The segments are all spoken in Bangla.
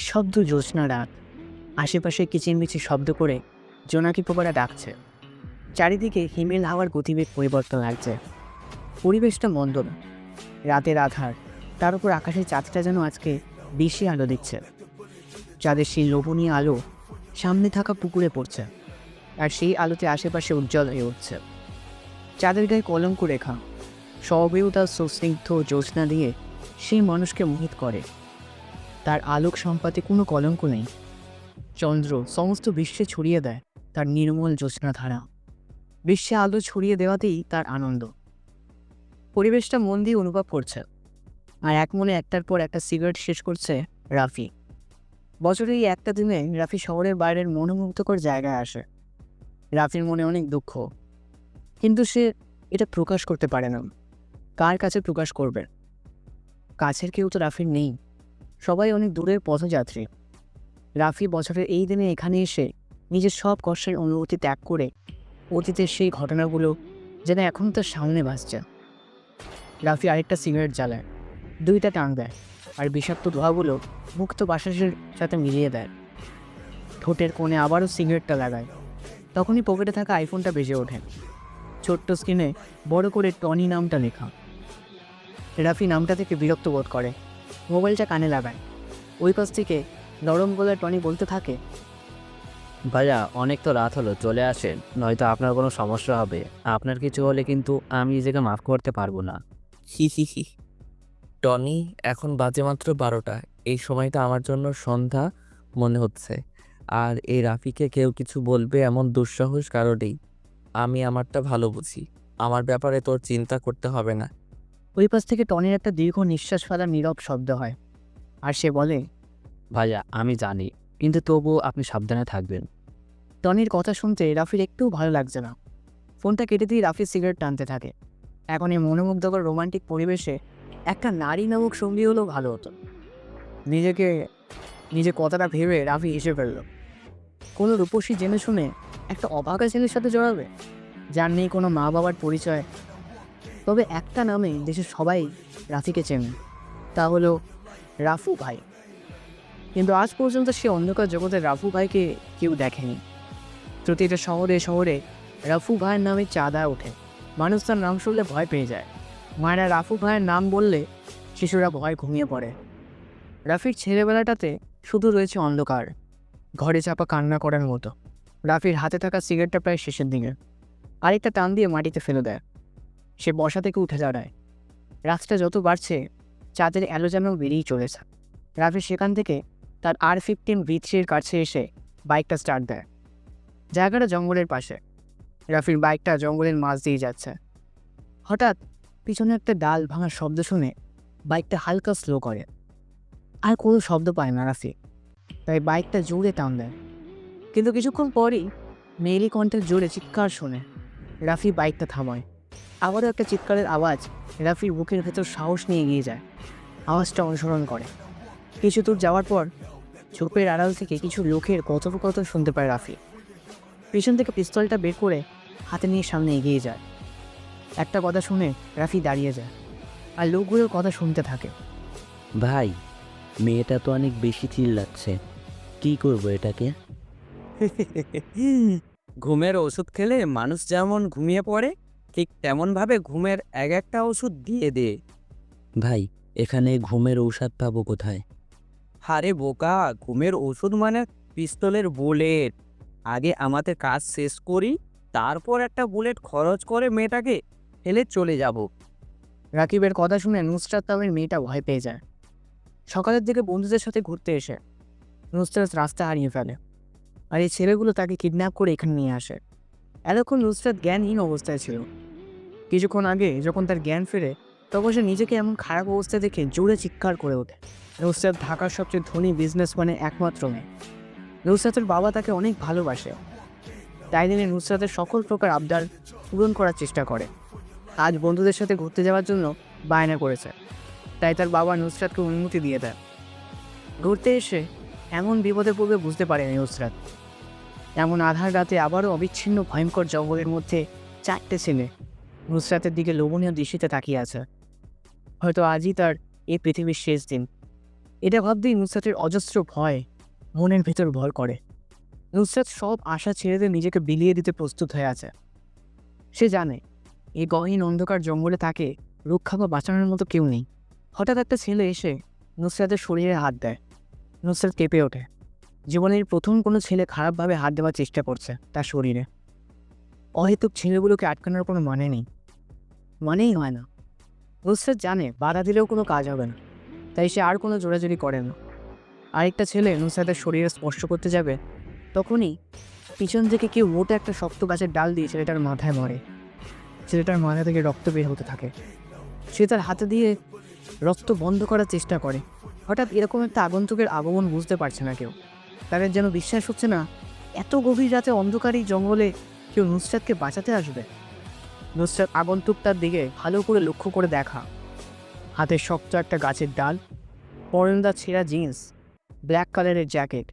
নিঃশব্দ জ্যোৎস্না রাত, আশেপাশে কিচিরমিচির শব্দ করে জোনাকি পোকারা ডাকছে। চারিদিকে হিমেল হাওয়ার গতিবেগ পরিবর্তন লাগছে। পরিবেশটা মন্দন, রাতের আধার, তার উপর আকাশের চাঁদটা যেন আজকে বেশি আলো দিচ্ছে। চাঁদের সেই লোভনীয় আলো সামনে থাকা পুকুরে পড়ছে, আর সেই আলোতে আশেপাশে উজ্জ্বল হয়ে উঠছে। চাঁদের গায়ে কলঙ্ক রেখা সবেও তার সুস্নিগ্ধ জ্যোৎস্না দিয়ে সেই মানুষকে মোহিত করে। তার আলোক সম্পাতে কোনো কলঙ্ক নেই। চন্দ্র সমস্ত বিশ্বে ছড়িয়ে দেয় তার নির্মল জ্যোৎস্নাধারা। বিশ্বে আলো ছড়িয়ে দেওয়াতেই তার আনন্দ। পরিবেশটা মন দিয়ে অনুভব করছে, আর এক মনে একটার পর একটা সিগারেট শেষ করছে রাফি। বছরের এই একটা দিনে রাফি শহরের বাইরের মনোমুগ্ধকর জায়গায় আসে। রাফির মনে অনেক দুঃখ, কিন্তু সে এটা প্রকাশ করতে পারে না। কার কাছে প্রকাশ করবে? কাছের কেউ তো রাফির নেই, সবাই অনেক দূরের পথযাত্রী। রাফি বছরের এই দিনে এখানে এসে নিজের সব কষ্টের অনুভূতি ত্যাগ করে অতীতের সেই ঘটনাগুলো যেন এখন তার সামনে ভাসছে। রাফি আরেকটা সিগারেট জ্বালায়, দুইটা টান দেয়, আর বিষাক্ত ধোঁয়াগুলো মুক্ত বাতাসের সাথে মিলিয়ে দেয়। ঠোঁটের কোণে আবারও সিগারেটটা লাগায়। তখনই পকেটে থাকা আইফোনটা বেজে ওঠে। ছোট্ট স্ক্রিনে বড় করে টনি নামটা লেখা। রাফি নামটা থেকে বিরক্ত বোধ করে, মোবাইলটা কানে লাগায়। ওই পাশ থেকে নরম গলায় টনি বলতে থাকে, ভাইয়া অনেক তো রাত হলো, চলে আসেন, নয়তো আপনার কোনো সমস্যা হবে। আপনার কিছু হলে কিন্তু আমি নিজেকে মাফ করতে পারবো না। হি হি হি। টনি, এখন বাজে মাত্র 12টা। এই সময়টা আমার জন্য সন্ধ্যা মনে হচ্ছে। আর এই রাফিকে কেউ কিছু বলবে এমন দুঃসাহস কারো নেই। আমি আমারটা ভালো বুঝি, আমার ব্যাপারে তোর চিন্তা করতে হবে না। ওই পাশ থেকে টনির একটা দীর্ঘ নিঃশ্বাস ফেলার নীরব শব্দ হয়, আর সে বলে, ভাইয়া আমি জানি, কিন্তু তবুও আপনি সাবধানে থাকবেন। টনির কথা শুনতে রাফির একটু ভালো লাগছে না। ফোনটা কেটে দিয়ে রাফি সিগারেট টানতে থাকে। এখন এই মনোমুগ্ধকর রোমান্টিক পরিবেশে একটা নারী নামক সঙ্গী হলেও ভালো হতো। নিজে কথাটা ভেবে রাফি হেসে ফেলল। কোনো রূপসী জেনে শুনে একটা অভাগা ছেলের সাথে জড়াবে, যার নেই কোনো মা বাবার পরিচয়। তবে একটা নামে দেশের সবাই রাফিকে চেনে, তা হলো রাফু ভাই। কিন্তু আজ পর্যন্ত সে অন্ধকার জগতে রাফু ভাইকে কেউ দেখেনি। প্রতিটা শহরে শহরে রাফু ভাইয়ের নামে চাঁদা ওঠে। মানুষ তার নাম শুনলে ভয় পেয়ে যায়। মায়েরা রাফু ভাইয়ের নাম বললে শিশুরা ভয় ঘুমিয়ে পড়ে। রাফির ছেলেবেলাটাতে শুধু রয়েছে অন্ধকার, ঘরে চাপা কান্না করার মতো। রাফির হাতে থাকা সিগারেটটা প্রায় শেষের দিকে, আরেকটা টান দিয়ে মাটিতে ফেলে দেয়। সে বসা থেকে উঠে দাঁড়ায়। রাতটা যত বাড়ছে চাঁদের আলো যেন বেরিয়ে চলেছে। রাফি সেখান থেকে তার R15 V3-এর কাছে এসে বাইকটা স্টার্ট দেয়। জায়গাটা জঙ্গলের পাশে। রাফির বাইকটা জঙ্গলের মাঝ দিয়ে যাচ্ছে। হঠাৎ পিছনে একটা ডাল ভাঙার শব্দ শুনে বাইকটা হালকা স্লো করে। আর কোনো শব্দ পায় না রাফি, তাই বাইকটা জোরে টান দেয়। কিন্তু কিছুক্ষণ পরই মেয়েলি কণ্ঠের জোরে চিৎকার শুনে রাফি বাইকটা থামায়। আবারও একটা চিৎকারের আওয়াজ রাফির বুকের ভেতর সাহস নিয়ে এগিয়ে যায়। আওয়াজটা অনুসরণ করে। কিছু দূর যাওয়ার পর ঝোপের আড়াল থেকে কিছু লোকের কথোপকথন শুনতে পায় রাফি। পিছন থেকে পিস্তলটা বের করে হাতে নিয়ে সামনে এগিয়ে যায়। একটা কথা শুনে রাফি দাঁড়িয়ে যায়, আর লোকগুলোর কথা শুনতে থাকে। ভাই, মেয়েটা তো অনেক বেশি চিল্লাচ্ছে, কি করবো এটাকে? ঘুমের ওষুধ খেলে মানুষ যেমন ঘুমিয়ে পড়ে, ঠিক তেমনভাবে ঘুমের এক একটা ওষুধ দিয়ে দে। ভাই, এখানে ঘুমের ঔষধ পাবো কোথায়? আরে বোকা, ঘুমের ওষুধ মানে পিস্তলের বুলেট। আগে আমাদের কাজ শেষ করি, তারপর একটা বুলেট খরচ করে মেয়েটাকে ফেলে চলে যাব। রাকিবের কথা শুনে নুসরাত নামের মেয়েটা ভয় পেয়ে যায়। সকালের দিকে বন্ধুদের সাথে ঘুরতে এসে নুসরাত রাস্তা হারিয়ে ফেলে, আর এই ছেলেগুলো তাকে কিডন্যাপ করে এখানে নিয়ে আসে। এতক্ষণ নুসরাত জ্ঞানহীন অবস্থায় ছিল। কিছুক্ষণ আগে যখন তার জ্ঞান ফেরে, তখন সে নিজেকে এমন খারাপ অবস্থা দেখে জোরে চিৎকার করে ওঠে। নুসরাত ঢাকার সবচেয়ে ধনী বিজনেসম্যানের একমাত্র মেয়ে। নুসরাতের বাবা তাকে অনেক ভালোবাসে, তাই তিনি নুসরাতের সকল প্রকার আবদার পূরণ করার চেষ্টা করে। আজ বন্ধুদের সাথে ঘুরতে যাওয়ার জন্য বায়না করেছে, তাই তার বাবা নুসরাতকে অনুমতি দিয়ে দেয়। ঘুরতে এসে এমন বিপদে পড়বে বুঝতে পারেনি নুসরাত। এমন আধার রাতে আবারও অবিচ্ছিন্ন ভয়ঙ্কর জঙ্গলের মধ্যে 4টে ছেলে নুসরাতের দিকে লোভনীয় দৃষ্টিতে তাকিয়ে আছে। হয়তো আজই তার এই পৃথিবীর শেষ দিন। এটা ভাবতেই নুসরাতের অজস্র ভয় মনের ভেতর ভর করে। নুসরাত সব আশা ছেড়ে দিয়ে নিজেকে বিলিয়ে দিতে প্রস্তুত হয়ে আছে। সে জানে এই গহীন অন্ধকার জঙ্গলে তাকে রক্ষা বা বাঁচানোর মতো কেউ নেই। হঠাৎ একটা ছেলে এসে নুসরাতের শরীরে হাত দেয়। নুসরাত কেঁপে ওঠে। জীবনের প্রথম কোনো ছেলে খারাপভাবে হাত দেওয়ার চেষ্টা করছে তার শরীরে। অহেতুক ছেলেগুলোকে আটকানোর কোনো মানেই হয় না। নুসরাত জানে বাধা দিলেও কোনো কাজ হবে না, তাই সে আর কোনো জোরাজোরি করে না। আরেকটা ছেলে নুসরাতের শরীরে স্পর্শ করতে যাবে, তখনই পিছন থেকে কেউ মোটা একটা শক্ত গাছের ডাল দিয়ে ছেলেটার মাথায় মারে। ছেলেটার মাথা থেকে রক্ত বের হতে থাকে। সে তার হাতে দিয়ে রক্ত বন্ধ করার চেষ্টা করে। হঠাৎ এরকম একটা আগন্তুকের আগমন বুঝতে পারছে না কেউ। তাদের যেন বিশ্বাস হচ্ছে না এত গভীর রাতে অন্ধকারী জঙ্গলে কেউ নুসরাতকে বাঁচাতে আসবে। নুসরাত আগন্তুকটার দিকে ভালো করে লক্ষ্য করে দেখা। হাতে শক্ত একটা গাছের ডাল, পরনদা ছেঁড়া জিন্স, ব্ল্যাক কালারের জ্যাকেট,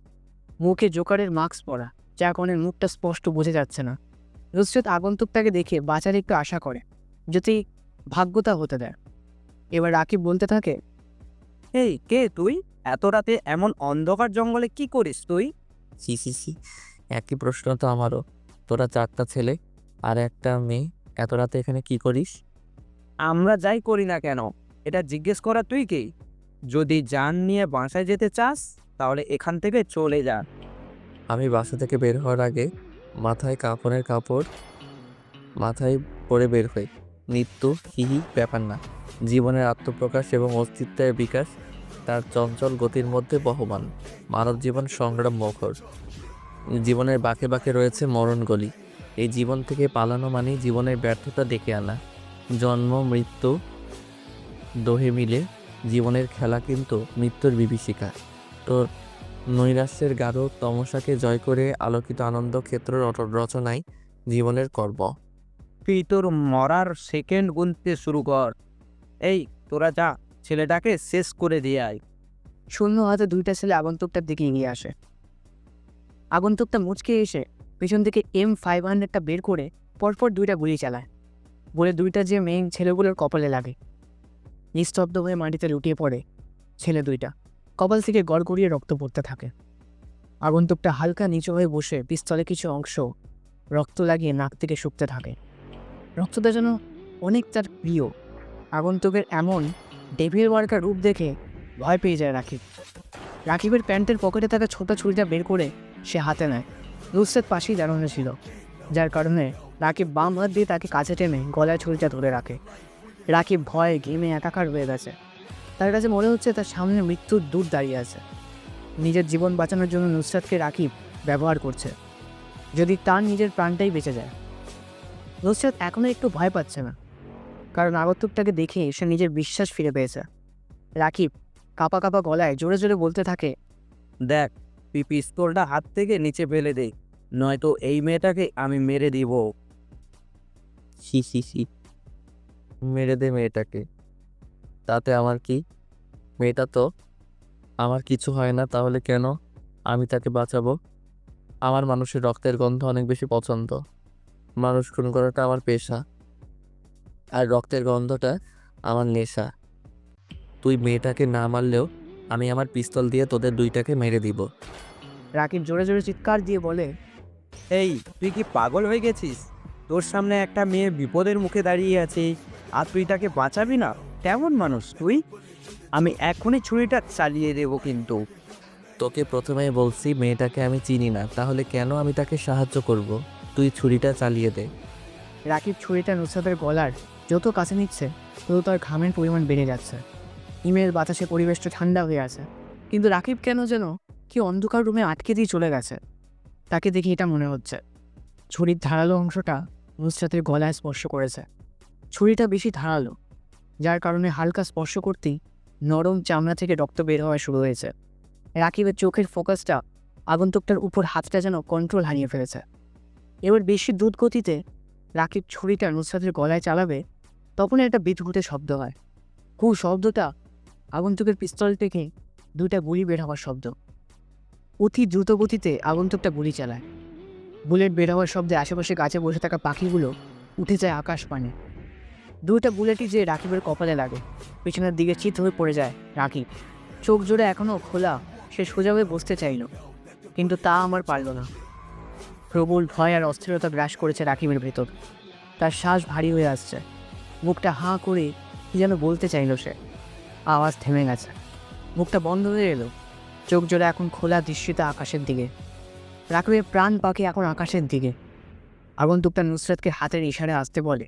মুখে জোকারের মাস্ক পরা, যা কনের মুখটা স্পষ্ট বোঝা যাচ্ছে না। নুসরাত আগন্তুকটাকে দেখে বাঁচার একটু আশা করে, যদি ভাগ্যতা হতে দেয়। এবার রাকিব বলতে থাকে, এই কে তুই? এত রাতে এমন অন্ধকার জঙ্গলে কি করিস তুই? সি একই প্রশ্ন তো আমারও। তোরা 4টা ছেলে আর একটা মেয়ে, এত রাতে এখানে কি করিস? আমরা যাই করি না কেন, এটা জিজ্ঞেস করা তুই কি? যদি জান নিয়ে বাসায় যেতে চাস তাহলে এখান থেকে চলে যা। আমি বাসা থেকে বের হওয়ার আগে মাথায় কাপড়ের কাপড় মাথায় পরে বের হই। মৃত্যু হিহি ব্যাপার না। জীবনের আত্মপ্রকাশ এবং অস্তিত্বের বিকাশ তার চঞ্চল গতির মধ্যে বহমান। মানব জীবন সংগ্রাম মুখর। জীবনের বাঁকে বাঁকে রয়েছে মরণ গলি। এই জীবন থেকে পালানো মানেই জীবনের ব্যর্থতা ডেকে আনা। জন্ম মৃত্যু দোহে মিলে জীবনের খেলা, কিন্তু মৃত্যুর বিভীষিকা। তোর নৈরাশ্যের গাঢ় তমসাকে জয় করে আলোকিত আনন্দ ক্ষেত্র রচনায় জীবনের কর্ম। তুই তোর মরার সেকেন্ড গুনতে শুরু কর। এই তোরা যা, ছেলেটাকে শেষ করে দিয়ে আয়। শূন্য হাতে দুইটা ছেলে আগন্তুকটার দিকে এগিয়ে আসে। আগন্তুকটা মুচকে এসে পেছন থেকে M500টা বের করে পরপর দুইটা গুলি চালায়। বলে দুইটা যে মেইন ছেলেগুলোর কপালে লাগে। নিস্তব্ধ হয়ে মাটিতে লুটিয়ে পড়ে ছেলে দুইটা। কপাল থেকে গড়গড়িয়ে রক্ত পড়তে থাকে। আগন্তুকটা হালকা নিচু হয়ে বসে পিস্তলে কিছু অংশ রক্ত লাগিয়ে নাক থেকে শুকতে থাকে। রক্তটা যেন অনেক তার প্রিয়। আগন্তুকের এমন ডেভিল ওয়ার্কা রূপ দেখে ভয় পেয়ে যায় রাকিব। রাকিবের প্যান্টের পকেটে থাকা ছোট ছুরিটা বের করে সে হাতে নেয়। নুসরাত পাশেই দাঁড়ানো ছিল, যার কারণে রাকিব বাম হাত দিয়ে তাকে কাছে টেনে গলায় ছুরিটা ধরে রাখে। রাকিব ভয়ে ঘেমে একাকার হয়ে গেছে। তার কাছে মনে হচ্ছে তার সামনে মৃত্যুর দূর দাঁড়িয়ে আছে। নিজের জীবন বাঁচানোর জন্য নুসরাতকে রাকিব ব্যবহার করছে, যদি তার নিজের প্রাণটাই বেঁচে যায়। নুসরাত এখনও একটু ভয় পাচ্ছে না, কারণ আগন্তুকটাকে দেখে সে নিজের বিশ্বাস ফিরে পেয়েছে। রাকিব কাঁপা কাঁপা গলায় জোরে জোরে বলতে থাকে, দেখ, তুই পিস্তলটা হাত থেকে নিচে ফেলে দে, নয়তো এই মেয়েটাকে আমি মেরে দিব। সি মেরে দে মেয়েটাকে, তাতে আমার কি? মেয়েটা তো আমার কিছু হয় না, তাহলে কেন আমি তাকে বাঁচাবো? আমার মানুষের রক্তের গন্ধ অনেক বেশি পছন্দ। মানুষ খুন করাটা আমার পেশা, আর রক্তের গন্ধটা আমার নেশা। তুই মেয়েটাকে না মারলেও আমি আমার পিস্তল দিয়ে তোদের দুইটাকে মেরে দিব। রাকিব জোরে জোরে চিৎকার দিয়ে বলে, এই তুই কি পাগল হয়ে গেছিস? তোর সামনে একটা মেয়ে বিপদের মুখে দাঁড়িয়ে আছে, আর তুই তাকে বাঁচাবি না? কেমন মানুষ তুই? আমি এখনই ছুরিটা চালিয়ে দেবো কিন্তু। তোকে প্রথমেই বলছি মেয়েটাকে আমি চিনি না, তাহলে কেন আমি তাকে সাহায্য করব? তুই ছুরিটা চালিয়ে দে। রাকিব ছুরিটা নুসরাতের গলার যত কাছে নিচ্ছে তত তার ঘামের পরিমাণ বেড়ে যাচ্ছে। হিমেল বাতাসে পরিবেশটা ঠান্ডা হয়ে আছে, কিন্তু রাকিব কেন যেন কি অন্ধকার রুমে আটকে দিয়ে চলে গেছে। তাকে দেখে এটা মনে হচ্ছে ছুরির ধারালো অংশটা নুসরাতের গলায় স্পর্শ করেছে। ছুরিটা বেশি ধারালো, যার কারণে হালকা স্পর্শ করতেই নরম চামড়া থেকে রক্ত বের হওয়া শুরু হয়েছে। রাকিবের চোখের ফোকাসটা আগন্তুকটার উপর হাতটা যেন কন্ট্রোল হারিয়ে ফেলেছে। এবার বেশি দ্রুত গতিতে রাকিব ছুরিটা নুসরাতের গলায় চালাবে, তখন একটা বিদ্যুতের শব্দ হয়। শব্দটা আগন্তুকের পিস্তল থেকে দুইটা গুলি বের হওয়ার শব্দ। অতি দ্রুত গতিতে আগন্তুকটা গুলি চালায়। বুলেট বের হওয়ার শব্দে আশেপাশে গাছে বসে থাকা পাখিগুলো উঠে যায় আকাশ পানে। দুইটা বুলেটই যে রাকিবের কপালে লাগে, পেছনের দিকে চিত হয়ে পড়ে যায় রাকিব। চোখ জোড়ে এখনও খোলা, সে সোজাভাবে বসতে চাইল, কিন্তু তা আমার পারল না। প্রবল ভয় আর অস্থিরতা গ্রাস করেছে রাকিবের ভেতর। তার শ্বাস ভারী হয়ে আসছে, মুখটা হাঁ করে কি যেন বলতে চাইল সে। আওয়াজ থেমে গেছে, মুখটা বন্ধ হয়ে এলো, চোখ জোড়ে এখন খোলা দৃষ্টিতে আকাশের দিকে। রাকিবের প্রাণ পাখি এখন আকাশের দিকে। আগন্তুকটা নুসরাতকে হাতের ইশারে আসতে বলে।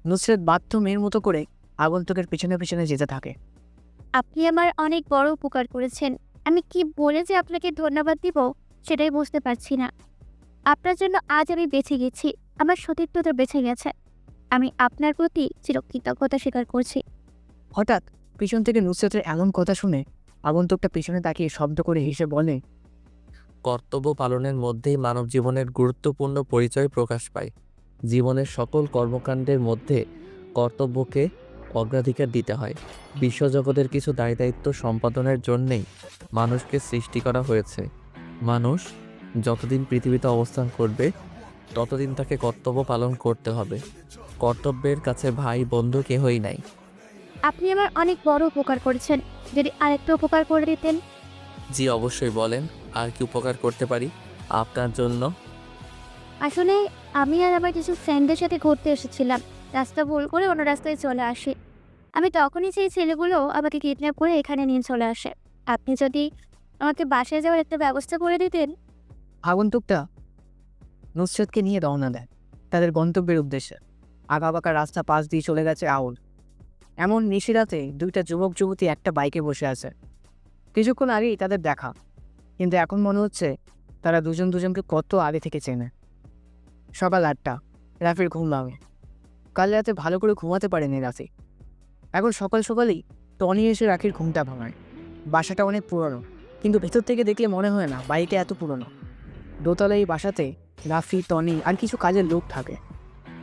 নুসরাত বাধ্য মেয়ের মতো করে আগন্তুকের পিছনে পিছনে যেতে থাকে। আপনি আমার অনেক বড় উপকার করেছেন। আমি কি বলে যে আপনাকে ধন্যবাদ দিব সেটাই বুঝতে পারছি না। আপনার জন্য আজ আমি বেঁচে গেছি, আমার সতীর্থতা বেঁচে গেছে। আমি আপনার প্রতি চিরকৃতজ্ঞতা স্বীকার করছি। হঠাৎ পিছন থেকে নুসরাতের এমন কথা শুনে আগন্তুকটা পিছনে তাকিয়ে শব্দ করে হেসে বলে, কর্তব্য পালনের মধ্যেই মানব জীবনের গুরুত্বপূর্ণ পরিচয় প্রকাশ পায়। জীবনের সকল কর্মকাণ্ডের মধ্যে কর্তব্যকে অগ্রাধিকার দিতে হয়। বিশ্বজগতের কিছু দায়িত্ব সম্পাদনের জন্যেই মানুষকে সৃষ্টি করা হয়েছে। মানুষ যতদিন পৃথিবীতে অবস্থান করবে ততদিন তাকে কর্তব্য পালন করতে হবে। কর্তব্যের কাছে ভাই বন্ধু কেহই নাই। আপনি আমার অনেক বড় উপকার করেছেন। যদি আরেকটু উপকার করে দিতেন। জি অবশ্যই, বলেন আর কি উপকার করতে পারি আপনার জন্য? আসলে আমি আর আমার কিছু ফ্রেন্ডদের সাথে ঘুরতে এসেছিলাম। রাস্তা ভুল করে অন্য রাস্তায় চলে আসি। আমি তখনই সেই ছেলেগুলো আমাকে কিডন্যাপ করে এখানে নিয়ে চলে আসে। আপনি যদি আমাকে বাসায় যাওয়ার একটা ব্যবস্থা করে দিতেন। আগন্তুকটা নুসরাতকে নিয়ে রওনা দেয় তাদের গন্তব্যের উদ্দেশ্যে। আঁকাবাঁকা রাস্তা পাশ দিয়ে চলে গেছে আউল। এমন নিশিরাতে দুইটা যুবক যুবতী একটা বাইকে বসে আছে। কিছুক্ষণ আগেই তাদের দেখা, কিন্তু এখন মনে হচ্ছে তারা দুজন দুজনকে কত আগে থেকে চেনে। সকাল 8টা, রাফির ঘুম ভাঙে। কাল রাতে ভালো করে ঘুমাতে পারেনি রাফি। এখন সকাল সকালেই টনি এসে রাখির ঘুমটা ভাঙায়। বাসাটা অনেক পুরনো, কিন্তু ভেতর থেকে দেখলে মনে হয় না বাড়িটা এত পুরনো। দোতলায় এই বাসাতে রাফি, টনি আর কিছু কাজের লোক থাকে।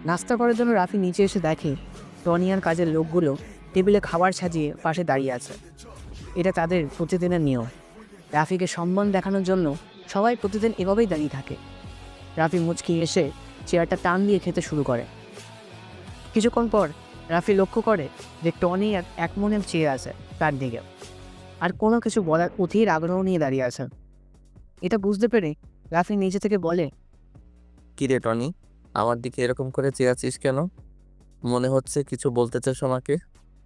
নাস্তা করার জন্য রাফি নিচে এসে দেখে টনি আর কাজের লোকগুলো টেবিলে খাবার সাজিয়ে পাশে দাঁড়িয়ে আছে। এটা তাদের প্রতিদিনের নিয়ম। রাফিকে সম্মান দেখানোর জন্য সবাই প্রতিদিন এভাবেই দাঁড়িয়ে থাকে। রাফি মুচকি এসে চেয়ারটা টান দিয়ে খেতে শুরু করে। কিছুক্ষণ পর রাফি লক্ষ্য করে যে টনি এক মনে চেয়ে আছে তার দিকে, আর কোনো কিছু বলার অধীর আগ্রহ নিয়ে দাঁড়িয়ে আছে। এটা বুঝতে পেরে রাফি নিজে থেকে বলে, কিরে টনি, আমার দিকে এরকম করে চেয়ে আছিস কেন? মনে হচ্ছে কিছু বলতে চাস আমাকে।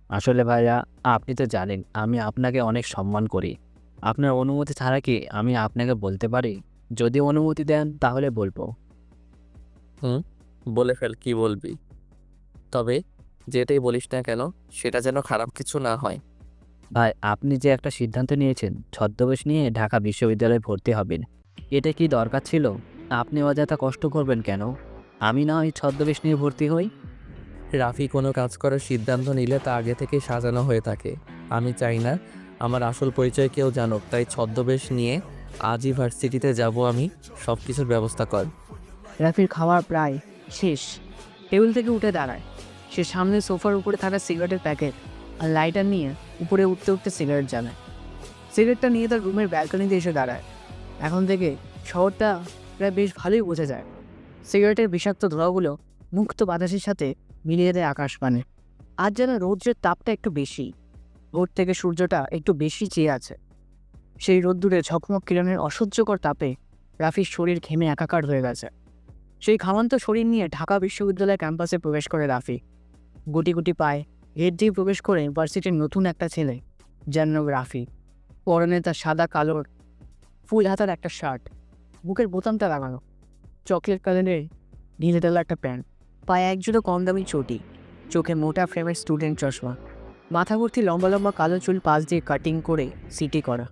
আসলে ভাইয়া, আপনি তো জানেন আমি আপনাকে অনেক সম্মান করি। আপনার অনুমতি ছাড়া কি আমি আপনাকে বলতে পারি? যদি অনুমতি দেন তাহলে বলবো। বলে ফেল, কি বলবি। তবে যেটাই বলিস না কেন সেটা যেন খারাপ কিছু না হয়। ভাই, আপনি যে একটা সিদ্ধান্ত নিয়েছেন ছদ্মবেশ নিয়ে ঢাকা বিশ্ববিদ্যালয়ে ভর্তি হবেন, এটা কি দরকার ছিল? আপনি অযথা কষ্ট করবেন কেন? আমি না হয় ছদ্মবেশ নিয়ে ভর্তি হই। রাফি কোনো কাজ করার সিদ্ধান্ত নিলে তা আগে থেকে সাজানো হয়ে থাকে। আমি চাই না আমার আসল পরিচয় কেউ জানুক, তাই ছদ্মবেশ নিয়ে আজই ভার্সিটিতে যাব আমি। সব কিছুর ব্যবস্থা কর। রাফির খাওয়া প্রায় শেষ। টেবিল থেকে উঠে দাঁড়ায়। সে সামনে সোফার উপরে থাকা সিগারেটের প্যাকেট আর লাইটার নিয়ে উপরে উঠতে উঠতে সিগারেট জ্বালায়। সিগারেটটা নিয়ে তার রুমের ব্যালকনিতে এসে দাঁড়ায়। এখন থেকে শহরটা প্রায় বেশ ভালোই বোঝা যায়। সিগারেটের বিষাক্ত ধোঁয়াগুলো মুক্ত বাতাসের সাথে মিলিয়ে দেয় আকাশপানে। আজ যেন রৌদ্রের তাপটা একটু বেশি। ভোর থেকে সূর্যটা একটু বেশি চেয়ে আছে। সেই রোদ্দুরে ঝকমক কিরণের অসহ্যকর তাপে রাফির শরীর ঘেমে একাকার হয়ে গেছে। সেই ঘামান্ত শরীর নিয়ে ঢাকা বিশ্ববিদ্যালয় ক্যাম্পাসে প্রবেশ করে রাফি। গুটি গুটি পায়ে গেট দিয়ে প্রবেশ করে ভার্সিটির নতুন একটা ছেলে, যার নাম রাফি। পরনে তার সাদা কালোর ফুল হাতার একটা শার্ট, বুকের বোতামটা লাগানো, চকলেট কালারের ঢিলে ঢালা একটা প্যান্ট, পায়ে একজোড়া কম দামি চটি, চোখে মোটা ফ্রেমের স্টুডেন্ট চশমা, মাথা ভর্তি লম্বা লম্বা কালো চুল পাশ দিয়ে কাটিং করে সিটি করা,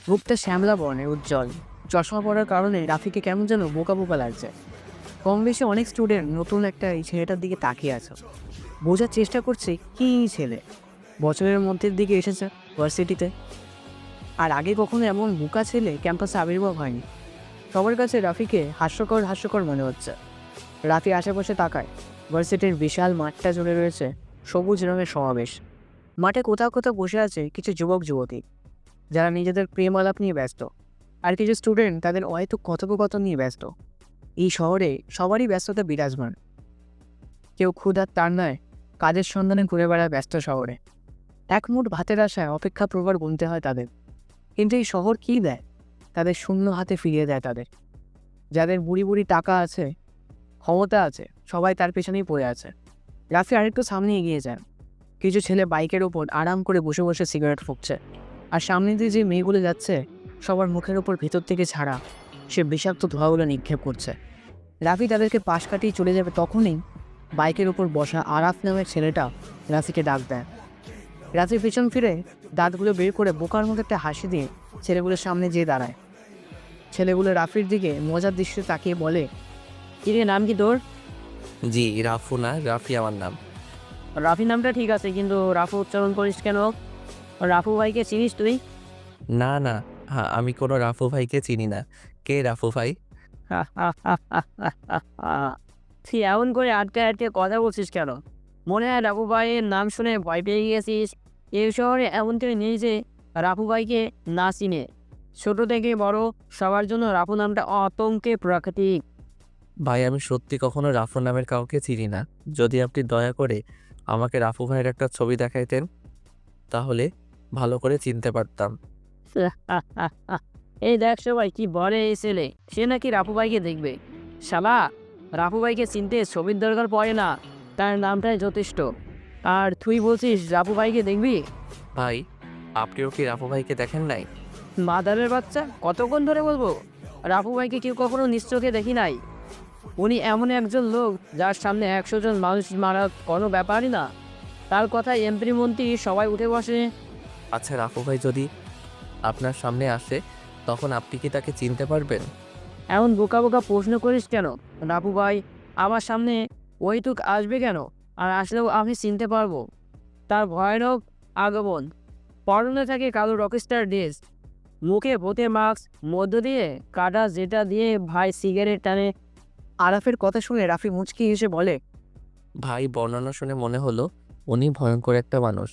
মুখটা শ্যামলা বর্ণের উজ্জ্বল। চশমা পরার কারণে রাফিকে কেমন যেন বোকা বোকা লাগছে। কম বেশি অনেক স্টুডেন্ট নতুন একটা এই ছেলেটার দিকে তাকিয়ে আছে, বোঝার চেষ্টা করছে কি ছেলে বছরের মধ্যের দিকে এসেছে ভার্সিটিতে। আর আগে কখনো এমন বোকা ছেলে ক্যাম্পাসে আবির্ভাব হয়নি। সবার কাছে রাফিকে হাস্যকর মনে হচ্ছে। রাফি আশেপাশে তাকায়। ভার্সিটির বিশাল মাঠটা জুড়ে রয়েছে সবুজ রঙের সমাবেশ। মাঠে কোথাও কোথাও বসে আছে কিছু যুবক যুবতী, যারা নিজেদের প্রেম আলাপ নিয়ে ব্যস্ত, আর কিছু স্টুডেন্ট তাদের অহেতুক কথোপকথন নিয়ে ব্যস্ত। এই শহরে সবারই ব্যস্ততা বিরাজমান। কেউ ক্ষুধার তাড়নায় কাজের সন্ধানে ঘুরে বেড়ায় ব্যস্ত শহরে, এক মুঠ ভাতের আশায় অপেক্ষা প্রবার গুনতে হয় তাদের। কিন্তু এই শহর কী দেয়? তাদের শূন্য হাতে ফিরিয়ে দেয় তাদের। যাদের বুড়ি বুড়ি টাকা আছে, ক্ষমতা আছে, সবাই তার পেছনেই পড়ে আছে। রাফি আরেকটু সামনে এগিয়ে যায়। কিছু ছেলে বাইকের ওপর আরাম করে বসে বসে সিগারেট ফুঁকছে, আর সামনে দিয়ে যে মেয়েগুলো যাচ্ছে সবার মুখের ওপর ভিতর থেকে ছাড়া সে বিষাক্ত ধোঁয়াগুলো নিক্ষেপ করছে। রাফি তাদেরকে পাশ কাটিয়ে চলে যাবে, তখনই বাইকের ওপর বসা আরাফ নামের ছেলেটা রাফিকে ডাক দেয়। রাফি পিছন ফিরে দাঁতগুলো বের করে বোকার মতো একটা হাসি দিয়ে ছেলেগুলোর সামনে যেয়ে দাঁড়ায়। ছেলেগুলো রাফির দিকে মজার দৃষ্টিতে তাকিয়ে বলে, কিরে নাম কি তোর? জি, রাফু না, রাফি আমার নাম। রাফি নামটা ঠিক আছে, কিন্তু রাফু উচ্চারণ করিস কেন? রাফু ভাইকে চিনিস তুই? না না, হ্যাঁ, আমি কোনো রাফু ভাইকে চিনি না। কে রাফু ভাই? তুই এমন করে আটকে আটকে কথা বলছিস কেন? মনে হয় রাফু ভাইয়ের নাম শুনে ভয় পেয়ে গিয়েছিস। এই শহরে এমন কেউ নেই যে রাফু ভাইকে না চিনে। ছোট থেকে বড় সবার জন্য রাফু নামটা আতঙ্কে প্রাকৃতিক। ভাই, আমি সত্যি কখনো রাফু নামের কাউকে চিনি না। যদি আপনি দয়া করে আমাকে রাফু ভাইয়ের একটা ছবি দেখাইতেন, তাহলে ভালো করে চিনতে পারতাম। এই দেখ সবাই কি বলে এই ছেলে, সে নাকি রাফু ভাইকে দেখবে। শালা, রাফু ভাইকে চিনতে ছবির দরকার পড়ে না, তার নামটাই যথেষ্ট। আর তুই বলছিস রাফু ভাইকে দেখবি? ভাই, আপনিও কি রাফু ভাইকে দেখেন নাই? মাদারের বাচ্চা, কতক্ষণ ধরে বলবো? রাফু ভাইকে কেউ কখনো নিজ চোখে দেখি নাই। উনি এমন একজন লোক যার সামনে 100 জন মানুষ মারা কোনো ব্যাপারই না। তার কথায় এমপি মন্ত্রী সবাই উঠে বসে। আচ্ছা, রাফু ভাই যদি আপনার সামনে আসে, তখন আপনি কি তাকে চিনতে পারবেন? এমন বোকা বোকা প্রশ্ন করিস কেন? রাফু ভাই আমার সামনে ওইটুক আসবে কেন? আর আসলেও আমি চিনতে পারবো। তার ভয়ানক আগমন, পরনে থাকে কালো রকস্টার ড্রেস, মুখে ভূতে মাস্ক, মধ্য দিয়ে কাটা যেটা দিয়ে ভাই সিগারেট টানে। আরাফের কথা শুনে রাফি মুচকি এসে বলে, ভাই, বর্ণনা শুনে মনে হলো উনি ভয়ঙ্কর একটা মানুষ।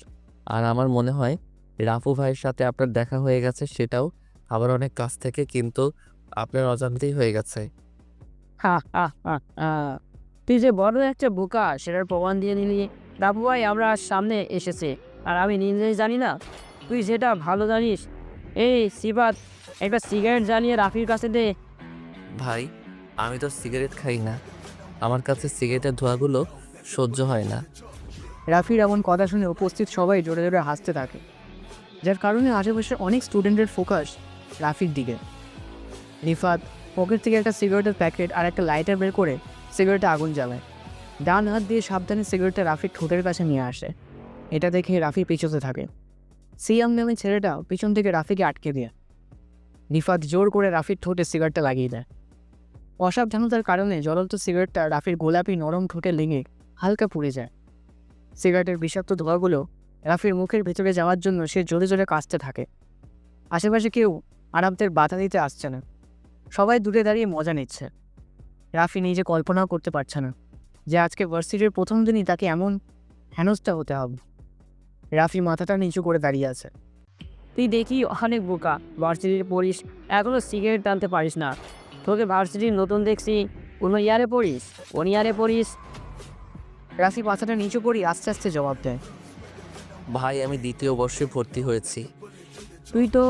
আর আমার মনে হয় রাফু ভাইয়ের সাথে আপনার দেখা হয়ে গেছে, সেটাও আবার অনেক কাছ থেকে, কিন্তু আপনার অজান্তেই হয়ে গেছে। হা হা হা হা, তুই যে বড় একটা বোকা সেটার প্রমাণ দিয়ে নিলি। রাফু ভাই আমরা সামনে এসেছে, আর আমি নিজেই জানি না? তুই যেটা ভালো জানিস। এই সিবাত, একটা সিগারেট জ্বালিয়ে রাফির কাছে দে। ভাই, আমি তো সিগারেট খাই না, আমার কাছে সিগারেটের ধোঁয়াগুলো সহ্য হয় না। রাফির এমন কথা শুনে উপস্থিত সবাই জোরে জোরে হাসতে থাকে, যার কারণে আশেপাশের অনেক স্টুডেন্টের ফোকাস রাফির দিকে। রিফাত পকেট থেকে একটা সিগারেটের প্যাকেট আর একটা লাইটার বের করে সিগারেটে আগুন জ্বালায়। ডান হাত দিয়ে সাবধানে সিগারেটটা রাফির ঠোঁটের কাছে নিয়ে আসে। এটা দেখে রাফি পিছোতে থাকে। সিয়াম নামে ছেলেটা পিছন থেকে রাফিকে আটকে দেয়। রিফাত জোর করে রাফির ঠোঁটে সিগারেটটা লাগিয়ে দেয়। অসাবধানতার কারণে জ্বলন্ত সিগারেটটা রাফির গোলাপি নরম ঠোঁটে লেগে হালকা পুড়ে যায়। সিগারেটের বিষাক্ত ধোঁয়াগুলো রাফির মুখের ভেতরে যাওয়ার জন্য সে জোরে জোরে কাশতে থাকে। আশেপাশে কেউ আরামদের বাধা দিতে আসছে না, সবাই দূরে দাঁড়িয়ে মজা নিচ্ছে। রাফি নিজে কল্পনাও করতে পারছে না যে আজকে ভার্সিটির প্রথম দিনই তাকে এমন হেনস্থা হতে হবে। রাফি মাথাটা নিচু করে দাঁড়িয়ে আছে। তুই দেখি অনেক বোকা, ভার্সিটির পড়িস, এখনও সিগারেট টানতে পারিস না। তোকে ভার্সিটির নতুন দেখছি, কোনো ইয়ারে পড়িস, কোন ইয়ারে পড়িস? রাফি মাথাটা নিচু করি আস্তে আস্তে জবাব দেয়, ভাই, আমি 2য় বর্ষে ভর্তি হয়েছি। তুই তো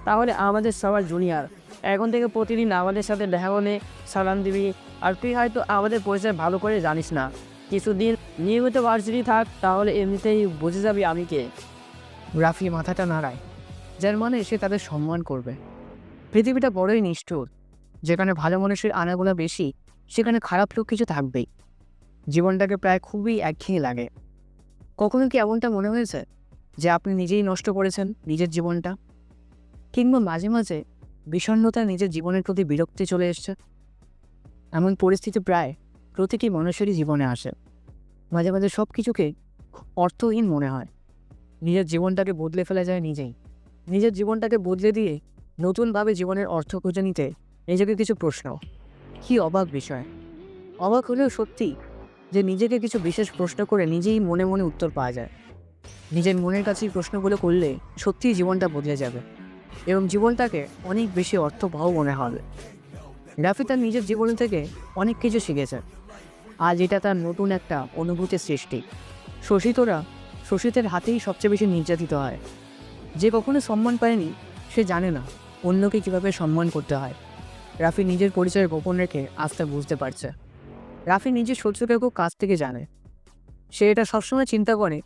তাহলে আমাদের সবার জুনিয়র। এখন থেকে প্রতিদিন আমাদের সাথে দেখা হলে সালাম দিবি। আর তুই হয়তো আমাদের পরিচয় ভালো করে জানিস না। কিছুদিন নিয়মিত ভার্সিটি থাক, তাহলে এমনিতেই বুঝে যাবি আমি কে। রাফি মাথাটা নাড়ায়, যার মানে সে তাদের সম্মান করবে। পৃথিবীটা বড়ই নিষ্ঠুর। যেখানে ভালো মানুষের আনাগোনা বেশি, সেখানে খারাপ লোক কিছু থাকবেই। জীবনটাকে প্রায় খুবই একঘেয়ে লাগে। কখনো কি এমনটা মনে হয়েছে যে আপনি নিজেই নষ্ট করেছেন নিজের জীবনটা? কিংবা মাঝে মাঝে বিষণ্ণতা নিজের জীবনের প্রতি বিরক্তি চলে এসছে? এমন পরিস্থিতি প্রায় প্রতিটি মানুষেরই জীবনে আসে। মাঝে মাঝে সব কিছুকে অর্থহীন মনে হয়। নিজের জীবনটাকে বদলে ফেলা যায় নিজেই। নিজের জীবনটাকে বদলে দিয়ে নতুনভাবে জীবনের অর্থ খুঁজে নিতে নিজেকে কিছু প্রশ্ন। কী অবাক বিষয়! অবাক হলেও সত্যি যে নিজেকে কিছু বিশেষ প্রশ্ন করে নিজেই মনে মনে উত্তর পাওয়া যায়। নিজের মনের কাছেই প্রশ্নগুলো করলে সত্যিই জীবনটা বদলে যাবে এবং জীবনটাকে অনেক বেশি অর্থবহ মনে হবে। রাফি তার নিজের জীবন থেকে অনেক কিছু শিখেছে। আজ এটা তার নতুন একটা অনুভূতির সৃষ্টি। শশী শোষিতের হাতেই সবচেয়ে বেশি নির্যাতিত হয়। যে কখনো সম্মান পায়নি সে জানে না অন্যকে কীভাবে সম্মান করতে হয়। রাফি নিজের পরিচয় গোপন রেখে আস্তে বুঝতে পারছে। রাফি নিজের শত্রুকে খুব কাছ থেকে জানে। সে এটা সবসময় চিন্তা করে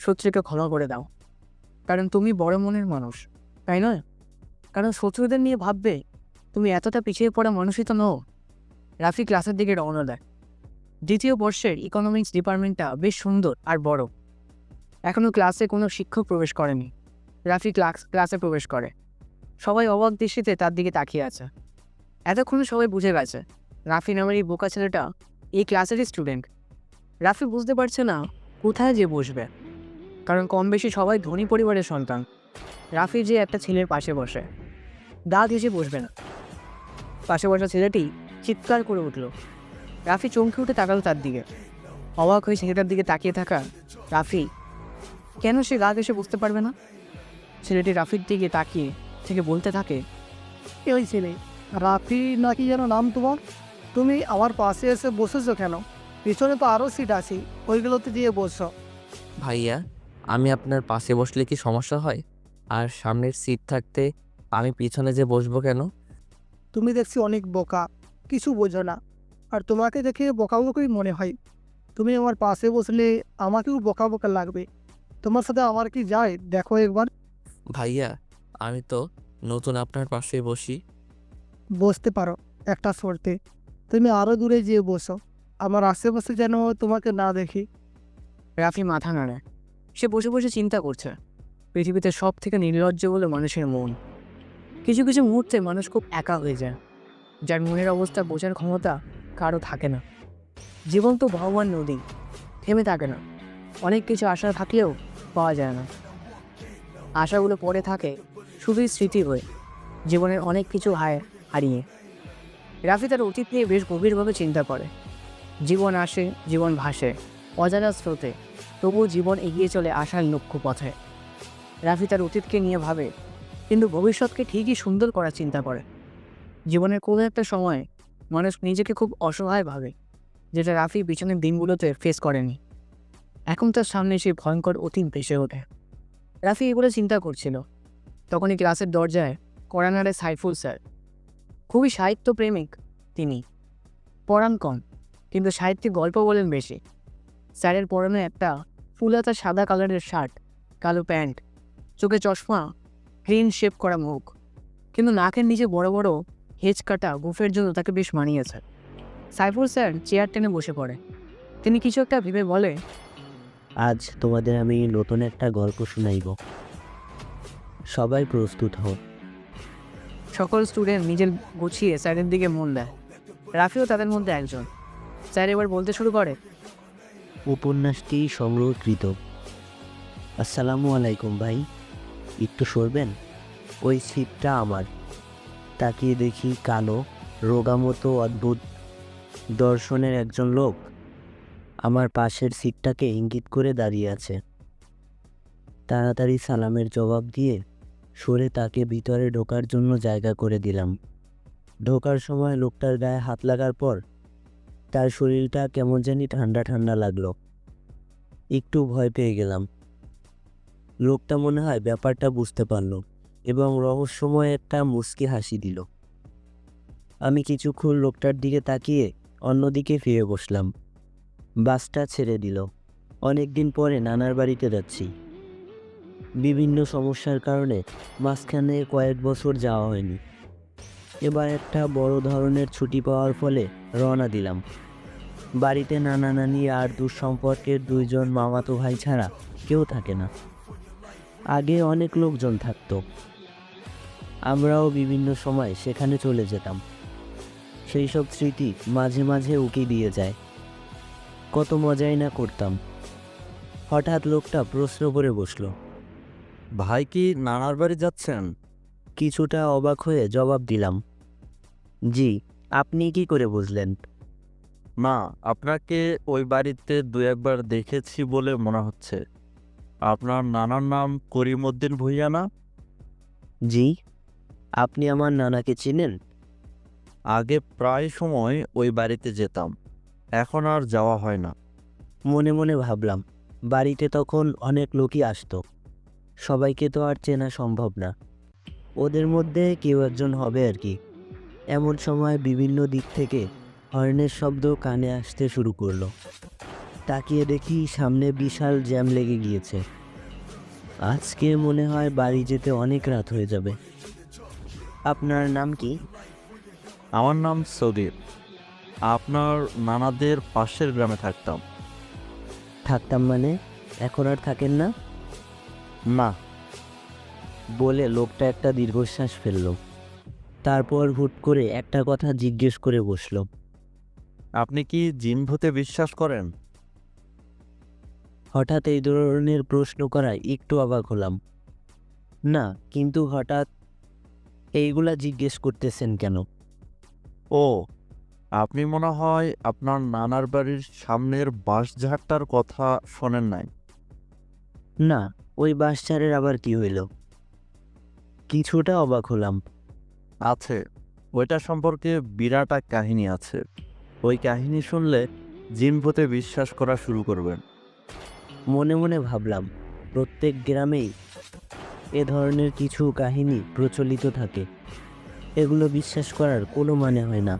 শত্রুকে ক্ষমা করে দাও, কারণ তুমি বড় মনের মানুষ, তাই নয়? কারণ শত্রুদের নিয়ে ভাববে তুমি এতটা পিছিয়ে পড়া মানুষই তো নও। রাফি ক্লাসের দিকে রওনা দেয়। দ্বিতীয় বর্ষের ইকোনমিক্স ডিপার্টমেন্টটা বেশ সুন্দর আর বড়। এখনও ক্লাসে কোনো শিক্ষক প্রবেশ করেনি। রাফি ক্লাসে প্রবেশ করে। সবাই অবাক দৃষ্টিতে তার দিকে তাকিয়ে আছে। এতক্ষণে সবাই বুঝে গেছে রাফি নামের এই বোকা ছেলেটা এই ক্লাসেরই স্টুডেন্ট। রাফি বুঝতে পারছে না কোথায় যে বসবে, কারণ কম বেশি সবাই ধনী পরিবারের সন্তান। রাফি যে একটা ছেলের পাশে বসে, দাঁত হেসে বসবে না। পাশে বসা ছেলেটি চিৎকার করে উঠল। রাফি চমকে উঠে তাকালো তার দিকে। অবাক হয়ে ছেলেটার দিকে তাকিয়ে থাকা রাফি কেন সে গা ঘেঁষে বুঝতে পারবে না? ছেলেটি রাফির দিকে তাকিয়ে থেকে বলতে থাকে, ওই ছেলে রাফি নাকি যেন নাম তোমার, তুমি আমার পাশে এসে বসেছো কেন? পিছনে তো আরও সিট আছে, ওইগুলোতে দিয়ে বসো। ভাইয়া, আমি আপনার পাশে বসলে কি সমস্যা হয়? আর সামনের সিট থাকতে আমি পিছনে যে বসবো কেন? তুমি দেখছি অনেক বোকা, কিছু বোঝো না। আর তোমাকে দেখে বোকা বোকাই মনে হয়। তুমি আমার পাশে বসলে আমাকেও বোকা বোকা লাগবে। তোমার সাথে আমার কি যায় দেখো একবার। ভাইয়া, আমি তো নতুন আপনার পাশে বসি। বসতে পারো একটা শর্তে, তুমি আরও দূরে যেয়ে বসো, আমার আশেপাশে যেন তোমাকে না দেখি। রাফি মাথা নাড়ে। সে বসে বসে চিন্তা করছে পৃথিবীতে সব থেকে নির্লজ্জ বলে মানুষের মন। কিছু কিছু মুহূর্তে মানুষ খুব একা হয়ে যায়, যার মনের অবস্থা বোঝার ক্ষমতা কারো থাকে না। জীবন তো ভগবান নদী, থেমে থাকে না। অনেক কিছু আশা থাকলেও পাওয়া যায় না। আশাগুলো পড়ে থাকে শুধুই স্মৃতি হয়ে, জীবনের অনেক কিছু হারিয়ে। রাফি তার অতীত নিয়ে বেশ গভীরভাবে চিন্তা করে। জীবন আসে, জীবন ভাসে অজানা স্রোতে, তবুও জীবন এগিয়ে চলে আশার লক্ষ্য পথে। রাফি তার অতীতকে নিয়ে ভাবে, কিন্তু ভবিষ্যৎকে ঠিকই সুন্দর করার চিন্তা করে। জীবনের কোনো একটা সময় মানুষ নিজেকে খুব অসহায় ভাবে, যেটা রাফি পিছনের দিনগুলোতে ফেস করেনি। এখন তার সামনে সেই ভয়ঙ্কর অতীত ভেসে ওঠে। রাফি এগুলো চিন্তা করছিল, তখনই ক্লাসের দরজায় কড়া নাড়ে সাইফুল স্যার। খুবই সাহিত্যপ্রেমিক তিনি, পড়ান কম, কিন্তু সাহিত্যিক গল্প বলেন বেশি। স্যারের পরনে একটা ফুলাতা সাদা কালারের শার্ট, কালো প্যান্ট, চোখে চশমা, ক্লিন শেভ করা মুখ, কিন্তু নাকের নিচে বড় বড় হেঁচ কাটা গুফের জন্য তাকে বেশ মানিয়েছে। সাইফুল স্যার চেয়ার টেনে বসে পড়ে। তিনি কিছু একটা ভেবে বলে, আজ তোমাদের আমি নতুন একটা গল্প শুনাইব, সবাই প্রস্তুত হও। সকল স্টুডেন্ট নিজের গুছিয়ে স্যারের দিকে মন দেয়। রাফিও তাদের মধ্যে একজন। স্যার এবার বলতে শুরু করে, উপন্যাসটি সংগ্রহকৃত। আসসালামু আলাইকুম ভাই, একটু সরবেন? ওই সিটটা আমার। তাকিয়ে দেখি কালো রোগা মতো অদ্ভুত দর্শনের একজন লোক আমার পাশের সিটটাকে ইঙ্গিত করে দাঁড়িয়ে আছে। তাড়াতাড়ি সালামের জবাব দিয়ে সরে তাকে ভিতরে ঢোকার জন্য জায়গা করে দিলাম। ঢোকার সময় লোকটার গায়ে হাত লাগার পর তার শরীরটা কেমন জানি ঠান্ডা ঠান্ডা লাগলো। একটু ভয় পেয়ে গেলাম। লোকটা মনে হয় ব্যাপারটা বুঝতে পারলো এবং রহস্যময় একটা মুচকি হাসি দিল। আমি কিছুক্ষণ লোকটার দিকে তাকিয়ে অন্যদিকে ফিরে বসলাম। বাসটা ছেড়ে দিল। অনেক দিন পরে নানার বাড়িতে যাচ্ছি। বিভিন্ন সমস্যার কারণে মাঝখানে কয়েক বছর যাওয়া হয়নি। এবার একটা বড় ধরনের ছুটি পাওয়ার ফলে রওনা দিলাম। বাড়িতে নানা নানি আর দূর সম্পর্কের দুইজন মামাতো ভাই ছাড়া কেউ থাকে না। আগে অনেক লোকজন থাকতো, আমরাও বিভিন্ন সময় সেখানে চলে যেতাম। সেই সব স্মৃতি মাঝে মাঝে উকি দিয়ে যায়। কত মজাই না করতাম। হঠাৎ লোকটা প্রশ্ন করে বসলো। ভাই কি নানার বাড়ি যাচ্ছেন? কিছুটা অবাক হয়ে জবাব দিলাম, জি। আপনি কি করে বুঝলেন? না, আপনাকে ওই বাড়িতে দু একবার দেখেছি বলে মনে হচ্ছে। আপনার নানার নাম করিমউদ্দিন ভূঁইয়া না? জি। আপনি আমার নানাকে চিনেন? আগে প্রায় সময় ওই বাড়িতে যেতাম, এখন আর যাওয়া হয় না। মনে মনে ভাবলাম, বাড়িতে তখন অনেক লোকই আসতো। সবাইকে তো আর চেনা সম্ভব না, ওদের মধ্যে কেউ একজন হবে আর কি। এমন সময় বিভিন্ন দিক থেকে হর্নের শব্দ কানে আসতে শুরু করলো। তাকিয়ে দেখি সামনে বিশাল জ্যাম লেগে গিয়েছে। আজকে মনে হয় বাড়ি যেতে অনেক রাত হয়ে যাবে। আপনার নাম কি? আমার নাম সৌদির। আপনার নানাদের পাশের গ্রামে থাকতাম। থাকতাম মানে? এখন আর থাকেন না? না। বলে লোকটা একটা দীর্ঘশ্বাস ফেলল। তারপর হুট করে একটা কথা জিজ্ঞেস করে বসলো। আপনি কি জিন ভূতে বিশ্বাস করেন? হঠাৎ এই ধরনের প্রশ্ন করায় একটু অবাক হলাম। না, কিন্তু হঠাৎ এইগুলা জিজ্ঞেস করতেছেন কেন? ও, আপনি মনে হয় আপনার নানার বাড়ির সামনের বাঁশঝাড়টার কথা শোনেন নাই। না, ওই বাঁশঝাড়ের আবার কি হইল? কিছুটা অবাক হলাম। আছে, ওইটা সম্পর্কে বিরাট এক কাহিনী আছে। ওই কাহিনী শুনলে জিন ভূতে বিশ্বাস করা শুরু করবেন। মনে মনে ভাবলাম, প্রত্যেক গ্রামেই এ ধরনের কিছু কাহিনী প্রচলিত থাকে, এগুলো বিশ্বাস করার কোনো মানে হয় না।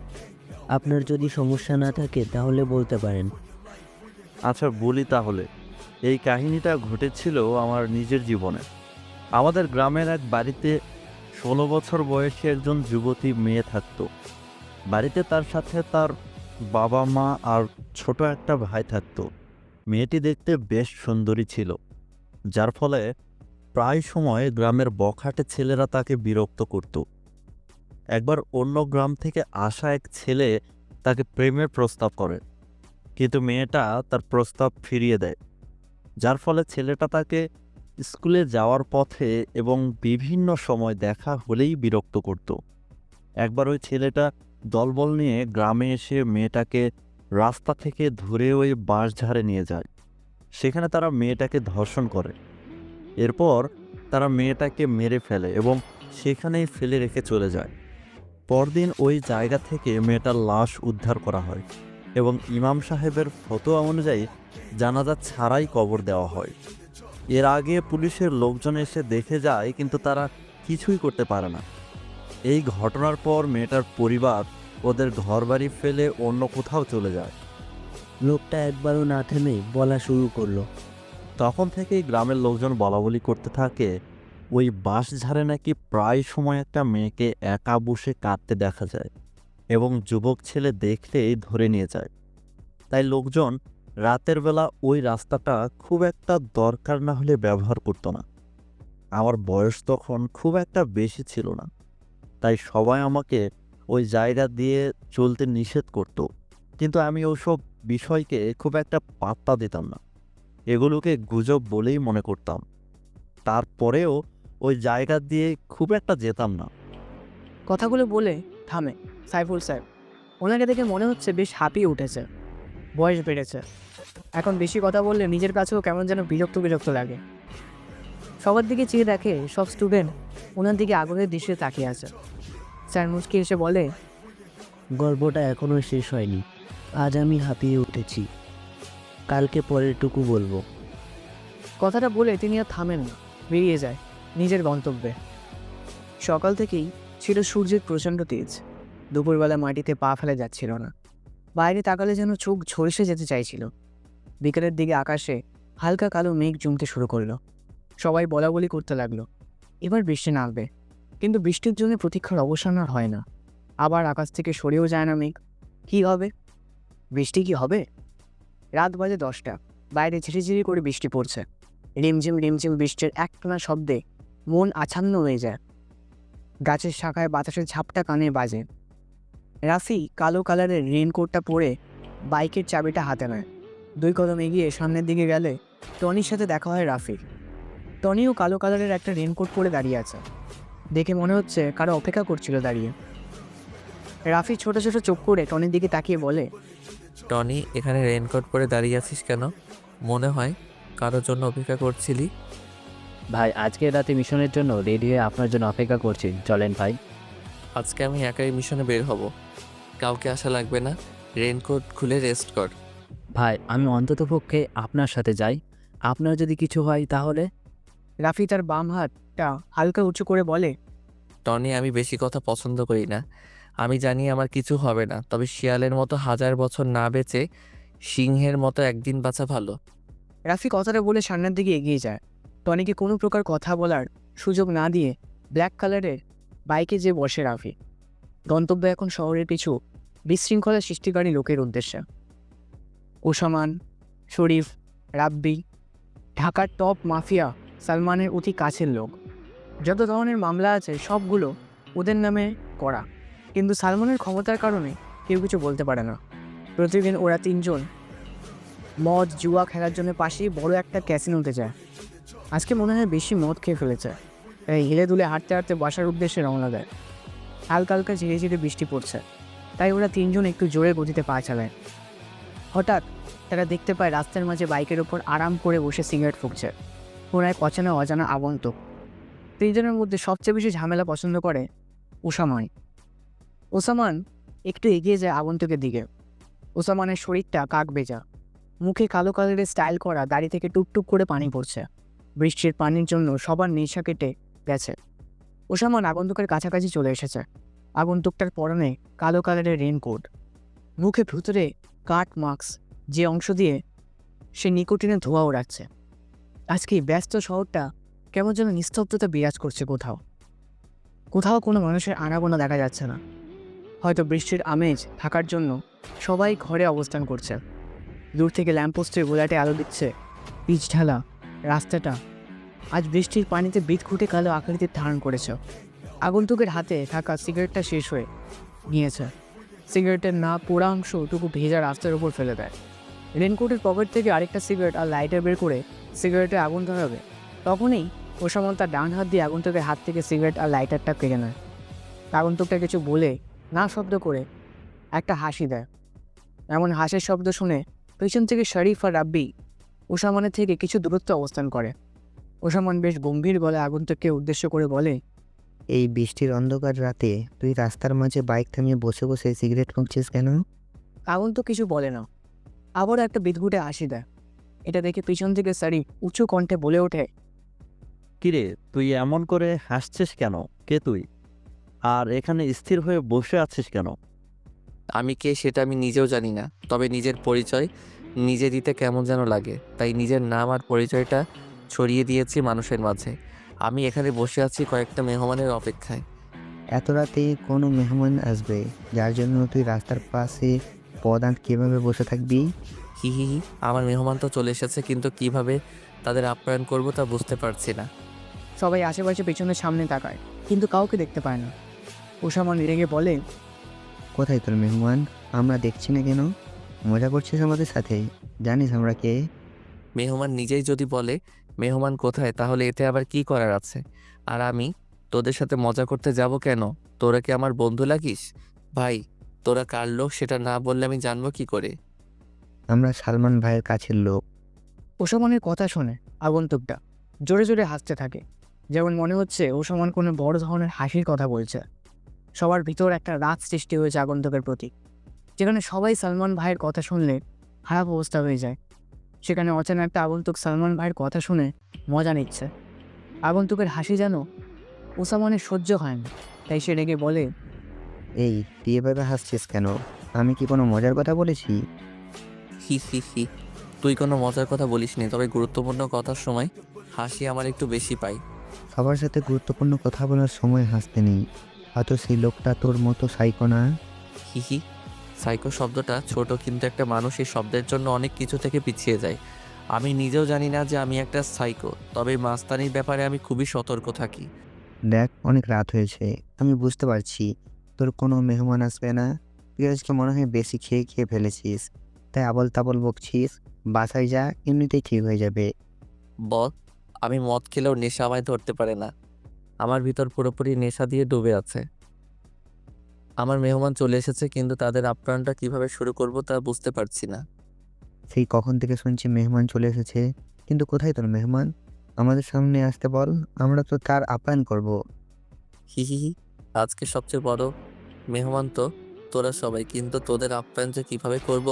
আপনার যদি সমস্যা না থাকে তাহলে বলতে পারেন। আচ্ছা বলি তাহলে। এই কাহিনীটা ঘটেছিল আমার নিজের জীবনে। আমাদের গ্রামের এক বাড়িতে 16 বছর বয়সী একজন যুবতী মেয়ে থাকতো। বাড়িতে তার সাথে তার বাবা মা আর ছোট একটা ভাই থাকতো। মেয়েটি দেখতে বেশ সুন্দরী ছিল, যার ফলে প্রায় সময় গ্রামের বখাটে ছেলেরা তাকে বিরক্ত করত। একবার অন্য গ্রাম থেকে আসা এক ছেলে তাকে প্রেমের প্রস্তাব করে, কিন্তু মেয়েটা তার প্রস্তাব ফিরিয়ে দেয়, যার ফলে ছেলেটা তাকে স্কুলে যাওয়ার পথে এবং বিভিন্ন সময় দেখা হলেই বিরক্ত করত। একবার ওই ছেলেটা দলবল নিয়ে গ্রামে এসে মেয়েটাকে রাস্তা থেকে ধরে ওই বাঁশঝাড়ে নিয়ে যায়। সেখানে তারা মেয়েটাকে ধর্ষণ করে। এরপর তারা মেয়েটাকে মেরে ফেলে এবং সেখানেই ফেলে রেখে চলে যায়। পরদিন ওই জায়গা থেকে মেয়েটার লাশ উদ্ধার করা হয় এবং ইমাম সাহেবের ফতোয়া অনুযায়ী জানাজা ছাড়াই কবর দেওয়া হয়। এর আগে পুলিশের লোকজন এসে দেখে যায়, কিন্তু তারা কিছুই করতে পারে না। এই ঘটনার পর মেয়েটার পরিবার ওদের ঘরবাড়ি ফেলে অন্য কোথাও চলে যায়। লোকটা একবারও না থেমে বলা শুরু করলো। তখন থেকেই গ্রামের লোকজন বলাবলি করতে থাকে, ওই বাঁশঝাড়ে নাকি প্রায় সময় একটা মেয়েকে একা বসে কাঁদতে দেখা যায় এবং যুবক ছেলে দেখলেই ধরে নিয়ে যায়। তাই লোকজন রাতের বেলা ওই রাস্তাটা খুব একটা দরকার না হলে ব্যবহার করতো না। আমার বয়স তখন খুব একটা বেশি ছিল না, তাই সবাই আমাকে ওই জায়গা দিয়ে চলতে নিষেধ করত, কিন্তু আমি ওসব বিষয়কে খুব একটা পাত্তা দিতাম না। এগুলোকে গুজব বলেই মনে করতাম। তারপরেও ওই জায়গা দিয়ে খুব একটা যেতাম না। কথাগুলো বলে থামে সাইফুল সাহেব। ওনাকে দেখে মনে হচ্ছে বেশ হাঁপিয়ে উঠেছে, বয়স বেড়েছে। এখন বেশি কথা বললে নিজের কাছেও কেমন যেন বিরক্ত বিরক্ত লাগে। সবার দিকে চেয়ে দেখে সব স্টুডেন্ট ওনার দিকে আগ্রহের দৃশ্যে তাকিয়ে আছে। স্যার মুচকি এসে বলে, গল্পটা এখনো শেষ হয়নি। আজ আমি হাঁপিয়ে উঠেছি, কালকে পরেরটুকু বলবো। কথাটা বলে তিনি আর থামেন না, বেরিয়ে যায় নিজের গন্তব্যে। সকাল থেকেই ছিল সূর্যের প্রচণ্ড তেজ। দুপুরবেলা মাটিতে পা ফেলে যাচ্ছিল না, বাইরে তাকালে যেন চোখ ঝলসে যেতে চাইছিল। বিকেলের দিকে আকাশে হালকা কালো মেঘ জমতে শুরু করলো। সবাই বলাবলি করতে লাগলো এবার বৃষ্টি নামবে, কিন্তু বৃষ্টির জন্য প্রতীক্ষার অবসান আর হয় না। আবার আকাশ থেকে সরেও যায় না মেঘ। কী হবে? বৃষ্টি কি হবে? রাত বাজে 10টা, বাইরে ঝিরিঝিরি করে বৃষ্টি পড়ছে। রিমঝিম রিমঝিম বৃষ্টির একটানা শব্দে মন আচ্ছন্ন হয়ে যায়। গাছের শাখায় বাতাসের ঝাপটা কানে বাজে। রাফি কালো কালারের রেনকোটটা পরে বাইকের চাবিটা হাতে নেয়। 2 কদম এগিয়ে সামনের দিকে গেলে টনির সাথে দেখা হয় রাফির। টনিও কালো কালারের একটা রেনকোট পরে দাঁড়িয়ে আছে। দেখে মনে হচ্ছে কারো অপেক্ষা করছিল দাঁড়িয়ে। রাফি ছোট ছোট চোখ করে টনির দিকে তাকিয়ে বলে, টনি, এখানে রেনকোট পরে দাঁড়িয়ে আছিস কেন? মনে হয় কারোর জন্য অপেক্ষা করছিলি। ভাই, আজকে রাতে মিশনের জন্য রেডি হয়ে আপনার জন্য অপেক্ষা করছি, চলেন ভাই। আজকে আমি একাই মিশনে বের হব, কাউকে আসা লাগবে না। রেনকোট খুলে রেস্ট কর। ভাই, আমি অন্ততপক্ষে আপনার সাথে যাই, আপনার যদি কিছু হয় তাহলে? রাফি তার বাম হাতটা হালকা উঁচু করে বলে, টনি, আমি বেশি কথা পছন্দ করি না। আমি জানি আমার কিছু হবে না, তবে শিয়ালের মতো 1000 বছর না বেঁচে সিংহের মতো একদিন বাঁচা ভালো। রাফি কথাটা বলে সামনের দিকে এগিয়ে যায়। টনিকে কোনো প্রকার কথা বলার সুযোগ না দিয়ে ব্ল্যাক কালারের বাইকে যে বসে রাফি। গন্তব্য এখন শহরের কিছু বিশৃঙ্খলা সৃষ্টিকারী লোকের উদ্দেশ্যে। ওসামান, শরীফ, রাব্বি, ঢাকার টপ মাফিয়া সালমানের অতি কাছের লোক। যত ধরনের মামলা আছে সবগুলো ওদের নামে করা, কিন্তু সালমানের ক্ষমতার কারণে কেউ কিছু বলতে পারে না। প্রতিদিন ওরা তিনজন মদ জুয়া খেলার জন্য পাশেই বড় একটা ক্যাসিনোতে যায়। আজকে মনে হয় বেশি মদ খেয়ে ফেলেছে, তাই হিলে দুলে হাঁটতে হাঁটতে বাসার উদ্দেশ্যে রওনা দেয়। হালকা হালকা ঝিরে ঝিরে বৃষ্টি পড়ছে, তাই ওরা তিনজন একটু জোরে গতিতে পা চালায়। হঠাৎ তারা দেখতে পায় রাস্তার মাঝে বাইকের ওপর আরাম করে বসে সিগারেট ফুঁকছে ওনায় অচেনা অজানা আগন্তুক। তিনজনের মধ্যে সবচেয়ে বেশি ঝামেলা পছন্দ করে ওসামান। ওসামান একটু এগিয়ে যায় আগন্তুকের দিকে। ওসামানের শরীরটা কাক বেজা, মুখে কালো কালারের স্টাইল করা, দাড়ি থেকে টুকটুক করে পানি পড়ছে। বৃষ্টির পানির জন্য সবার নেশা কেটে গেছে। ওসামান আগন্তুকের কাছাকাছি চলে এসেছে। আগন্তুকটার পরনে কালো কালারের রেনকোট, মুখে ভুতুরে কাট মাস্ক, যে অংশ দিয়ে সে নিকোটিনের ধোঁয়া ওড়াচ্ছে। আজকে এই ব্যস্ত শহরটা কেমন যেন নিস্তব্ধতা বিরাজ করছে। কোথাও কোথাও কোনো মানুষের আনাগোনা দেখা যাচ্ছে না। হয়তো বৃষ্টির আমেজ থাকার জন্য সবাই ঘরে অবস্থান করছে। দূর থেকে ল্যাম্পপোস্টের গোলাটে আলো দিচ্ছে পিচ ঢালা রাস্তাটা আজ বৃষ্টির পানিতে বিদঘুটে কালো আকৃতির ধারণ করেছে। আগন্তুকের হাতে থাকা সিগারেটটা শেষ হয়ে নিয়েছে। সিগারেটের না পোড়া অংশটুকু ভেজা রাস্তার উপর ফেলে দেয়। রেনকোটের পকেট থেকে আরেকটা সিগারেট আর লাইটার বের করে সিগারেটে আগুন ধরাবে, তখনই ওসামান তার ডান হাত দিয়ে আগন্তুকের হাত থেকে সিগারেট আর লাইটারটা কেড়ে নেয়। আগন্তুকটা কিছু বলে না শব্দ করে একটা হাসি দেয়। এমন হাসির শব্দ শুনে পেছন থেকে শরীফ আর রাব্বি ওসামানের থেকে কিছু দূরত্বে অবস্থান করে। ওসামান বেশ গম্ভীর গলায় আগন্তুককে উদ্দেশ্য করে বলে, এই বৃষ্টির অন্ধকার রাতে তুই রাস্তার মাঝে বাইক থামিয়ে বসে বসে সিগারেট ফুঁকছিস কেন? আগন্তুক কিছু বলে না, আবারও একটা বিদঘুটে হাসি দেয়। এটা দেখে পিছন থেকে শরীফ উঁচু কণ্ঠে বলে ওঠে, কিরে, তুই এমন করে হাসছিস কেন? কে তুই? আর এখানে স্থির হয়ে বসে আছিস কেন? আমি কে সেটা আমি নিজেও জানি না, তবে নিজের পরিচয় নিজে দিতে কেমন যেন লাগে, তাই নিজের নাম আর পরিচয়টা ছড়িয়ে দিয়েছি মানুষের মাঝে। আমি এখানে বসে আছি কয়েকটা মেহমানের অপেক্ষায়। এত রাতে কোনো মেহমান আসবে যার জন্য তুই রাস্তার পাশে পদান কীভাবে বসে থাকবি? হি হি হি, আমার মেহমান তো চলে এসেছে, কিন্তু কিভাবে তাদের আপ্যায়ন করব তা বুঝতে পারছি না। সবাই আশেপাশে পেছনের সামনে তাকায়, কিন্তু কাউকে দেখতে পায় না। ওসামান রেগে বলে, কোথায় তোর মেহমান? আমরা দেখছি না কেন? মজা করছিস আমাদের সাথে? জানিস আমরা কে? মেহমান নিজেই যদি বলে মেহমান কোথায়, তাহলে এতে আবার কি করার আছে? আর আমি তোদের সাথে মজা করতে যাব কেন? তোরা কি আমার বন্ধু লাগিস? ভাই, তোরা কার লোক সেটা না বললে আমি জানবো কি করে? আমরা সালমান ভাইয়ের কাছের লোক। ওসামানের কথা শুনে আগন্তুকটা জোরে জোরে হাসতে থাকে, যেমন মনে হচ্ছে ওসামান কোনো বড় ধরনের হাসির কথা বলছে। সবার ভিতর একটা রাগ সৃষ্টি হয়েছে আগন্তুকের প্রতি। যেখানে সবাই সালমান ভাইয়ের কথা শুনলে খারাপ অবস্থা হয়ে যায়, সেখানে অচেনা একটা আগন্তুক সালমান ভাইয়ের কথা শুনে মজা নিচ্ছে। আগন্তুকের হাসি যেন ওসামানের সহ্য হয় না, তাই সে রেগে বলে, এই তুই এভাবে হাসছিস কেন? আমি কি কোনো মজার কথা বলেছি? হি হি হি, তুই কোনো মজার কথা বলিসনি, তবে গুরুত্বপূর্ণ কথার সময় হাসি আমার একটু বেশি পাই। সবার সাথে গুরুত্বপূর্ণ কথা বলার সময় হাসতে নেই। হয়তো সেই লোকটা তোর মতো সাইকো না। হি হি, সাইকো শব্দটা ছোট, কিন্তু একটা মানুষ এই শব্দের জন্য অনেক কিছু থেকে পিছিয়ে যায়। আমি নিজেও জানি না যে আমি একটা সাইকো, তবে মাস্তানির ব্যাপারে আমি খুবই সতর্ক থাকি। দেখ, অনেক রাত হয়েছে, আমি বুঝতে পারছি তোর কোনো মেহমান আসবে না। তুই আজকে মনে হয় বেশি খেয়ে খেয়ে ফেলেছিস, তাই আবল তাবল বকছিস। বাসায় যা, এমনিতেই ঠিক হয়ে যাবে। বল, আমি মদ খেলেও নেশা আমায় ধরতে পারে না। আমার ভিতর পুরোপুরি নেশা দিয়ে ডুবে আছে। আমার মেহমান চলে এসেছে, কিন্তু তাদের আপ্যায়নটা কিভাবে শুরু করব তা বুঝতে পারছি না। সেই কখন থেকে শুনছি মেহমান চলে এসেছে, কিন্তু কোথায় তোর মেহমান? আমাদের সামনে আসতে বল, আমরা তো তার আপ্যায়ন করব। হি হি হি, আজকে সবচেয়ে বড় মেহমান তো তোরা সবাই, কিন্তু তোদের আপ্যায়ন যে কিভাবে করব?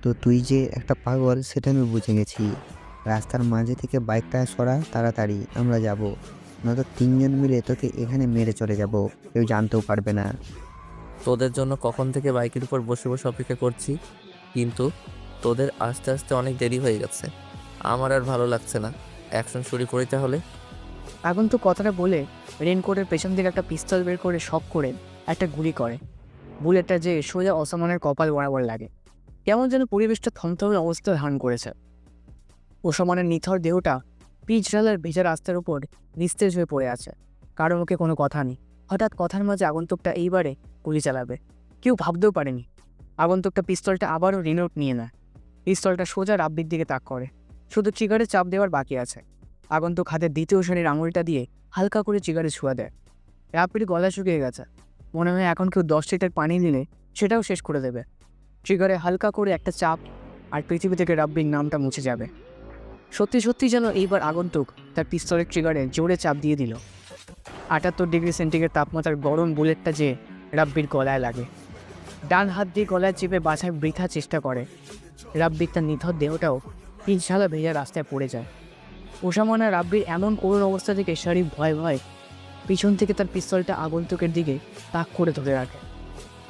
তো তুই যে একটা পাগল সেটা আমি বুঝে গেছি। রাস্তার মাঝে থেকে বাইকটা সরা তাড়াতাড়ি, আমরা যাব। নয়তো 3জন মিলে তোকে এখানে মেরে চলে যাব, কেউ জানতেও পারবে না। তোদের জন্য কখন থেকে বাইকের উপর বসে বসে অপেক্ষা করছি, কিন্তু তোদের আস্তে আস্তে অনেক দেরি হয়ে গেছে। আমার আর ভালো লাগছে না, অ্যাকশন শুরু করি তাহলে। আগন্তুক কথাটা বলে রেনকোটের পেছন থেকে একটা পিস্তল বের করে শক করে একটা গুলি করে। বুলেটটা যে সোজা ওসমানের কপাল বরাবর লাগে। কেমন যেন পরিবেশটা থমথমে অবস্থা ধারণ করেছে। ওসমানের নিথর দেহটা পিচ ঢালার ভেজা রাস্তার উপর নিস্তেজ হয়ে পড়ে আছে। কারো মুখে কোনো কথা নেই। হঠাৎ কথার মাঝে আগন্তুকটা এইবারে গুলি চালাবে, কেউ ভাবতেও পারেনি। আগন্তুকটা পিস্তলটা আবারও রিলোড নিয়ে নেয়। পিস্তলটা সোজা রাব্বির দিকে তাক করে, শুধু ট্রিগারে চাপ দেওয়ার বাকি আছে। আগন্তুক হাতের দ্বিতীয় শ্রেণীর আঙুলটা দিয়ে হালকা করে ট্রিগারে ছুঁয়া দেয়। রাব্বির গলা শুকিয়ে গেছে, মনে হয় এখন কেউ 10 লিটার পানি নিলে সেটাও শেষ করে দেবে। ট্রিগারে হালকা করে একটা চাপ, আর পৃথিবী থেকে রাব্বির নামটা মুছে যাবে। সত্যি সত্যি যেন এইবার আগন্তুক তার পিস্তলের ট্রিগারে জোরে চাপ দিয়ে দিল। 78 ডিগ্রি সেন্টিগ্রেড তাপমাত্রার গরম বুলেটটা যে রাব্বির গলায় লাগে। ডান হাত দিয়ে গলায় চেপে বাছার বৃথা চেষ্টা করে। রাব্বির তার নিথর দেহটাও পিছালা ভেজা রাস্তায় পড়ে যায়। ওসামানা রাব্বির এমন করুণ অবস্থা থেকে শরীফ ভয় ভয় পিছন থেকে তার পিস্তলটা আগন্তুকের দিকে তাক করে ধরে রাখে।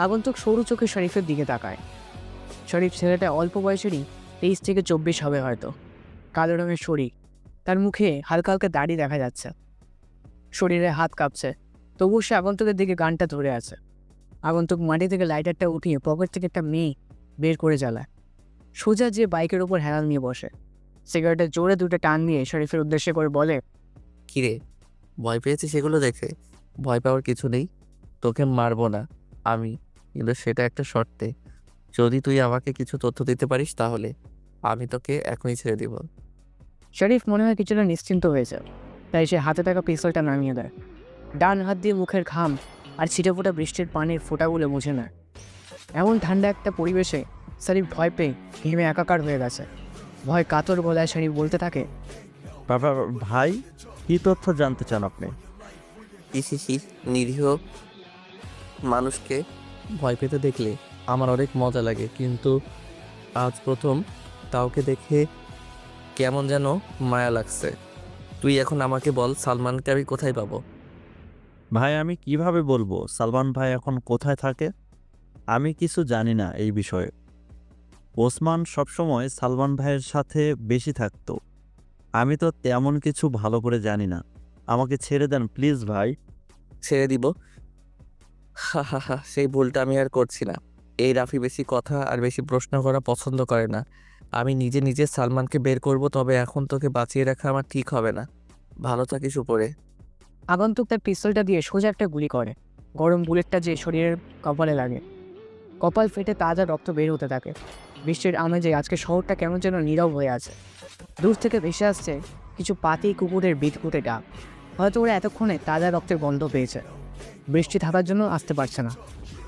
আগন্তুক সরু চোখে শরীফের দিকে তাকায়। শরীফ ছেলেটা অল্প বয়সেরই 23 থেকে 24 হবে হয়তো। কালো রঙের শরীর, তার মুখে হালকা হালকা দাড়ি দেখা যাচ্ছে। শরীরে হাত কাঁপছে, তবুও সে আগন্তুকের দিকে গানটা ধরে আছে। আগন্তুক মাটি থেকে লাইটারটা উঠিয়ে পকেট থেকে একটা মেয়ে বের করে জ্বালায়। সোজা যে বাইকের ওপর হেলাল নিয়ে বসে। সিগারেটের জোরে দুটো টান দিয়ে শরীফের উদ্দেশ্য করে বলে, কিরে, ভয় পেয়েছি সেগুলো দেখে? ভয় পাওয়ার কিছু নেই, তোকে মারবো না আমি, কিন্তু সেটা একটা শর্তে। যদি তুই আমাকে কিছু তথ্য দিতে পারিস তাহলে আমি তোকে এখনই ছেড়ে দিব। শরীফ মনে হয় কিছুটা নিশ্চিন্ত হয়েছে, তাই সে হাতে থাকা পিস্তলটা নামিয়ে দেয়। ডান হাত দিয়ে মুখের ঘাম আর ছিটেফোঁটা বৃষ্টির পানির ফোঁটাগুলো মুছে নেয়। এমন ঠান্ডা একটা পরিবেশে শরীফ ভয় পেয়ে ঘেমে একাকার হয়ে গেছে। ভয় কাতর গলায় শরীফ বলতে থাকে, বাবা ভাই, কী তথ্য জানতে চান আপনি? ইসিসি, নিরীহ মানুষকে ভয় পেতে দেখলে আমার অনেক মজা লাগে, কিন্তু আজ প্রথম কাউকে দেখে কেমন যেন মায়া লাগছে। তুই এখন আমাকে বল, সালমানকে আমি কোথায় পাবো? ভাই আমি কিভাবে বলবো সালমান ভাই এখন কোথায় থাকে? আমি কিছু জানি না এই বিষয়ে। ওসমান সবসময় সালমান ভাইয়ের সাথে বেশি থাকতো। আমি তো তেমন কিছু ভালো করে জানি না। আমাকে ছেড়ে দেন প্লিজ ভাই। ছেড়ে দিব? হা হা হা, সেই ভুলটা আমি আর করছি না। এই রাফি বেশি কথা আর বেশি প্রশ্ন করা পছন্দ করে না। আমি নিজে নিজে সালমানকে বের করব, তবে এখন তোকে বাঁচিয়ে রাখা আমার ঠিক হবে না। ভালো থাকিস উপরে। আগন্তুক তার পিস্তলটা দিয়ে সোজা একটা গুলি করে। গরম বুলেটটা যে শরীরের কপালে লাগে। কপাল ফেটে তাজা রক্ত বের হতে থাকে। বৃষ্টির আমেজে আজকে শহরটা কেমন যেন নীরব হয়ে আছে। দূর থেকে ভেসে আসছে কিছু পাতি কুকুরের বিদকুটে ডাক। হয়তো ওরা এতক্ষণে তাজা রক্তের গন্ধ পেয়েছে। বৃষ্টি থাকার জন্য আসতে পারছে না।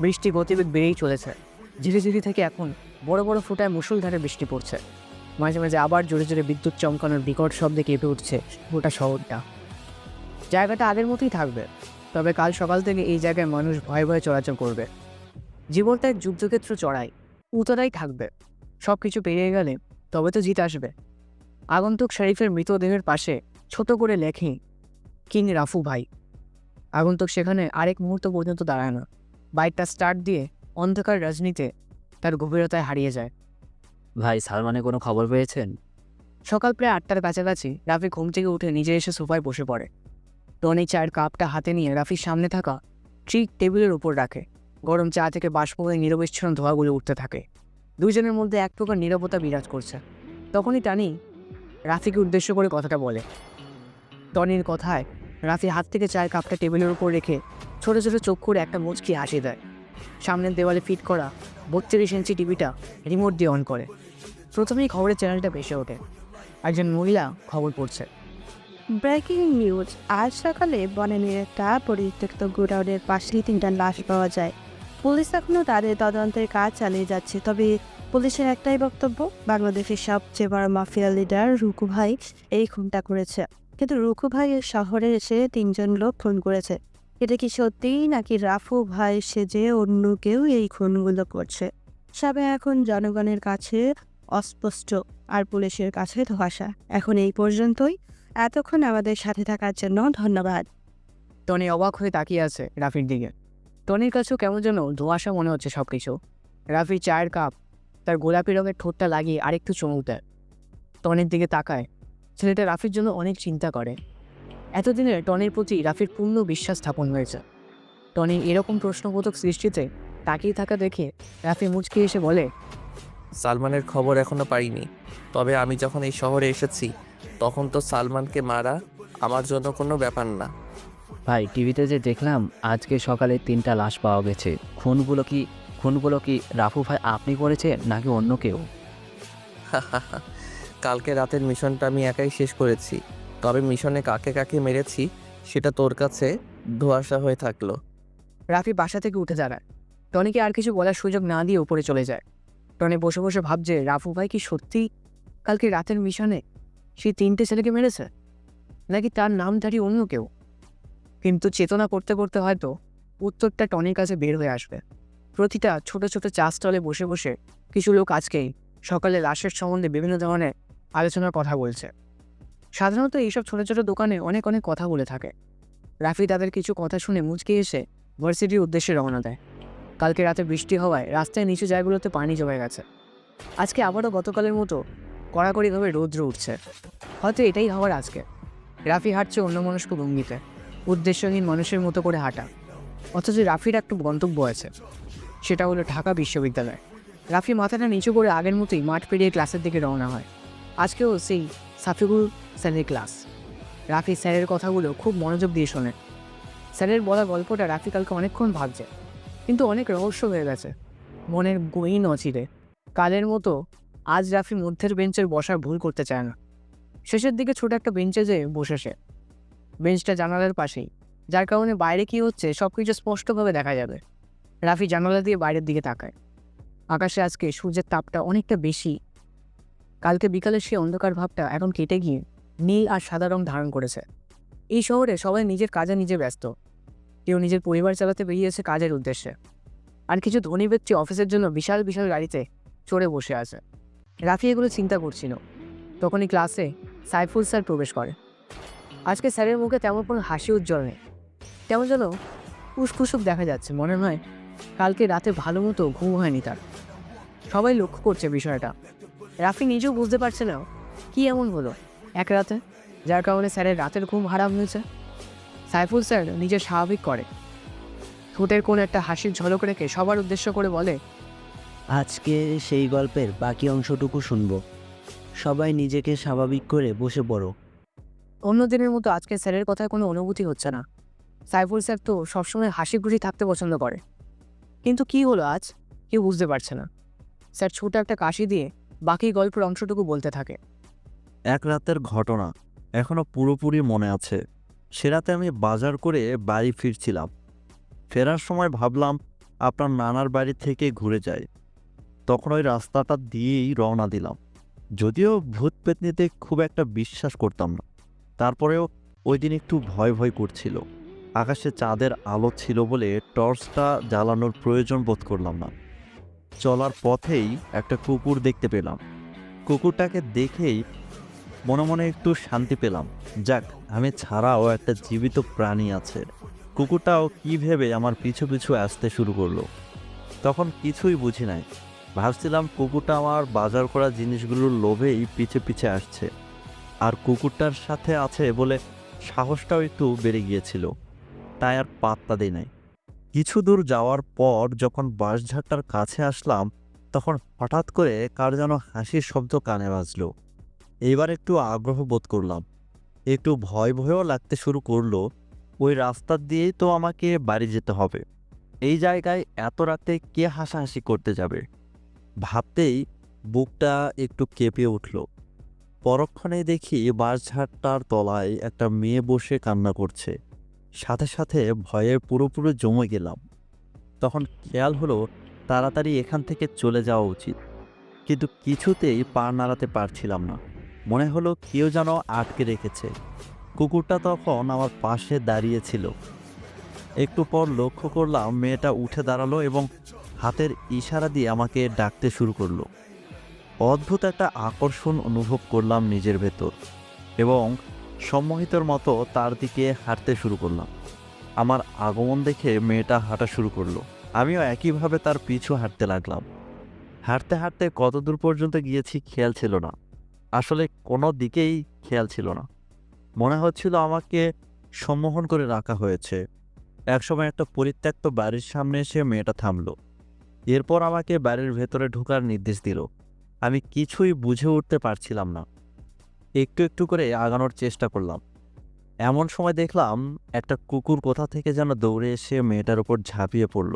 বৃষ্টি গতিবেগ বেড়েই চলেছে। ঝিরিঝিরি থেকে এখন বড় বড় ফোঁটায় মুষলধারে বৃষ্টি পড়ছে। মাঝে মাঝে আবার জোরে জোরে বিদ্যুৎ চমকানোর বিকট শব্দে কেঁপে উঠছে গোটা শহরটা। জায়গাটা আগের মতোই থাকবে, তবে কাল সকাল থেকে এই জায়গায় মানুষ ভয়ে ভয়ে চলাচল করবে। জীবনটা এক যুদ্ধক্ষেত্র চড়াই, উতরাই থাকবে। সব কিছু পেরিয়ে গেলে তবে তো জিত আসবে। আগন্তুক শরীফের মৃতদেহের পাশে ছোট করে লেখে, কিং রাফু ভাই। আগন্তুক সেখানে আরেক মুহূর্ত পর্যন্ত দাঁড়ায় না। বাইকটা স্টার্ট দিয়ে অন্ধকার রজনীতে তার গভীরতায় হারিয়ে যায়। ভাই, সালমানের কোনো খবর পেয়েছেন? সকাল প্রায় 8টার কাছাকাছি রাফি ঘুম থেকে উঠে নিজে এসে সোফায় বসে পড়ে। টনি চায়ের কাপটা হাতে নিয়ে রাফির সামনে থাকা ট্রিক টেবিলের উপর রাখে। গরম চা থেকে বাষ্প হয়ে নিরবিচ্ছিন্ন ধোঁয়াগুলো উঠতে থাকে। দুইজনের মধ্যে এক প্রকার নীরবতা বিরাজ করছে। তখনই টানি রাফিকে উদ্দেশ্য করে কথাটা বলে। টনির কথায় রাফি হাত থেকে চায়ের কাপটা টেবিলের উপর রেখে ছোটো ছোটো চোখ করে একটা মুচকি হাসি দেয়। সামনের দেওয়ালে ফিট করা 32 ইঞ্চি টিভিটা রিমোট দিয়ে অন করে। প্রথমেই খবরের চ্যানেলটা ভেসে ওঠে। একজন মহিলা খবর পড়ছে। ব্রেকিং নিউজ, আজ সকালে বনানীর একটা পরিত্যক্ত গোডাউনের পাশেই 3টা লাশ পাওয়া যায়। পুলিশ এখনও তাদের তদন্তের কাজ চালিয়ে যাচ্ছে। তবে পুলিশের একটাই বক্তব্য, বাংলাদেশের সবচেয়ে বড় মাফিয়া লিডার রুকু ভাই এই খুনটা করেছে। কিন্তু রুকু ভাই শহরে এসে 3জন লোক খুন করেছে। এটা কি সত্যিই নাকি রাফু ভাই সেজে অন্য কেউ এই খুনগুলো করছে? সবে এখন জনগণের কাছে অস্পষ্ট। আর পুলিশের কাছে ধোঁয়াশা। এখন এই পর্যন্তই। এতক্ষণ আমাদের সাথে থাকার জন্য ধন্যবাদ। টনি অবাক হয়ে তাকিয়ে আছে রাফির দিকে। টনির কাছেও কেমন যেন ধোঁয়াশা মনে হচ্ছে সব কিছু। রাফি চায়ের কাপ তার গোলাপি রঙের ঠোঁটটা লাগিয়ে আরেকটু চুমুক দেয়। টনির দিকে তাকায়। ছেলেটা রাফির জন্য অনেক চিন্তা করে। এতদিনে টনির প্রতি রাফির পূর্ণ বিশ্বাস স্থাপন হয়েছে। টনি এরকম প্রশ্নবোধক সৃষ্টিতে তাকিয়ে থাকা দেখে রাফি মুচকি এসে বলে, সালমানের খবর এখনো পাইনি, তবে আমি যখন এই শহরে এসেছি তখন তো সালমানকে মারা আমার জন্য কোনো ব্যাপার না। ভাই, টিভিতে যে দেখলাম আজকে সকালে 3টা লাশ পাওয়া গেছে। খুনগুলো কি রাফু ভাই আপনি করেছেন নাকি অন্য কেউ? কালকে রাতের মিশনটা আমি একাই শেষ করেছি, তবে মিশনে কাকে কাকে মেরেছি সেটা তোর কাছে ধোঁয়াশা হয়ে থাকলো। রাফি বাসা থেকে উঠে দাঁড়ায়। টনিকে আর কিছু বলার সুযোগ না দিয়ে উপরে চলে যায়। টনি বসে বসে ভাবছে রাফু ভাই কি সত্যি কালকে রাতের মিশনে সেই 3টে ছেলেকে মেরেছে, নাকি তার নামধারী অন্য কেউ। কিন্তু চেতনা করতে করতে হয়তো উত্তরটা টনির কাছে বের হয়ে আসবে। প্রতিটা ছোট ছোট চা স্টলে বসে বসে কিছু লোক আজকেই সকালে লাশের সম্বন্ধে বিভিন্ন ধরনের আলোচনার কথা বলছে। সাধারণত এইসব ছোট ছোট দোকানে অনেক অনেক কথা বলে থাকে। রাফি তাদের কিছু কথা শুনে মুচকে এসে ভার্সিটির উদ্দেশ্যে রওনা দেয়। কালকে রাতে বৃষ্টি হওয়ায় রাস্তায় নিচু জায়গাগুলোতে পানি জমে গেছে। আজকে আবারও গতকালের মতো কড়াকড়িভাবে রৌদ্র উঠছে। হয়তো এটাই হওয়ার আজকে। রাফি হাঁটছে অন্যমনস্ক ভঙ্গিতে, উদ্দেশ্যহীন মানুষের মতো করে হাঁটা। অথচ রাফির একটা গন্তব্য আছে, সেটা হলো ঢাকা বিশ্ববিদ্যালয়। রাফি মাথাটা নিচু করে আগের মতোই মাঠ পেরিয়ে ক্লাসের দিকে রওনা হয়। আজকেও সেই সাফিকুল স্যারের ক্লাস। রাফি স্যারের কথাগুলো খুব মনোযোগ দিয়ে শোনে। স্যারের বলা গল্পটা রাফি কালকে অনেকক্ষণ ভাবছে, কিন্তু অনেক রহস্য হয়ে গেছে মনের গহীন অচিরে। কালের মতো আজ রাফি মধ্যের বেঞ্চের বসার ভুল করতে চায় না। শেষের দিকে ছোট একটা বেঞ্চে যেয়ে বসে সে। বেঞ্চটা জানালার পাশেই, যার কারণে বাইরে কী হচ্ছে সব কিছু স্পষ্টভাবে দেখা যাবে। রাফি জানালা দিয়ে বাইরের দিকে তাকায়। আকাশে আজকে সূর্যের তাপটা অনেকটা বেশি। কালকে বিকালের সেই অন্ধকার ভাবটা এখন কেটে গিয়ে নীল আর সাদা রং ধারণ করেছে। এই শহরে সবাই নিজের কাজে নিজে ব্যস্ত। কেউ নিজের পরিবার চালাতে বেরিয়েছে কাজের উদ্দেশ্যে, আর কিছু ধনী ব্যক্তি অফিসের জন্য বিশাল বিশাল গাড়িতে চড়ে বসে আছে। রাফি এগুলো চিন্তা করছিল। তখনই ক্লাসে সাইফুল স্যার প্রবেশ করে। আজকে স্যারের মুখে তেমন কোনো হাসি উজ্জ্বল নেই। তেমন যেন উস্কুসুক দেখা যাচ্ছে। মনে হয় কালকে রাতে ভালো মতো ঘুম হয়নি তার। সবাই লক্ষ্য করছে বিষয়টা। রাফি নিজেও বুঝতে পারছে না কি এমন হলো এক রাতে, যার কারণে স্যারের রাতের ঘুম হারাম হয়েছে। সাইফুল স্যার নিজে স্বাভাবিক করে, ঠোঁটের কোন একটা হাসির ঝলক রেখে সবার উদ্দেশ্য করে বলে, আজকে সেই গল্পের বাকি অংশটুকু শুনবো। সবাই নিজেকে স্বাভাবিক করে বসে পড়ো। অন্য দিনের মতো আজকে স্যারের কথায় কোনো অনুভূতি হচ্ছে না। সাইফুল স্যার তো সবসময় হাসি খুশি থাকতে পছন্দ করে, কিন্তু কি হলো আজ কেউ বুঝতে পারছে না। স্যার ছোট একটা কাশি দিয়ে বাকি গল্পের অংশটুকু বলতে থাকে। এক রাতের ঘটনা এখনো পুরোপুরি মনে আছে। সে রাতে আমি বাজার করে বাড়ি ফিরছিলাম। ফেরার সময় ভাবলাম আপনার নানার বাড়ি থেকে ঘুরে যাই। তখন ওই রাস্তাটা দিয়েই রওনা দিলাম। যদিও ভূত পেতনিতে খুব একটা বিশ্বাস করতাম না, তারপরেও ওই দিন একটু ভয় ভয় করছিল। আকাশে চাঁদের আলো ছিল বলে টর্চটা জ্বালানোর প্রয়োজন বোধ করলাম না। চলার পথেই একটা কুকুর দেখতে পেলাম। কুকুরটাকে দেখেই মনে মনে একটু শান্তি পেলাম। যাক, আমি ছাড়াও একটা জীবিত প্রাণী আছে। কুকুরটাও কী ভেবে আমার পিছু পিছু আসতে শুরু করলো। তখন কিছুই বুঝি নাই, ভাবছিলাম কুকুরটা আমার বাজার করা জিনিসগুলোর লোভেই পিছে পিছে আসছে। আর কুকুরটার সাথে আছে বলে সাহসটাও একটু বেড়ে গিয়েছিল, তাই আর পাত্তা দিই নাই। কিছু দূর যাওয়ার পর যখন বাঁশঝাড়টার কাছে আসলাম, তখন হঠাৎ করে কার যেন হাসির শব্দ কানে বাজলো। এইবার একটু আগ্রহ বোধ করলাম, একটু ভয় ভয়ও লাগতে শুরু করলো। ওই রাস্তা দিয়েই তো আমাকে বাড়ি যেতে হবে। এই জায়গায় এত রাতে কে হাসাহাসি করতে যাবে ভাবতেই বুকটা একটু কেঁপে উঠল। পরক্ষণে দেখি বাঁশঝাড়টার তলায় একটা মেয়ে বসে কান্না করছে। সাথে সাথে ভয়ে পুরোপুরি জমে গেলাম। তখন খেয়াল হলো তাড়াতাড়ি এখান থেকে চলে যাওয়া উচিত, কিন্তু কিছুতেই পা নাড়াতে পারছিলাম না। মনে হলো কেউ যেন আটকে রেখেছে। কুকুরটা তখন আমার পাশে দাঁড়িয়েছিল। একটু পর লক্ষ্য করলাম মেয়েটা উঠে দাঁড়ালো এবং হাতের ইশারা দিয়ে আমাকে ডাকতে শুরু করলো। অদ্ভুত একটা আকর্ষণ অনুভব করলাম নিজের ভেতর এবং সম্মোহিতর মতো তার দিকে হাঁটতে শুরু করলাম। আমার আগমন দেখে মেয়েটা হাঁটা শুরু করলো, আমিও একইভাবে তার পিছু হাঁটতে লাগলাম। হাঁটতে হাঁটতে কত দূর পর্যন্ত গিয়েছি খেয়াল ছিল না, আসলে কোনো দিকেই খেয়াল ছিল না। মনে হচ্ছিল আমাকে সম্মোহন করে রাখা হয়েছে। একসময় একটা পরিত্যক্ত বাড়ির সামনে এসে মেয়েটা থামলো। এরপর আমাকে বাড়ির ভেতরে ঢোকার নির্দেশ দিল। আমি কিছুই বুঝে উঠতে পারছিলাম না, একটু একটু করে আগানোর চেষ্টা করলাম। এমন সময় দেখলাম একটা কুকুর কোথা থেকে যেন দৌড়ে এসে মেয়েটার উপর ঝাঁপিয়ে পড়ল।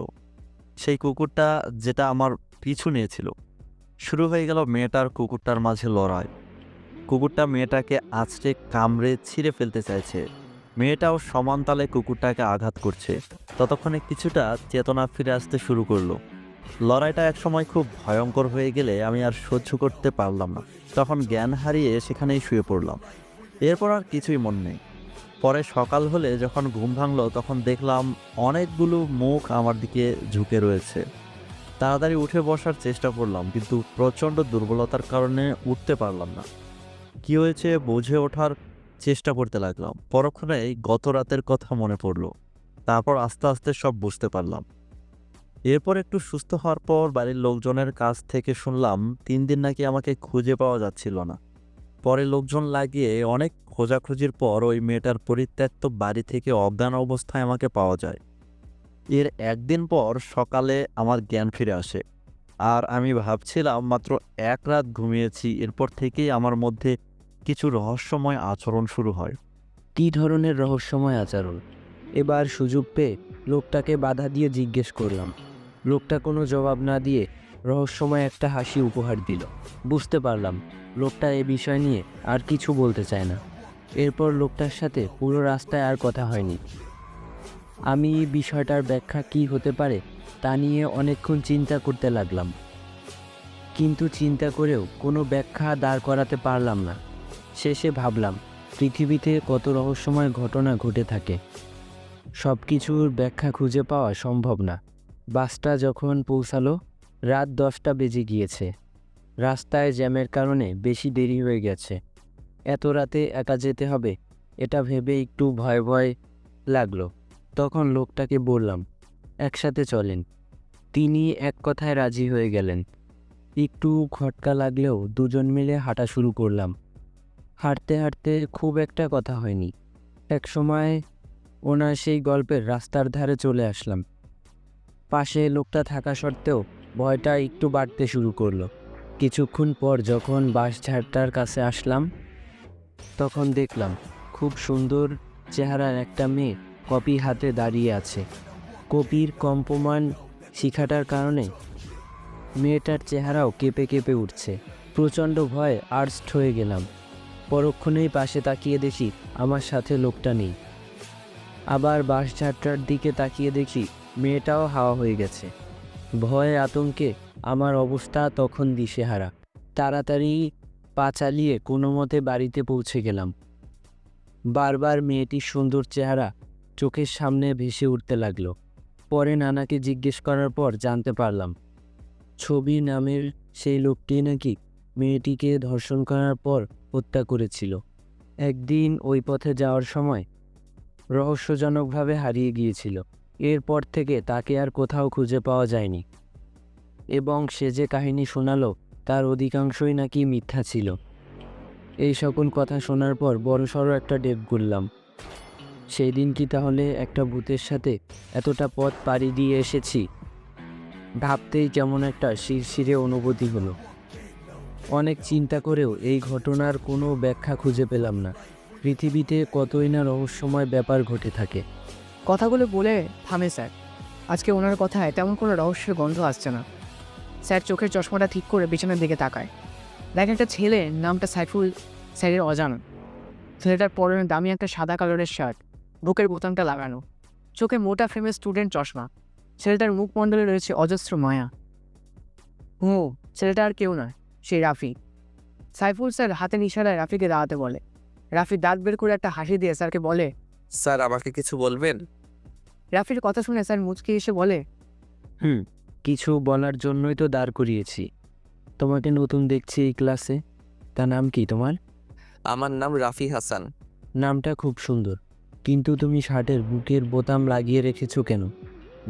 সেই কুকুরটা যেটা আমার পিছু নিয়েছিল। শুরু হয়ে গেল মেয়েটার কুকুরটার মাঝে লড়াই। কুকুরটা মেয়েটাকে আঁচড়ে কামড়ে ছিঁড়ে ফেলতে চাইছে, মেয়েটাও সমান তালে কুকুরটাকে আঘাত করছে। ততক্ষণে কিছুটা চেতনা ফিরে আসতে শুরু করলো। লড়াইটা একসময় খুব ভয়ঙ্কর হয়ে গেলে আমি আর সহ্য করতে পারলাম না, তখন জ্ঞান হারিয়ে সেখানেই শুয়ে পড়লাম। এরপর আর কিছুই মনে নেই। পরে সকাল হলে যখন ঘুম ভাঙলো তখন দেখলাম অনেকগুলো মুখ আমার দিকে ঝুঁকে রয়েছে। তাড়াতাড়ি উঠে বসার চেষ্টা করলাম, কিন্তু প্রচণ্ড দুর্বলতার কারণে উঠতে পারলাম না। কি হয়েছে বুঝে ওঠার চেষ্টা করতে লাগলাম। পরক্ষণেই গত রাতের কথা মনে পড়লো। তারপর আস্তে আস্তে সব বুঝতে পারলাম। এরপর একটু সুস্থ হওয়ার পর বাড়ির লোকজনের কাছ থেকে শুনলাম 3 দিন নাকি আমাকে খুঁজে পাওয়া যাচ্ছিল না। পরে লোকজন লাগিয়ে অনেক খোঁজাখুঁজির পর ওই মেয়েটার পরিত্যক্ত বাড়ি থেকে অজ্ঞান অবস্থায় আমাকে পাওয়া যায়। এর একদিন পর সকালে আমার জ্ঞান ফিরে আসে, আর আমি ভাবছিলাম মাত্র 1 রাত ঘুমিয়েছি। এরপর থেকেই আমার মধ্যে কিছু রহস্যময় আচরণ শুরু হয়। কী ধরনের রহস্যময় আচরণ? এবার সুযোগ পেয়ে লোকটাকে বাধা দিয়ে জিজ্ঞেস করলাম। লোকটা কোনো জবাব না দিয়ে রহস্যময় একটা হাসি উপহার দিল। বুঝতে পারলাম লোকটা এ বিষয় নিয়ে আর কিছু বলতে চায় না। এরপর লোকটার সাথে পুরো রাস্তায় আর কথা হয়নি। আমি বিষয়টার ব্যাখ্যা কী হতে পারে তা নিয়ে অনেকক্ষণ চিন্তা করতে লাগলাম, কিন্তু চিন্তা করেও কোনো ব্যাখ্যা দাঁড় করাতে পারলাম না। শেষে ভাবলাম পৃথিবীতে কত রহস্যময় ঘটনা ঘটে থাকে, সব কিছুর ব্যাখ্যা খুঁজে পাওয়া সম্ভব না। বাসটা যখন পৌঁছালো রাত 10টা বেজে গিয়েছে। রাস্তায় জ্যামের কারণে বেশি দেরি হয়ে গেছে। এত রাতে একা যেতে হবে এটা ভেবে একটু ভয় ভয় লাগলো। তখন লোকটাকে বললাম একসাথে চলেন। তিনি এক কথায় রাজি হয়ে গেলেন। একটু খটকা লাগলেও দুজন মিলে হাঁটা শুরু করলাম। হাঁটতে হাঁটতে খুব একটা কথা হয়নি। এক সময় ওনার সেই গল্পের রাস্তার ধারে চলে আসলাম। পাশে লোকটা থাকা সত্ত্বেও ভয়টা একটু বাড়তে শুরু করলো। কিছুক্ষণ পর যখন বাঁশঝাড়টার কাছে আসলাম তখন দেখলাম খুব সুন্দর চেহারার একটা মেয়ে কপি হাতে দাঁড়িয়ে আছে। কপির কম্পমান শিখাটার কারণে মেয়েটার চেহারাও কেঁপে কেঁপে উঠছে। প্রচণ্ড ভয়ে আর্স্ট হয়ে গেলাম। পরক্ষণেই পাশে তাকিয়ে দেখি আমার সাথে লোকটা নেই। আবার বাঁশঝাড়টার দিকে তাকিয়ে দেখি মেয়েটাও হাওয়া হয়ে গেছে। ভয়ে আতঙ্কে আমার অবস্থা তখন দিশেহারা। তাড়াতাড়ি পা চালিয়ে কোনো মতে বাড়িতে পৌঁছে গেলাম। বারবার মেয়েটির সুন্দর চেহারা চোখের সামনে ভেসে উঠতে লাগলো। পরে নানাকে জিজ্ঞেস করার পর জানতে পারলাম ছবি নামের সেই লোকটি নাকি মেয়েটিকে ধর্ষণ করার পর হত্যা করেছিল। একদিন ওই পথে যাওয়ার সময় রহস্যজনকভাবে হারিয়ে গিয়েছিল। এরপর থেকে তাকে আর কোথাও খুঁজে পাওয়া যায়নি, এবং সে যে কাহিনী শোনালো তার অধিকাংশই নাকি মিথ্যা ছিল। এই সকল কথা শোনার পর বড়সড় একটা ডেপ গুললাম। সেই দিন কি তাহলে একটা ভূতের সাথে এতটা পথ পাড়ি দিয়ে এসেছি? ভাবতেই কেমন একটা শিরশিরে অনুভূতি হলো। অনেক চিন্তা করেও এই ঘটনার কোনো ব্যাখ্যা খুঁজে পেলাম না। পৃথিবীতে কতই না রহস্যময় ব্যাপার ঘটে থাকে। কথাগুলো বলে থামে স্যার। আজকে ওনার কথায় তেমন কোনো রহস্যের গন্ধ আসছে না। স্যার চোখের চশমাটা ঠিক করে বিছানার দিকে তাকায়। দেখ একটা ছেলে, নামটা সাইফুল, স্যারের অজানা। ছেলেটার পরনে দামি একটা সাদা কালারের শার্ট, বুকের বোতামটা লাগানো, চোখে মোটা ফ্রেমের স্টুডেন্ট চশমা। ছেলেটার মুখমণ্ডলে রয়েছে অজস্র মায়া। ছেলেটা আর কেউ নয়, সেই রাফি। সাইফুল স্যার হাতের ইশারায় রাফিকে দাঁড়াতে বলে। রাফি দাঁত বের করে একটা হাসি দিয়ে স্যারকে বলে, স্যার আমাকে কিছু বলবেন? রাফির কথা শুনে স্যার মুচকি এসে বলে, কিছু বলার জন্যই তো দাঁড় করিয়েছি। তোমাকে নতুন দেখছি এই ক্লাসে। তার নাম কি তোমার? আমার নাম রাফি হাসান। নামটা খুব সুন্দর, কিন্তু তুমি শার্টের বুকের বোতাম লাগিয়ে রেখেছো কেন?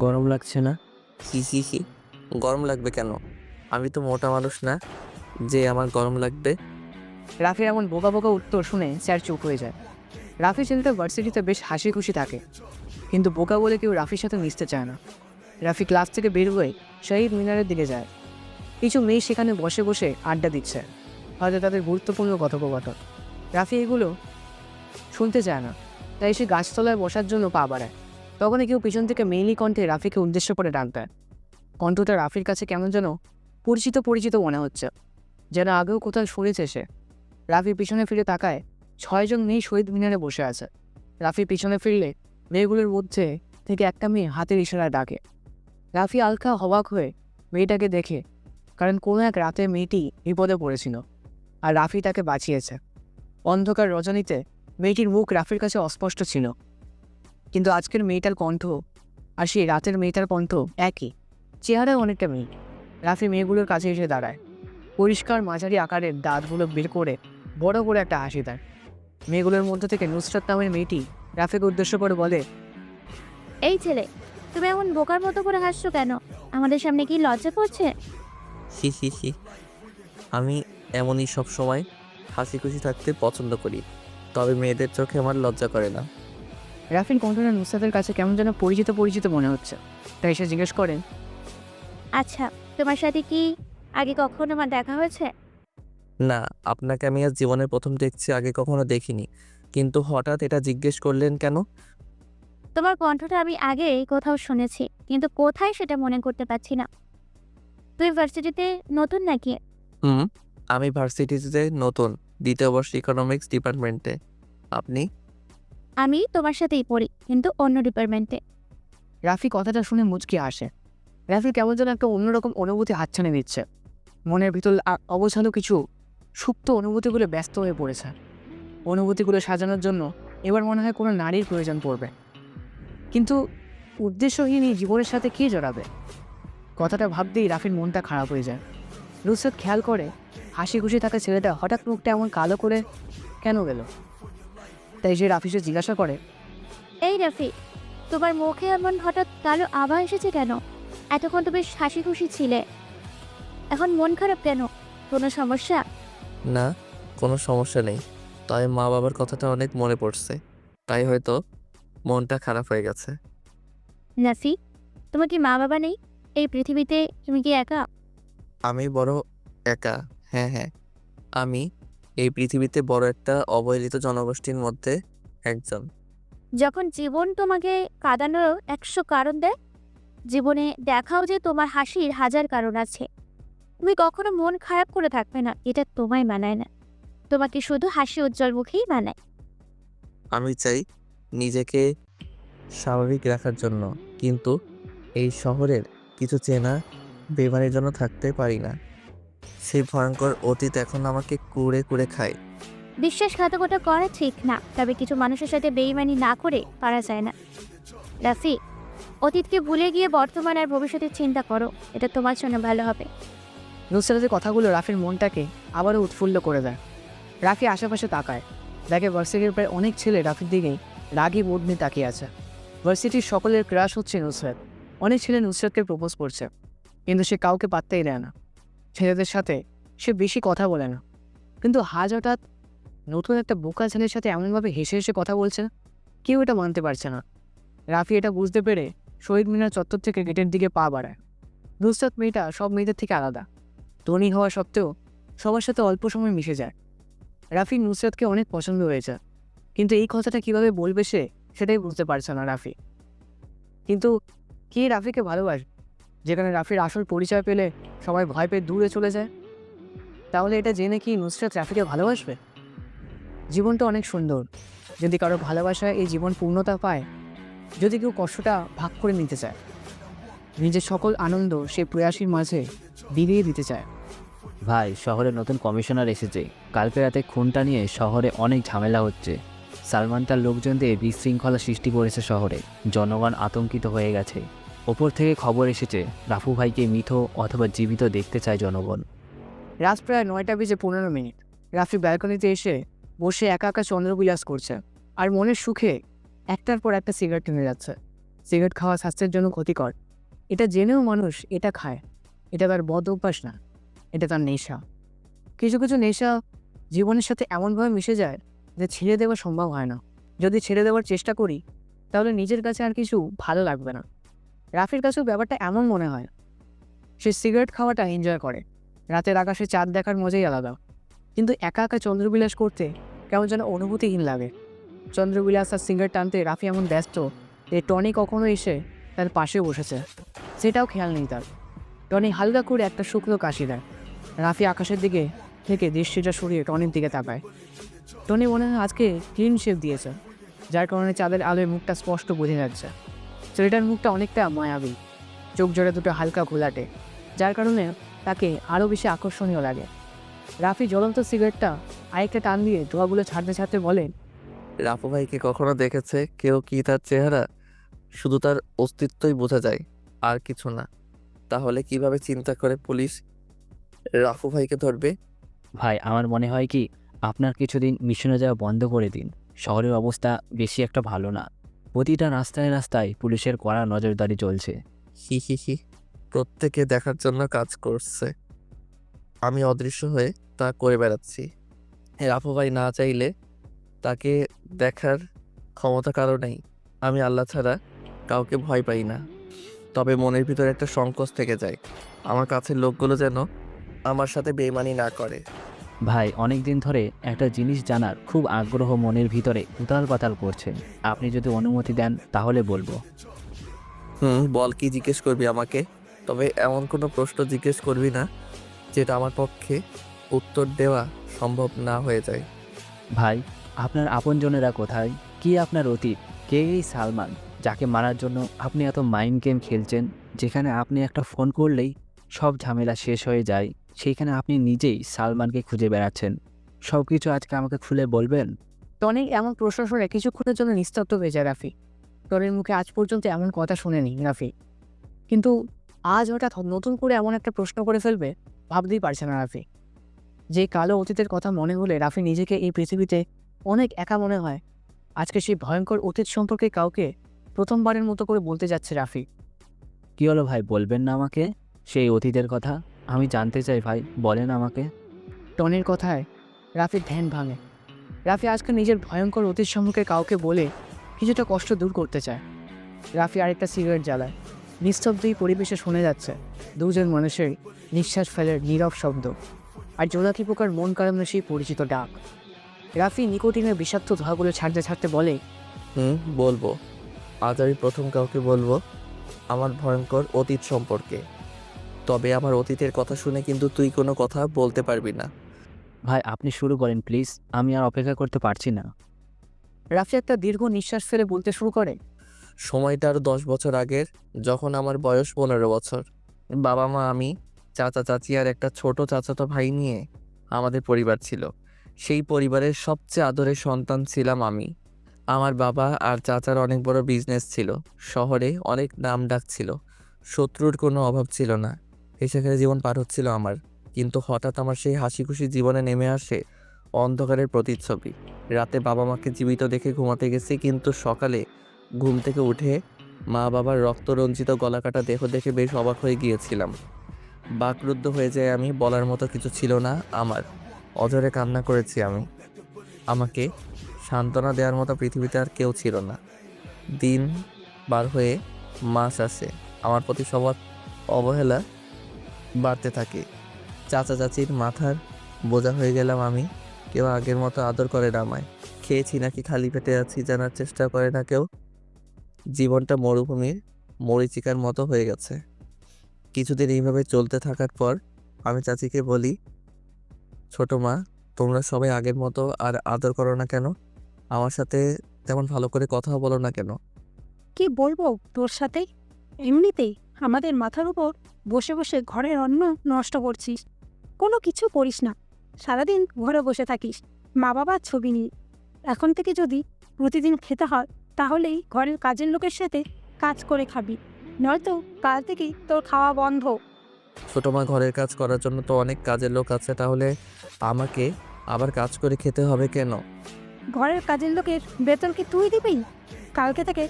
গরম লাগছে না? হি, গরম লাগবে কেন? আমি তো মোটা মানুষ না যে আমার গরম লাগবে। রাফির এমন বোকা বোকা উত্তর শুনে স্যার চুপ হয়ে যায়। রাফি ছেলেটা ভার্সিটিতে বেশ হাসি খুশি থাকে, কিন্তু বোকা বলে কেউ রাফির সাথে মিশতে চায় না। রাফি ক্লাস থেকে বের হয়ে শহীদ মিনারের দিকে যায়। কিছু মেয়ে সেখানে বসে বসে আড্ডা দিচ্ছে, হয়তো তাদের গুরুত্বপূর্ণ কথোপকথন। রাফি এগুলো শুনতে চায় না, তাই সে গাছতলায় বসার জন্য পা বাড়ায়। তখনই কেউ পিছন থেকে মেইলি কণ্ঠে রাফিকে উদ্দেশ্য করে ডাক দেয়। কণ্ঠটা রাফির কাছে কেমন যেন পরিচিত পরিচিত মনে হচ্ছে, যেন আগেও কোথাও শুনেছে সে। রাফি পিছনে ফিরে তাকায়, 6 জন মেয়ে শহীদ মিনারে বসে আছে। রাফি পিছনে ফিরলে মেয়েগুলোর মধ্যে থেকে একটা মেয়ে হাতের ইশারায় ডাকে। রাফি হালকা অবাক হয়ে মেয়েটাকে দেখে, কারণ কোনো এক রাতে মেয়েটি বিপদে পড়েছিল আর রাফি তাকে বাঁচিয়েছে। অন্ধকার রজনীতে মেয়েটির মুখ রাফির কাছে অস্পষ্ট ছিল, কিন্তু আজকের মেয়েটার কণ্ঠ আর সেই রাতের মেয়েটার কণ্ঠ একই, চেহারায় অনেকটা মেয়ে। রাফি মেয়েগুলোর কাছে এসে দাঁড়ায়, পরিষ্কার মাঝারি আকারের দাঁতগুলো বের করে বড় করে একটা হাসি দেয়। মেয়েগুলোর মধ্যে থেকে নুসরাত নামের মেয়েটি রাফিকে উদ্দেশ্য করে বলে, এই ছেলে, তুমি এমন বোকার মতো করে হাসছো কেন? আমাদের সামনে কি লজ্জা করছে? হি, আমি এমনই সব সময় হাসি খুশি থাকতে পছন্দ করি, তবে মেয়েদের চোখে আমার লজ্জা করে না। রাফির কণ্ঠটা নুসরাতের কাছে কেমন যেন পরিচিত পরিচিত মনে হচ্ছে, তাই সে জিজ্ঞেস করেন, আচ্ছা, তোমার সাথে কি আগে কখনো আমার দেখা হয়েছে? না, আপনাকে আমি আজ জীবনের প্রথম দেখছি, আগে কখনো দেখিনি। কিন্তু হঠাৎ এটা জিজ্ঞেস করলেন কেন? তোমার কণ্ঠটা আমি আগে কোথাও শুনেছি, কিন্তু কোথায় সেটা মনে করতে পারছি না। তুমি ভার্সিটিতে নতুন নাকি? আমি ভার্সিটিতে নতুন, 2য় বর্ষ ইকোনমিক্স ডিপার্টমেন্টে। আপনি? আমি তোমার সাথেই পড়ি, কিন্তু অন্য ডিপার্টমেন্টে। রাফি কথাটা শুনে মুচকি হাসে। রাফি কেমন যেন একটা অন্যরকম অনুভূতি হাতছানি দিচ্ছে। মনের ভিতর অবসানো কিছু সুপ্ত অনুভূতিগুলো ব্যস্ত হয়ে পড়েছে। অনুভূতিগুলো সাজানোর জন্য এবার মনে হয় কোনো নারীর প্রয়োজন পড়বে, কিন্তু উদ্দেশ্যহীন এই জীবনের সাথে কে জড়াবে? কথাটা ভাবতেই রাফির মনটা খারাপ হয়ে যায়। নুসরাত খেয়াল করে হাসি খুশি থাকা ছেলেটা হঠাৎ মুখটা এমন কালো করে কেন গেল, তাই সে রাফিকে জিজ্ঞাসা করে, এই রাফি, তোমার মুখে এমন হঠাৎ কালো আভা এসেছে কেন? এতক্ষণ তুমি হাসি খুশি ছিলে, এখন মন খারাপ কেন? কোনো সমস্যা? না, কোনো সমস্যা নেই, তবে মা বাবার কথাটা অনেক মনে পড়ছে, তাই হয়তো মনটা খারাপ হয়ে গেছে। রাফি, তোমার কি মা বাবা নেই? এই পৃথিবীতে তুমি কি একা? আমি বড় একা। হ্যাঁ, আমি এই পৃথিবীতে বড় একটা অবহেলিত জনগোষ্ঠীর মধ্যে একজন। যখন জীবন তোমাকে কাঁদানোর 100 কারণ দেয়, জীবনে দেখাও যে তোমার হাসির 1000 কারণ আছে। তুমি কখনো মন খারাপ করে থাকবে না, এটা তোমায় মানায় না। তোমাকে শুধু হাসি উজ্জ্বল মুখেই মানায়। আমি চাই নিজেকে স্বাভাবিক রাখার জন্য, কিন্তু এই শহরের কিছু চেনা বেমানির জন্য থাকতে পারি না। সেই ভয়ঙ্কর অতীত এখন আমাকে কুড়ে কুড়ে খায়। বিশ্বাসঘাতকতা করা ঠিক না, তবে কিছু মানুষের সাথে বেইমানি না করে পারা যায় না। রাফি, অতীতকে ভুলে গিয়ে বর্তমান আর ভবিষ্যতের চিন্তা করো, এটা তোমার জন্য ভালো হবে। নুসরাতের কথাগুলো রাফির মনটাকে আবারও উৎফুল্ল করে দেয়। রাফি আশেপাশে তাকায়, দেখে ভার্সিটির প্রায় অনেক ছেলে রাফির দিকেই রাগী মুড নিয়ে তাকিয়ে আছে। ভার্সিটির সকলের ক্রাশ হচ্ছে নুসরাত। অনেক ছেলে নুসরাতকে প্রপোজ করছে, কিন্তু সে কাউকে পাত্তাই দেয় না। ছেলেদের সাথে সে বেশি কথা বলে না, কিন্তু হঠাৎ নতুন একটা বোকা ছেলের সাথে এমনভাবে হেসে হেসে কথা বলছে, কেউ এটা মানতে পারছে না। রাফি এটা বুঝতে পেরে শহীদ মিনার চত্বর থেকে গেটের দিকে পা বাড়ায়। নুসরাত মেয়েটা সব মেয়েদের থেকে আলাদা, ধনী হওয়া সত্ত্বেও সবার সাথে অল্প সময় মিশে যায়। রাফি নুসরাতকে অনেক পছন্দ হয়েছে, কিন্তু এই কথাটা কিভাবে বলবে সে সেটাই বুঝতে পারছে না রাফি। কিন্তু কে রাফিকে ভালোবাসবে? যেখানে রাফির আসল পরিচয় পেলে সবাই ভয় পেয়ে দূরে চলে যায়। তাহলে এটা জেনে কি নুসরাত রাফিকে ভালোবাসবে? জীবনটা অনেক সুন্দর, যদি কারো ভালোবাসায় এই জীবন পূর্ণতা পায়, যদি কেউ কষ্টটা ভাগ করে নিতে চায়, নিজের সকল আনন্দ সে প্রয়াসীর মাঝে বিলিয়ে দিতে চায়। ভাই, শহরে নতুন কমিশনার এসেছে। কালকে রাতে খুনটা নিয়ে শহরে অনেক ঝামেলা হচ্ছে। সালমান তার লোকজন দিয়ে বিশৃঙ্খলা সৃষ্টি করেছে শহরে। জনগণ আতঙ্কিত হয়ে গেছে। ওপর থেকে খবর এসেছে রাফু ভাইকে মৃত অথবা জীবিত দেখতে চায় জনগণ। রাত প্রায় 9:15। রাফি ব্যালকনিতে এসে বসে একা একা চন্দ্রবিলাস করছে আর মনের সুখে একটার পর একটা সিগারেট টেনে যাচ্ছে। সিগারেট খাওয়া স্বাস্থ্যের জন্য ক্ষতিকর, এটা জেনেও মানুষ এটা খায়। এটা তার বদ অভ্যাস না, এটা তার নেশা। কিছু কিছু নেশা জীবনের সাথে এমনভাবে মিশে যায় যে ছেড়ে দেওয়া সম্ভব হয় না। যদি ছেড়ে দেওয়ার চেষ্টা করি তাহলে নিজের কাছে আর কিছু ভালো লাগবে না। রাফির কাছেও ব্যাপারটা এমন মনে হয়। সে সিগারেট খাওয়াটা এনজয় করে, রাতের আকাশে চাঁদ দেখার মজাই আলাদা। কিন্তু একা একা চন্দ্রবিলাস করতে কেমন যেন অনুভূতিহীন লাগে। চন্দ্রবিলাস আর সিগারেট টানতে রাফি এমন ব্যস্ত যে টনি কখনো এসে তার পাশে বসেছে সেটাও খেয়াল নেই তার। টনি হালকা করে একটা শুকনো কাশি দেয়। রাফি আকাশের দিকে থেকে দৃষ্টিটা সরিয়ে টনির দিকে তাকায়। টনি মনে হয় আজকে ক্লিন শেভ দিয়েছে, যার কারণে চাঁদের আলোয় মুখটা স্পষ্ট বোঝা যাচ্ছে। ছেলেটার মুখটা অনেকটা মায়াবী, চোখ জোড়া দুটো হালকা ঘোলাটে, যার কারণে তাকে আরও বেশি আকর্ষণীয় লাগে। রাফি জ্বলন্ত সিগারেটটা আরেকটা টান দিয়ে ধোঁয়াগুলো ছাড়তে ছাড়তে বলে, রাফু ভাইকে কখনো দেখেছে কেউ কি তার চেহারা? শুধু তার অস্তিত্বই বোঝা যায়, আর কিছু না। তাহলে কিভাবে চিন্তা করে পুলিশ রাফু ভাইকে ধরবে? ভাই আমার মনে হয় কি আপনার কিছুদিন মিশনে যাওয়া বন্ধ করে দিন। শহরের অবস্থা বেশি একটা ভালো না। প্রতিটা রাস্তায় রাস্তায় পুলিশের কড়া নজরদারি চলছে। হি হি হি, প্রত্যেকে দেখার জন্য কাজ করছে, আমি অদৃশ্য হয়ে তা করে বেড়াচ্ছি। রাফু ভাই না চাইলে তাকে দেখার ক্ষমতা কারো নেই। আমি আল্লাহ ছাড়া কাউকে ভয় পাই না, তবে মনের ভিতরে একটা সংকোচ থেকে যায়, আমার কাছের লোকগুলো যেন আমার সাথে বেইমানি না করে। ভাই অনেক দিন ধরে একটা জিনিস জানার খুব আগ্রহ মনের ভিতরে উতাল পাতাল করছে। আপনি যদি অনুমতি দেন তাহলে বলবো। বল, কি জিজ্ঞেস করবি আমাকে? তবে এমন কোনো প্রশ্ন জিজ্ঞেস করবি না যেটা আমার পক্ষে উত্তর দেওয়া সম্ভব না হয়ে যায়। ভাই আপনার আপনজনেরা কোথায়? কি আপনার অতীত? কে এই সালমান যাকে মারার জন্য আপনি এত মাইন্ড গেম খেলছেন? যেখানে আপনি একটা ফোন করলেই সব ঝামেলা শেষ হয়ে যায়, সেইখানে আপনি নিজেই সালমানকে খুঁজে বেড়াচ্ছেন। সব কিছু আজকে আমাকে খুলে বলবেন? টনি এমন প্রশ্ন শুনে কিছুক্ষণের জন্য নিস্তব্ধ হয়ে যায় রাফি। টনির মুখে আজ পর্যন্ত এমন কথা শুনেনি রাফি, কিন্তু আজ হঠাৎ নতুন করে এমন একটা প্রশ্ন করে ফেলবে ভাবতেই পারছে না রাফি। যে কালো অতীতের কথা মনে হলে রাফি নিজেকে এই পৃথিবীতে অনেক একা মনে হয়। আজকে সেই ভয়ঙ্কর অতীত সম্পর্কে কাউকে প্রথমবারের মতো করে বলতে যাচ্ছে রাফি। কি হলো ভাই, বলবেন না আমাকে সেই অতীতের কথা? আমি জানতে চাই ভাই, বলেন আমাকে। টনির কথায় রাফির ধ্যান ভাঙে। রাফি আজকে নিজের ভয়ঙ্কর অতীত সম্পর্কে কাউকে বলে কিছুটা কষ্ট দূর করতে চায়। রাফি আরেকটা সিগারেট জ্বালায়। নিস্তব্ধই পরিবেশে শোনা যাচ্ছে দুজন মানুষের নিঃশ্বাস ফেলার নীরব শব্দ আর জোনাকি পোকার মন কাড়ানো সেই পরিচিত ডাক। রাফি নিকোটিনের বিষাক্ত ধোঁয়াগুলো ছাড়তে ছাড়তে বলে, বলবো। আজ আমি প্রথম কাউকে বলবো আমার ভয়ঙ্কর অতীত সম্পর্কে। তবে আমার অতীতের কথা শুনে কিন্তু তুই কোনো কথা বলতে পারবি না। ভাই আপনি শুরু করেন প্লিজ, আমি আর অপেক্ষা করতে পারছি না। রাফি একটা দীর্ঘ নিঃশ্বাস ফেলে বলতে শুরু করে, সময়টা আরও 10 বছর আগের, যখন আমার বয়স 15 বছর। বাবা মা, আমি, চাচা চাচি আর একটা ছোট চাচাতো ভাই নিয়ে আমাদের পরিবার ছিল। সেই পরিবারের সবচেয়ে আদরের সন্তান ছিলাম আমি। আমার বাবা আর চাচার অনেক বড় বিজনেস ছিল, শহরে অনেক নাম ডাক ছিল, শত্রুর কোনো অভাব ছিল না। হেসে খেলে জীবন পার হচ্ছিল আমার। কিন্তু হঠাৎ আমার সেই হাসি খুশি জীবনে নেমে আসে অন্ধকারের প্রতিচ্ছবি। রাতে বাবা মাকে জীবিত দেখে ঘুমাতে গেছি, কিন্তু সকালে ঘুম থেকে উঠে মা বাবার রক্তরঞ্জিত গলাকাটা দেহ দেখে বেশ অবাক হয়ে গিয়েছিলাম। বাকরুদ্ধ হয়ে যায় আমি, বলার মতো কিছু ছিল না আমার। অঝরে কান্না করেছি আমি। আমাকে সান্ত্বনা দেওয়ার মতো পৃথিবীতে আর কেউ ছিল না। দিন বার হয়ে মাস আসে, আমার প্রতি সবার অবহেলা বাড়তে থাকে। চাচা চাচির মাথার বোঝা হয়ে গেলাম আমি। কেউ আগের মতো আদর করে না আমায়। খেয়েছি নাকি খালি পেটে আছি জানার চেষ্টা করে না কেউ। জীবনটা মরুভূমির মরীচিকার মতো হয়ে গেছে। কিছুদিন এইভাবে চলতে থাকার পর আমি চাচিকে বলি, ছোট মা, তোমরা সবাই আগের মতো আর আদর করো না কেন? আমার সাথে তেমন ভালো করে কথা বলো না কেন? কি বলবো তোর সাথে? এমনিতেই আমাদের মাথার উপর বসে বসে ঘরের অন্ন নষ্ট করছিস, কোনো কিছু করিস না, সারাদিন ঘরে বসে থাকিস মা বাবার ছবি নিয়ে। এখন থেকে যদি প্রতিদিন খেতে হয় তাহলেই ঘরের কাজের লোকের সাথে কাজ করে খাবি, নয়তো কাল থেকেই তোর খাওয়া বন্ধ। ছোটো মা, ঘরের কাজ করার জন্য তো অনেক কাজের লোক আছে, তাহলে আমাকে আবার কাজ করে খেতে হবে কেন? ঘরের কাজের লোকের বেতন কি তুই দিবি? কালকে থেকে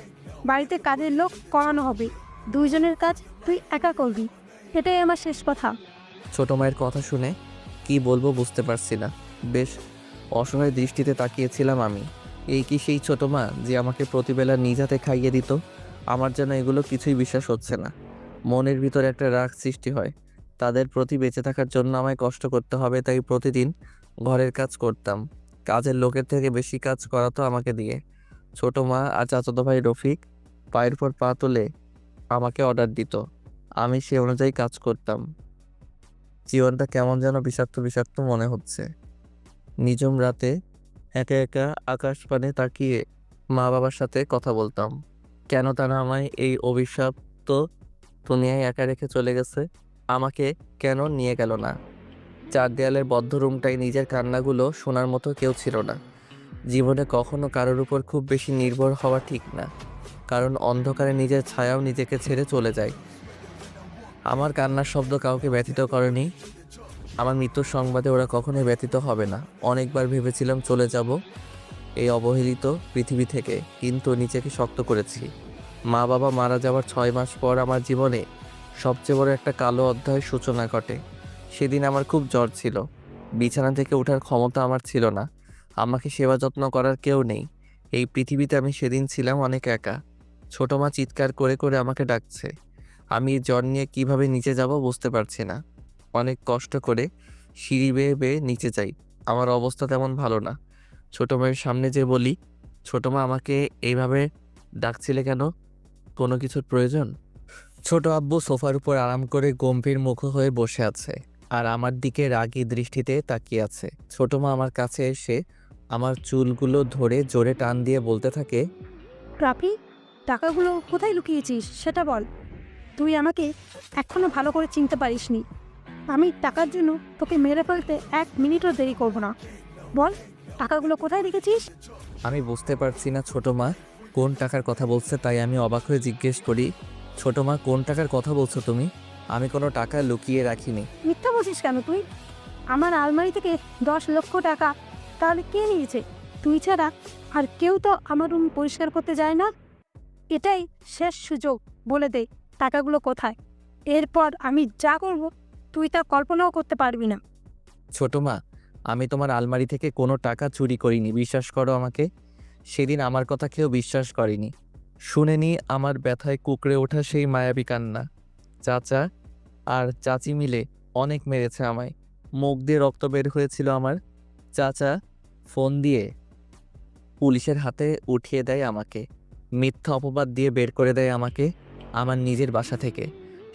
বাড়িতে কাজের লোক করানো হবে। দুইজনের কাজ তুই একা করবি, এটাই আমার শেষ কথা। ছোটো মায়ের কথা শুনে কি বলবো বুঝতে পারছি না। বেশ অসহায় দৃষ্টিতে তাকিয়েছিলাম আমি। এই কি সেই ছোটো মা যে আমাকে প্রতিবেলা নিজ হাতে খাইয়ে দিত? আমার যেন এগুলো কিছুই বিশ্বাস হচ্ছে না। মনের ভিতরে একটা রাগ সৃষ্টি হয়। তাদের প্রতি বেঁচে থাকার জন্য আমায় কষ্ট করতে হবে, তাই প্রতিদিন ঘরের কাজ করতাম। কাজের লোকের থেকে বেশি কাজ করাতো আমাকে দিয়ে। ছোটো মা আর চাচাতো ভাই রফিক পায়ের পর পা তুলে আমাকে অর্ডার দিত, আমি সে অনুযায়ী কাজ করতাম। জীবনটা কেমন যেন বিষাক্ত বিষাক্ত মনে হচ্ছে। নিঝুম রাতে একা একা আকাশ পানে তাকিয়ে মা বাবার সাথে কথা বলতাম। কেন তারা আমায় এই অভিশপ্ত দুনিয়ায় একা রেখে চলে গেছে? আমাকে কেন নিয়ে গেল না? চার দেয়ালের বদ্ধ রুমটায় নিজের কান্নাগুলো শোনার মতো কেউ ছিল না। জীবনে কখনো কারোর উপর খুব বেশি নির্ভর হওয়া ঠিক না, কারণ অন্ধকারে নিজের ছায়াও নিজেকে ছেড়ে চলে যায়। আমার কান্নার শব্দ কাউকে ব্যথিত করেনি। আমার মৃত্যুর সংবাদে ওরা কখনোই ব্যথিত হবে না। অনেকবার ভেবেছিলাম চলে যাব এই অবহেলিত পৃথিবী থেকে, কিন্তু নিজেকে শক্ত করেছি। মা বাবা মারা যাওয়ার 6 মাস পর আমার জীবনে সবচেয়ে বড় একটা কালো অধ্যায়ের সূচনা ঘটে। সেদিন আমার খুব জ্বর ছিল। বিছানা থেকে ওঠার ক্ষমতা আমার ছিল না। আমাকে সেবা যত্ন করার কেউ নেই। এই পৃথিবীতে আমি সেদিন ছিলাম অনেক একা। ছোটো মা চিৎকার করে করে আমাকে ডাকছে। আমি এই জ্বর নিয়ে কীভাবে নিচে যাব বুঝতে পারছি না। অনেক কষ্ট করে সিঁড়ি বেয়ে বেয়ে নিচে যাই। আমার অবস্থা তেমন ভালো না। ছোটো মায়ের সামনে যে বলি, ছোটো মা আমাকে এইভাবে ডাকছিলে কেন? কোনো কিছুর প্রয়োজন? ছোট আব্বু সোফার উপর আরাম করে গম্ভীর মুখ হয়ে বসে আছে আর আমার দিকে রাগী দৃষ্টিতে তাকিয়ে আছে। ছোট মা আমার কাছে এসে আমার চুলগুলো ধরে জোরে টান দিয়ে বলতে থাকে, রাফি, টাকাগুলো কোথায় লুকিয়েছিস সেটা বল। তুই আমাকে এখনো ভালো করে চিনতে পারিসনি। আমি টাকার জন্য তোকে মেরে ফেলতে 1 মিনিটও দেরি করব না। বল, টাকাগুলো কোথায় রেখেছিস? আমি বুঝতে পারছি না ছোট মা কোন টাকার কথা বলছে, তাই আমি অবাক হয়ে জিজ্ঞেস করি, ছোট মা কোন টাকার কথা বলছো তুমি? আমি কোনো টাকা লুকিয়ে রাখিনি। মিথ্যা বলছিস কেন তুই? আমার আলমারি থেকে 10 লক্ষ টাকা তাহলে কে নিয়েছে? তুই ছাড়া আর কেউ তো আমার রুম পরিষ্কার করতে যায় না। এটাই শেষ সুযোগ, বলে দে টাকাগুলো কোথায়। এরপর আমি যা করব তুই তা কল্পনাও করতে পারবি না। ছোট মা, আমি তোমার আলমারি থেকে কোনো টাকা চুরি করিনি, বিশ্বাস করো আমাকে। সেদিন আমার কথা কেউ বিশ্বাস করেনি, শুনেনি আমার ব্যথায় কুঁকড়ে ওঠা সেই মায়াবী কান্না। চাচা আর চাচি মিলে অনেক মেরেছে আমায়। মুখ দিয়ে রক্ত বের হয়েছিল আমার। চাচা ফোন দিয়ে পুলিশের হাতে উঠিয়ে দেয় আমাকে। মিথ্যা অপবাদ দিয়ে বের করে দেয় আমাকে আমার নিজের বাসা থেকে।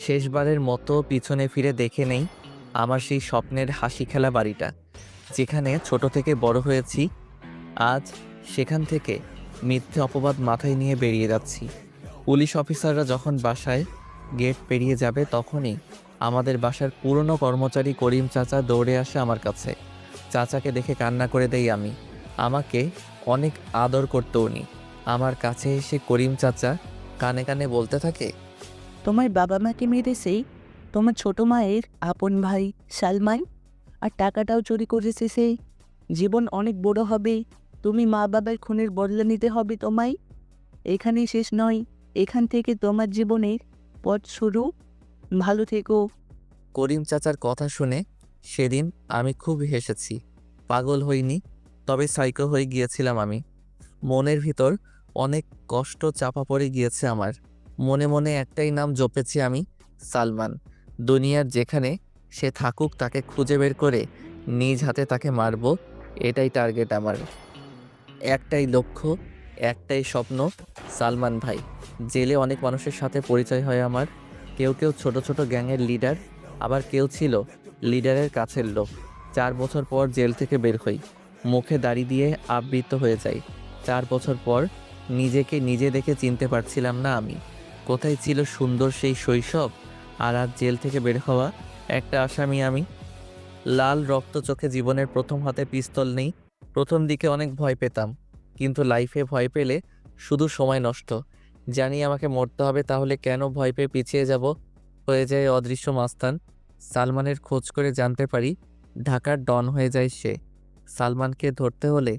শেষবারের মতো পিছনে ফিরে দেখে নেই আমার সেই স্বপ্নের হাসি খেলা বাড়িটা, যেখানে ছোট থেকে বড় হয়েছি। আজ সেখান থেকে মিথ্যে অপবাদ মাথায় নিয়ে বেরিয়ে যাচ্ছি। পুলিশ অফিসাররা যখন বাসায় গেট পেরিয়ে যাবে, তখনই আমাদের বাসার পুরনো কর্মচারী করিম চাচা দৌড়ে আসে আমার কাছে। চাচাকে দেখে কান্না করে দেই আমি। আমাকে অনেক আদর করতো উনি। আমার কাছে এসে করিম চাচা কানে কানে বলতে থাকে, তোমার বাবা মাকে মেরেছে তোমার ছোট মায়ের আপন ভাই সালমান, আর টাকাটাও চুরি করেছে সে। জীবন অনেক বড় হবে, তুমি মা বাবার খুনের বদলা নিতে হবে তোমায়। এখানেই শেষ নয়, এখান থেকে তোমার জীবনের পথ শুরু। ভালো থেকো। করিম চাচার কথা শুনে সেদিন আমি খুব হেসেছি। পাগল হইনি, তবে সাইকো হয়ে গিয়েছিলাম আমি। মনের ভিতর অনেক কষ্ট চাপা পড়ে গিয়েছে আমার। মনে মনে একটাই নাম জপেছি আমি, সালমান। দুনিয়ার যেখানে সে থাকুক তাকে খুঁজে বের করে নিজ হাতে তাকে মারবো, এটাই টার্গেট আমার। একটাই লক্ষ্য, একটাই স্বপ্ন, সালমান ভাই। জেলে অনেক মানুষের সাথে পরিচয় হয় আমার। কেউ কেউ ছোট ছোট গ্যাংয়ের লিডার, আবার কেউ ছিল লিডারের কাছের লোক। 4 বছর পর জেল থেকে বের হই, মুখে দাড়ি দিয়ে আবৃত হয়ে যাই। 4 বছর পর নিজেকে নিজে দেখে চিনতে পারছিলাম না আমি। কোথায় ছিল সুন্দর সেই শৈশব, আর আজ জেল থেকে বের হওয়া একটা আসামি আমি। লাল রক্ত চোখে জীবনের প্রথম হাতে পিস্তল নেই। প্রথম দিকে অনেক ভয় পেতাম, কিন্তু লাইফে ভয় পেলে শুধু সময় নষ্ট। জানি আমাকে মরতে হবে, তাহলে কেন ভয় পেয়ে পিছিয়ে যাব? হয়ে যায় অদৃশ্য মাস্তান। সালমানের খোঁজ করে জানতে পারি ঢাকার ডন হয়ে যায় সে। সালমানকে ধরতে হলে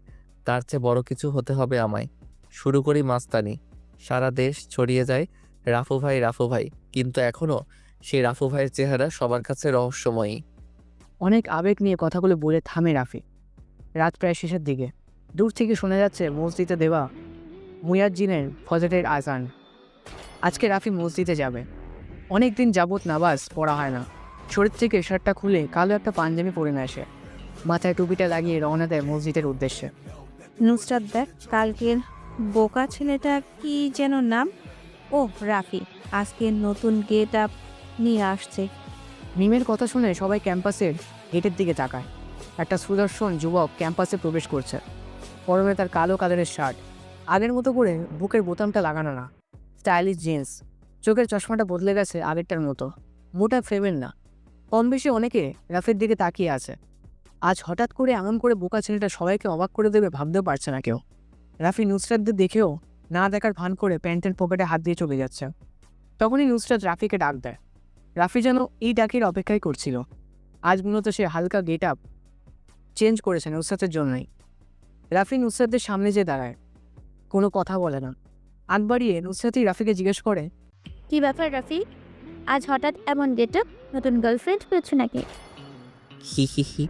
তার চেয়ে বড় কিছু হতে হবে আমায়। শুরু করি মাস্তানি, সারা দেশ ছড়িয়ে যায় রাফু ভাই রাফু ভাই, কিন্তু এখনও সেই রাফু ভাইয়ের চেহারা সবার কাছে রহস্যময়ী। অনেক আবেগ নিয়ে কথাগুলো বলে থামে রাফি। রাত প্রায় শেষের দিকে। দূর থেকে শোনা যাচ্ছে মসজিদে দেওয়া মুয়াজ্জিনের ফজরের আজান। আজকে রাফি মসজিদে যাবে। অনেক দিন যাবৎ নামাজ পড়া হয় না। শরীর থেকে শার্টটা খুলে কালো একটা পাঞ্জাবি পরে নেয় সে। মাথায় টুপিটা লাগিয়ে রওনা দেয় মসজিদের উদ্দেশ্যে। নুসরাত দেখ, কালকের বোকা ছেলেটা কি যেন নাম? ও রাফি, আজকে নতুন গেট আপ নিয়ে আসছে। মিমের কথা শুনে সবাই ক্যাম্পাসের গেটের দিকে তাকায়। একটা সুদর্শন যুবক ক্যাম্পাসে প্রবেশ করছে। পরনে তার কালো কালারের শার্ট, আগের মতো করে বুকের বোতামটা লাগানো না, স্টাইলিশ জিন্স। চোখের চশমাটা বদলে গেছে আগেরটার মতো, মোটা ফ্রেমের না। কম বেশি অনেকে রাফির দিকে তাকিয়ে আছে। আজ হঠাৎ করে এমন করে বোকা ছেলেটা সবাইকে অবাক করে দেবে ভাবতেও পারছে না কেউ। রাফি নুসরাতদের দেখেও না দেখার ভান করে প্যান্টের পকেটে হাত দিয়ে চলে যাচ্ছে। তখনই নুসরাত রাফিকে ডাক দেয়। রাফি যেন এই ডাকের অপেক্ষাই করছিল। আজ মূলত সে হালকা গেট আপ চেঞ্জ করেছে নুসরাতের জন্যই। রাফি নুসরাতদের সামনে যেয়ে দাঁড়ায়, কোনো কথা বলে না। আগ বাড়িয়ে নুসরাতই রাফিকে জিজ্ঞেস করে, কি ব্যাপার রাফি, আজ হঠাৎ এমন গেট আপ? নতুন গার্লফ্রেন্ড পেয়েছো নাকি? হি হি হি,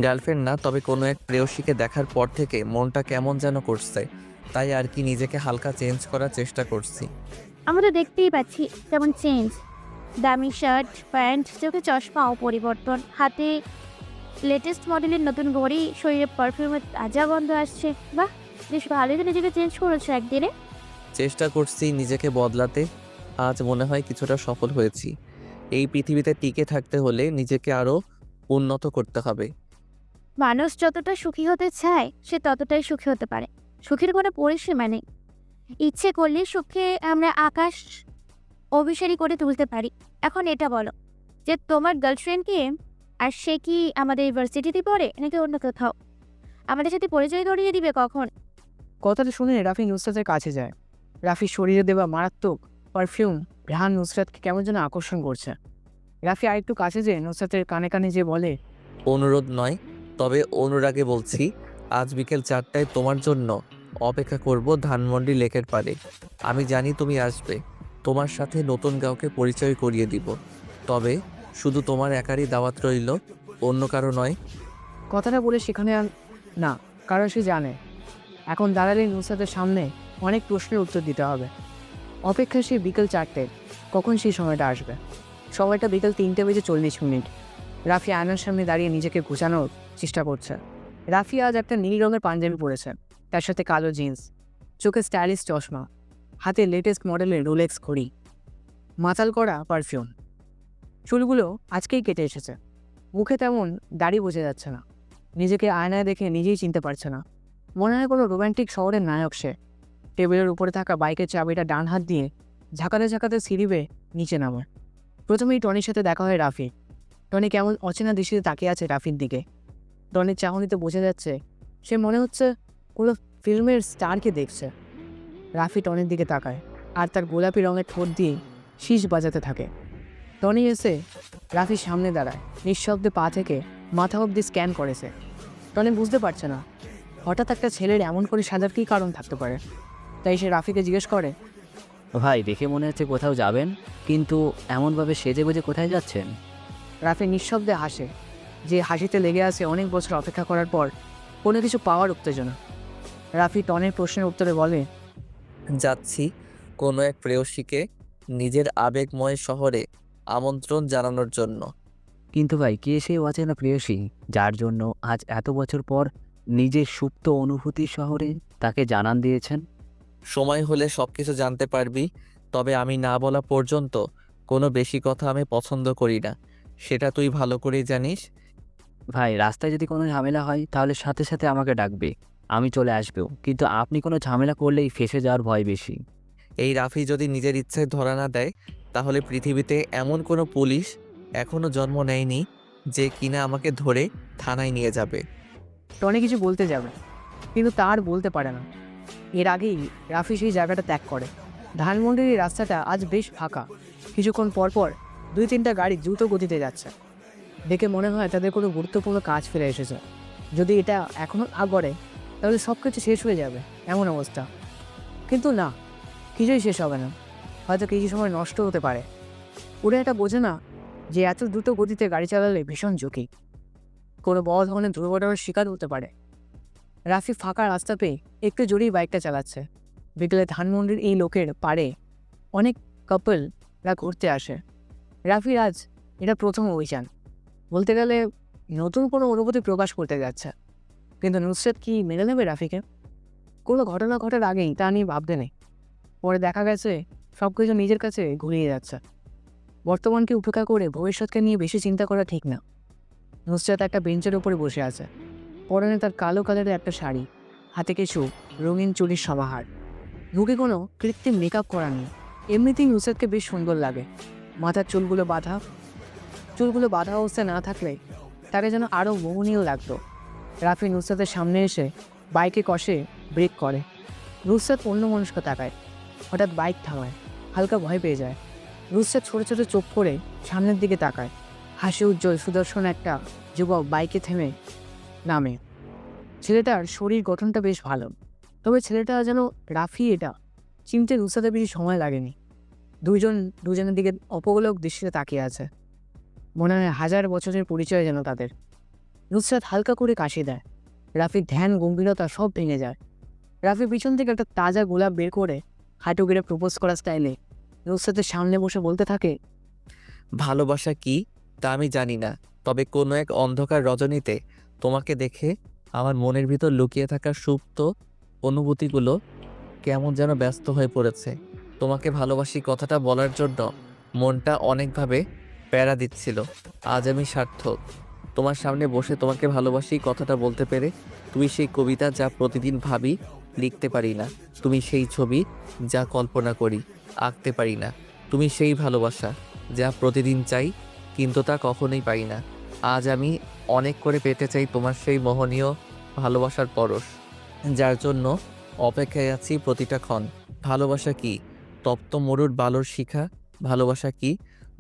গার্লফ্রেন্ড না, তবে কোনো এক প্রেয়সীকে দেখার পর থেকে মনটা কেমন যেন করছে, তাই আর কি নিজেকে হালকা চেঞ্জ করার চেষ্টা করছি। আমরা তো দেখতেই পাচ্ছি তেমন চেঞ্জ। দামি শার্ট, প্যান্ট, চোখে চশমাও পরিবর্তন, হাতে লেটেস্ট মডেলের নতুন ঘড়ি, শরীরে পারফিউমের তাজা গন্ধ আসছে। বাহ, বেশ ভালোই তো নিজেকে চেঞ্জ করেছো একদিনে। চেষ্টা করছি নিজেকে বদলাতে, আজ মনে হয় কিছুটা সফল হয়েছি। এই পৃথিবীতে টিকে থাকতে হলে নিজেকে আরও উন্নত করতে হবে। মানুষ যতটা সুখী হতে চায় সে ততটাই সুখী হতে পারে। সুখের কোনো পরিসীমা নেই। ইচ্ছে করলে সুখে আমরা আকাশ অভিসারী করে তুলতে পারি। এখন এটা বলো যে তোমার গার্লফ্রেন্ডকে, আর সে কি আমাদের ইউনিভার্সিটিতে পড়ে নাকি অন্য কোথাও? আমাদের সাথে পরিচয় করিয়ে দিবে কখন? কথাটা শুনে রাফি নুসরাতের কাছে যায়। রাফির শরীরে দেওয়া মারাত্মক পারফিউম ঘ্রাণ নুসরাতকে কেমন যেন আকর্ষণ করছে। রাফি আরেকটু কাছে যেয়ে নুসরাতের কানে কানে যে বলে, অনুরোধ নয়, তবে অনুরাগে বলছি, আজ বিকেল 4টায় তোমার জন্য অপেক্ষা করব ধানমন্ডি লেকের পাড়ে। আমি জানি তুমি আসবে। তোমার সাথে নতুন কাউকে পরিচয় করিয়ে দিব, তবে শুধু তোমার একারই দাওয়াত রইল, অন্য কারো নয়। কথাটা বলে সেখানে আর না, কারণ সে জানে এখন দাঁড়ালে নুসরাতের সামনে অনেক প্রশ্নের উত্তর দিতে হবে। অপেক্ষা সে বিকেল 4টে, কখন সেই সময়টা আসবে? সময়টা বিকেল 3:40। রাফি আয়নার সামনে দাঁড়িয়ে নিজেকে গোছানোর চেষ্টা করছে। রাফি আজ একটা নীল রঙের পাঞ্জাবি পরেছে, তার সাথে কালো জিন্স, চোখে স্টাইলিশ চশমা, হাতে লেটেস্ট মডেলের রোলেক্স ঘড়ি, মাতাল করা পারফিউম। চুলগুলো আজকেই কেটে এসেছে। মুখে তেমন দাড়ি বোঝা যাচ্ছে না। নিজেকে আয়নায় দেখে নিজেই চিনতে পারছে না। মনে হয় কোনো রোম্যান্টিক শহরের নায়ক সে। টেবিলের উপরে থাকা বাইকের চাবিটা ডান হাত দিয়ে ঝাঁকাতে ঝাঁকাতে সিঁড়ি বেয়ে নিচে নামে। প্রথমেই টনির সাথে দেখা হয় রাফি। টনি কেমন অচেনা দৃষ্টিতে তাকিয়ে আছে রাফির দিকে। টনির চাহনিতে বোঝা যাচ্ছে সে মনে হচ্ছে কোনো ফিল্মের স্টারকে দেখছে। রাফি টনির দিকে তাকায় আর তার গোলাপি রঙের ঠোঁট দিয়ে শীষ বাজাতে থাকে। টনি এসে রাফির সামনে দাঁড়ায়, নিঃশব্দে পা থেকে মাথা অবধি স্ক্যান করেছে। টনি বুঝতে পারছে না হঠাৎ একটা ছেলের এমন করে সাজার কী কারণ থাকতে পারে। তাই সে রাফিকে জিজ্ঞেস করে, ভাই, দেখে মনে হচ্ছে কোথাও যাবেন, কিন্তু এমনভাবে সেজে গুজে কোথায় যাচ্ছেন? রাফি নিঃশব্দে হাসে, যে হাসিতে লেগে আছে অনেক বছর অপেক্ষা করার পর কোনো কিছু পাওয়ার উত্তেজনা। রাফি টনের প্রশ্নের উত্তরে বলে, যাচ্ছি কোনো এক প্রেয়সীকে নিজের আবেগময় শহরে আমন্ত্রণ জানানোর জন্য। কিন্তু ভাই, কে সেই অচেনা প্রেয়সী যার জন্য আজ এত বছর পর নিজের সুপ্ত অনুভূতির শহরে তাকে জানান দিয়েছেন? সময় হলে সব কিছু জানতে পারবি, তবে আমি না বলা পর্যন্ত কোনো বেশি কথা আমি পছন্দ করি না, সেটা তুই ভালো করেই জানিস। ভাই, রাস্তায় যদি কোনো ঝামেলা হয় তাহলে সাথে সাথে আমাকে ডাকবে, আমি চলে আসবেও, কিন্তু আপনি কোনো ঝামেলা করলেই ফেঁসে যাওয়ার ভয় বেশি। এই রাফি যদি নিজের ইচ্ছায় ধরা না দেয়, তাহলে পৃথিবীতে এমন কোনো পুলিশ এখনও জন্ম নেয়নি যে কিনা আমাকে ধরে থানায় নিয়ে যাবে। টনি কিছু বলতে যাবে, কিন্তু তার বলতে পারে না। এর আগেই রাফি সেই জায়গাটা ত্যাগ করে। ধানমন্ডির এই রাস্তাটা আজ বেশ ফাঁকা। কিছুক্ষণ পরপর 2-3টা গাড়ি দ্রুত গতিতে যাচ্ছে। দেখে মনে হয় তাদের কোনো গুরুত্বপূর্ণ কাজ ফেলে এসেছে। যদি এটা এখনও না করে তাহলে সব কিছু শেষ হয়ে যাবে, এমন অবস্থা। কিন্তু না, কিছুই শেষ হবে না, হয়তো কিছু সময় নষ্ট হতে পারে। ওরা এটা বোঝে না যে এত দ্রুত গতিতে গাড়ি চালালে ভীষণ ঝুঁকি, কোনো বড় ধরনের দুর্ঘটনার শিকার হতে পারে। রাফি ফাঁকা রাস্তা পেয়ে একটু জোরেই বাইকটা চালাচ্ছে। বিকেলে ধানমন্ডির এই লোকের পাড়ে অনেক কাপলরা ঘুরতে আসে। রাফির আজ এটা প্রথম অভিযান, বলতে গেলে নতুন কোনো অনুভূতি প্রকাশ করতে যাচ্ছে। কিন্তু নুসরাত কি মেনে নেবে রাফিকে? কোনো ঘটনা ঘটার আগেই তা নিয়ে ভাবতে নেই। পরে দেখা গেছে সব কিছু নিজের কাছে ঘুরিয়ে যাচ্ছে। বর্তমানকে উপেক্ষা করে ভবিষ্যৎকে নিয়ে বেশি চিন্তা করা ঠিক না। নুসরাত একটা বেঞ্চের উপরে বসে আছে, পরনে তার কালো কালারের একটা শাড়ি, হাতে কিছু রঙিন চুড়ির সমাহার। মুখে কোনো কৃত্রিম মেকআপ করা নেই, এমনিতেই নুসরাতকে বেশ সুন্দর লাগে। মাথার চুলগুলো বাঁধা অবস্থায় না থাকলে তাকে যেন আরও মোহনীয় লাগতো। রাফি নুসরাতের সামনে এসে বাইকে কষে ব্রেক করে। নুসরাত অন্য মানুষকে তাকায়, হঠাৎ বাইক থামায়, হালকা ভয় পেয়ে যায়। নুসরাত ছোটো ছোটো চোখ করে সামনের দিকে তাকায়। হাসি উজ্জ্বল সুদর্শন একটা যুবক বাইকে থেমে নামে। ছেলেটার শরীর গঠনটা বেশ ভালো, তবে ছেলেটা যেন রাফি এটা চিনতে নুসরাতের বেশি সময় লাগেনি। দুজনের দিকে অপগোলক দৃষ্টিতে তাকিয়ে আছে, মনে হয় হাজার বছরের পরিচয় যেন তাদের। নুসরাত হালকা করে কাশি দেয়, রাফির ধ্যান গম্ভীরতা সব ভেঙে যায়। রাফি পিছন থেকে একটা তাজা গোলাপ বের করে হাঁটু গেড়ে প্রপোজ করা স্টাইলে নুসরাতের সামনে বসে বলতে থাকে, ভালোবাসা কি তা আমি জানি না, তবে কোনো এক অন্ধকার রজনীতে তোমাকে দেখে আমার মনের ভিতর লুকিয়ে থাকা সুপ্ত অনুভূতিগুলো কেমন যেন ব্যস্ত হয়ে পড়েছে। তোমাকে ভালোবাসি কথাটা বলার জন্য মনটা অনেকভাবে প্যারা দিচ্ছিল। আজ আমি সার্থক, তোমার সামনে বসে তোমাকে ভালোবাসি কথাটা বলতে পেরে। তুমি সেই কবিতা যা প্রতিদিন ভাবি, লিখতে পারি না। তুমি সেই ছবি যা কল্পনা করি, আঁকতে পারি না। তুমি সেই ভালোবাসা যা প্রতিদিন চাই, কিন্তু তা কখনোই পাই না। আজ আমি অনেক করে পেতে চাই তোমার সেই মোহনীয় ভালোবাসার পরশ, যার জন্য অপেক্ষায় আছি প্রতিটা ক্ষণ। ভালোবাসা কি তপ্ত মরুর বালুর শিখা? ভালোবাসা কি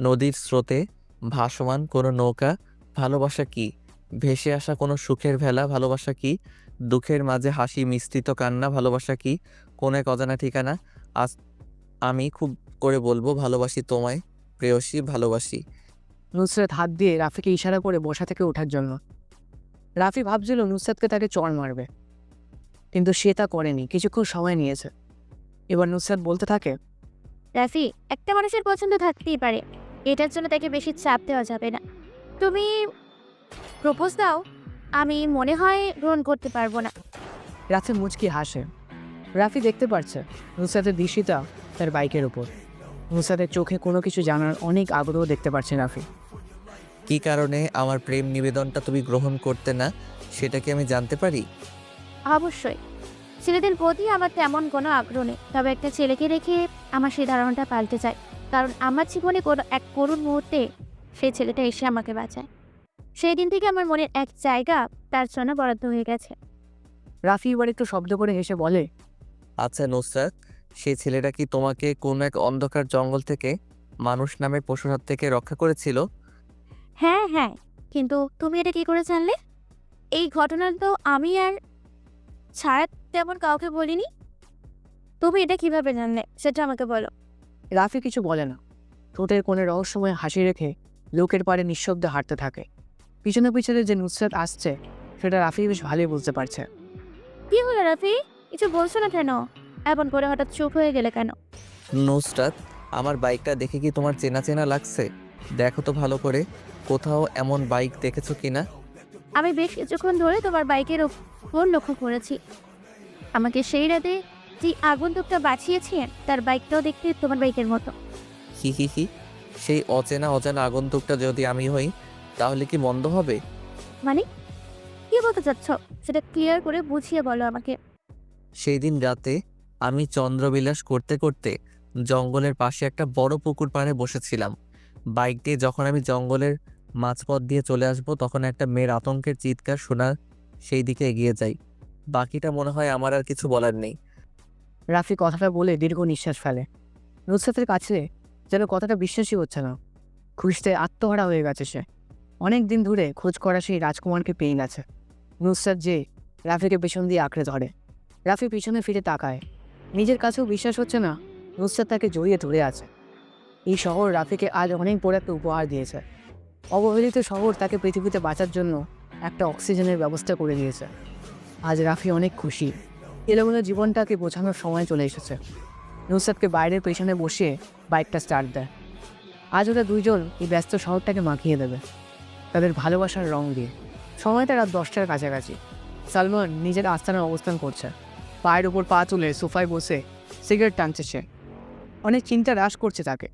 নদীর স্রোতে ভাসমান কোনো নৌকা? ভালোবাসা কি ভেসে আসা কোনো সুখের ভেলা? ভালোবাসা কি দুঃখের মাঝে হাসি মিশ্রিত কান্না? ভালোবাসা কি কোনো এক অজানা ঠিকানা? আজ আমি খুব করে বলবো, ভালোবাসি তোমায় প্রেয়সী, ভালোবাসি। নুসরাত হাত দিয়ে রাফিকে ইশারা করে বসা থেকে ওঠার জন্য। রাফি ভাবছিল নুসরাতকে তাকে চড় মারবে, কিন্তু সে তা করেনি, কিছুক্ষণ সময় নিয়েছে। এবার নুসরাত বলতে থাকে, রাফি, একটা মানুষের পছন্দ থাকতেই পারে, এটার জন্য তাকে বেশি চাপ দেওয়া যাবে না। তুমি প্রপোজ দাও, আমি মনে হয় গ্রহণ করতে পারবো না। রাফি মুচকি হাসে। রাফি দেখতে পারছে নুসরাতের দৃষ্টিটা তার বাইকের উপর। নুসরাতের চোখে কোনো কিছু জানার অনেক আগ্রহ দেখতে পাচ্ছে রাফি। কী কারণে আমার প্রেম নিবেদনটা তুমি গ্রহণ করতে না, সেটা কি আমি জানতে পারি? অবশ্যই, ছেলেদের প্রতি আমার তেমন কোনো আগ্রহ নেই, তবে একটা ছেলেকে রেখে আমার সেই ধারণাটা পাল্টে যায়। কারণ আমার জীবনে কোনো এক করুণ মুহূর্তে সেই ছেলেটা এসে আমাকে বাঁচায়। সেই দিন থেকে আমার মনের এক জায়গা তার জন্য বরাদ্দ হয়ে গেছে। রাফি এবার একটু শব্দ করে হেসে বলে, আচ্ছা নুসরাত, সেই ছেলেটা কি তোমাকে কোনো এক অন্ধকার জঙ্গল থেকে মানুষ নামের পশুর হাত থেকে রক্ষা করেছিল? হ্যাঁ হ্যাঁ, কিন্তু তুমি এটা কি করে জানলে? এই ঘটনা তো আমি আর ছাড়া তেমন কাউকে বলিনি। তুমি এটা কিভাবে জানলে সেটা আমাকে বলো। রাফি কিছু বলে না, ঠোঁটের কোণে রহস্যময় হাসি রেখে লোকের পাড়ে নিঃশব্দে হাঁটতে থাকে। পিছনে পিছনে যে নুসরাত আসছে সেটা রাফি বেশ ভালোই বুঝতে পারছে। কি হলো রাফি, কিছু বলছো না কেন? এমন করে হঠাৎ চুপ হয়ে গেলে কেন? নুসরাত, আমার বাইকটা দেখে কি তোমার চেনা চেনা লাগছে? দেখো তো ভালো করে, কোথাও এমন বাইক দেখেছো কিনা? আমি বেশ কিছুক্ষণ ধরে তোমার বাইকের ওপর লক্ষ্য করেছি। আমাকে সেই রাতে যে আগন্তুকটা বাঁচিয়েছেন তার বাইকটাও দেখতে তোমার বাইকের মতো। হি হি হি, সেই অজানা আগন্তুকটা যদি আমি হই তাহলে কি মন্দ হবে? মানে কি বলতে চাচ্ছ সেটা ক্লিয়ার করে বুঝিয়ে বলো আমাকে। সেই দিন রাতে আমি চন্দ্রবিলাস করতে করতে জঙ্গলের পাশে একটা বড় পুকুর পাড়ে বসেছিলাম। বাইক দিয়ে যখন আমি জঙ্গলের মাঝপথ দিয়ে চলে আসব, তখন একটা মেয়ের আতঙ্কের চিৎকার শোনা, সেই দিকে এগিয়ে যাই। বাকিটা মনে হয় আমার আর কিছু বলার নেই। রাফি কথাটা বলে দীর্ঘ নিঃশ্বাস ফেলে। নুসরাতের কাছে যেন কথাটা বিশ্বাসই হচ্ছে না, খুঁজতে আত্মহারা হয়ে গেছে সে। অনেক দিন ধরে খোঁজ করা সেই রাজকুমারকে পেয়ে গেছে। নুসরাত যে রাফিকে পেছন দিয়ে আঁকড়ে ধরে। রাফি পিছনে ফিরে তাকায়। নিজের কাছেও বিশ্বাস হচ্ছে না নুসরাত তাকে জড়িয়ে ধরে আছে। এই শহর রাফিকে আজ অনেক বড় একটা উপহার দিয়েছে। অবহেলিত শহর তাকে পৃথিবীতে বাঁচার জন্য একটা অক্সিজেনের ব্যবস্থা করে দিয়েছে। আজ রাফি অনেক খুশি। এলোমেলো জীবনটাকে বোঝানোর সময় চলে এসেছে। নুসরাতকে বাইরের পেছনে বসিয়ে বাইকটা স্টার্ট দেয়। আজ ওরা দুইজন এই ব্যস্ত শহরটাকে মাখিয়ে দেবে তাদের ভালোবাসার রং দিয়ে। সময়টা রাত 10টার কাছাকাছি। সালমান নিজের আস্তানায় অবস্থান করছে। পায়ের উপর পা তুলে সোফায় বসে সিগারেট টানছে সে। অনেক চিন্তা হ্রাস করছে তাকে।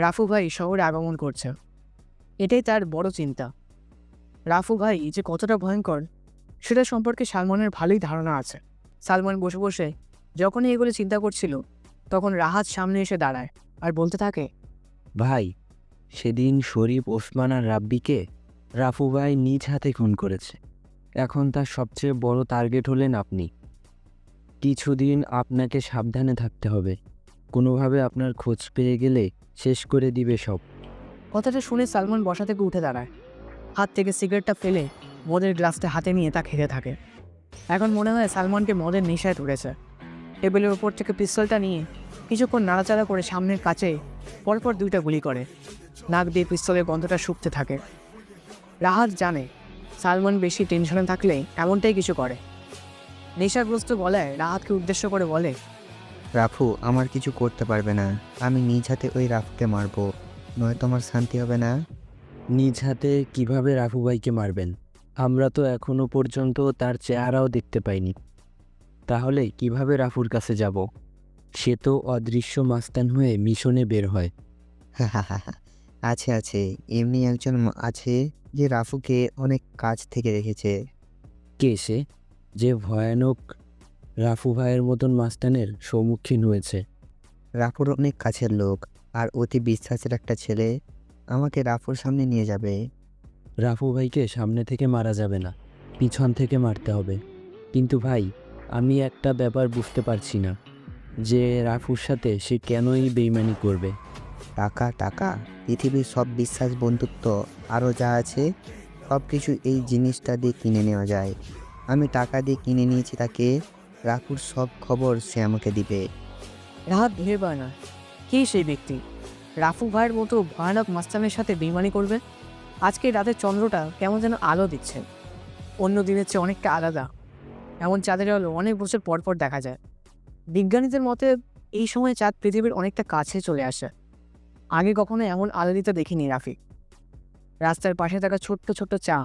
রাফু ভাই শহরে আগমন করছে, এটাই তার বড় চিন্তা। রাফু ভাই যে কতটা ভয়ঙ্কর সেটা সম্পর্কে সালমানের ভালোই ধারণা আছে। সালমান বসে বসে যখনই এগুলো চিন্তা করছিল তখন রাহাত সামনে এসে দাঁড়ায় আর বলতে থাকে, ভাই, সেদিন শরীফ, ওসমান আর রাব্বিকে রাফু ভাই নিজ হাতে খুন করেছে। এখন তার সবচেয়ে বড় টার্গেট হলেন আপনি। কিছুদিন আপনাকে সাবধানে থাকতে হবে। কোনোভাবে আপনার খোঁজ পেয়ে গেলে শেষ করে দিবে সব। কথাটা শুনে সালমান বসা থেকে উঠে দাঁড়ায়। হাত থেকে সিগারেটটা ফেলে মদের গ্লাসটা হাতে নিয়ে তা খেতে থাকে। এখন মনে হয় সালমানকে মদের নেশায় ধরেছে। টেবিলের ওপর থেকে পিস্তলটা নিয়ে কিছুক্ষণ নাড়াচাড়া করে সামনের কাছে পরপর 2টা গুলি করে। নাক দিয়ে পিস্তলের গন্ধটা শুকতে থাকে। রাহাত জানে সালমান বেশি টেনশনে থাকলে এমনটাই কিছু করে। নেশাগ্রস্ত গলায় রাহাতকে উদ্দেশ্য করে বলে, রাফু আমার কিছু করতে পারবে না। আমি নিজ হাতে ওই রাফুকে মারবো, নয়তো আমার শান্তি হবে না। নিজ হাতে কিভাবে রাফু ভাইকে মারবেন? আমরা তো এখনো পর্যন্ত তার চেহারাও দেখতে পাইনি। তাহলে কিভাবে রাফুর কাছে যাব? সে তো অদৃশ্য মাস্তান হয়ে মিশনে বের হয়। আছে আছে, এমনি একজন আছে যে রাফুকে অনেক কাছ থেকে রেখেছে। কে সে, যে ভয়ানক রাফু ভাইয়ের মতন মাস্তানের সম্মুখীন হয়েছে? রাফুর অনেক কাছের লোক আর অতি বিশ্বাসের একটা ছেলে আমাকে রাফুর সামনে নিয়ে যাবে। রাফু ভাইকে সামনে থেকে মারা যাবে না, পিছন থেকে মারতে হবে। কিন্তু ভাই, আমি একটা ব্যাপার বুঝতে পারছি না, যে রাফুর সাথে সে কেনই বেইমানি করবে। টাকা টাকা, পৃথিবীর সব বিশ্বাস, বন্ধুত্ব আরও যা আছে সব কিছু এই জিনিসটা দিয়ে কিনে নেওয়া যায়। আমি টাকা দিয়ে কিনে নিয়েছি তাকে। রাফুর সব খবর সে আমাকে দিবে। রাহাত ভেবে পায় না কে সেই ব্যক্তি রাফু ভাইয়ের মতো ভয়ানক মাস্তানের সাথে বেইমানি করবে। আজকে রাতের চন্দ্রটা কেমন যেন আলো দিচ্ছে, অন্য দিনের চেয়ে অনেকটা আলাদা। এমন চাঁদের আলো অনেক বছর পর পর দেখা যায়। বিজ্ঞানীদের মতে এই সময় চাঁদ পৃথিবীর অনেকটা কাছে চলে আসে। আগে কখনো এমন আলো দিতে দেখিনি রাফি। রাস্তার পাশে থাকা ছোট্ট ছোট্ট চা,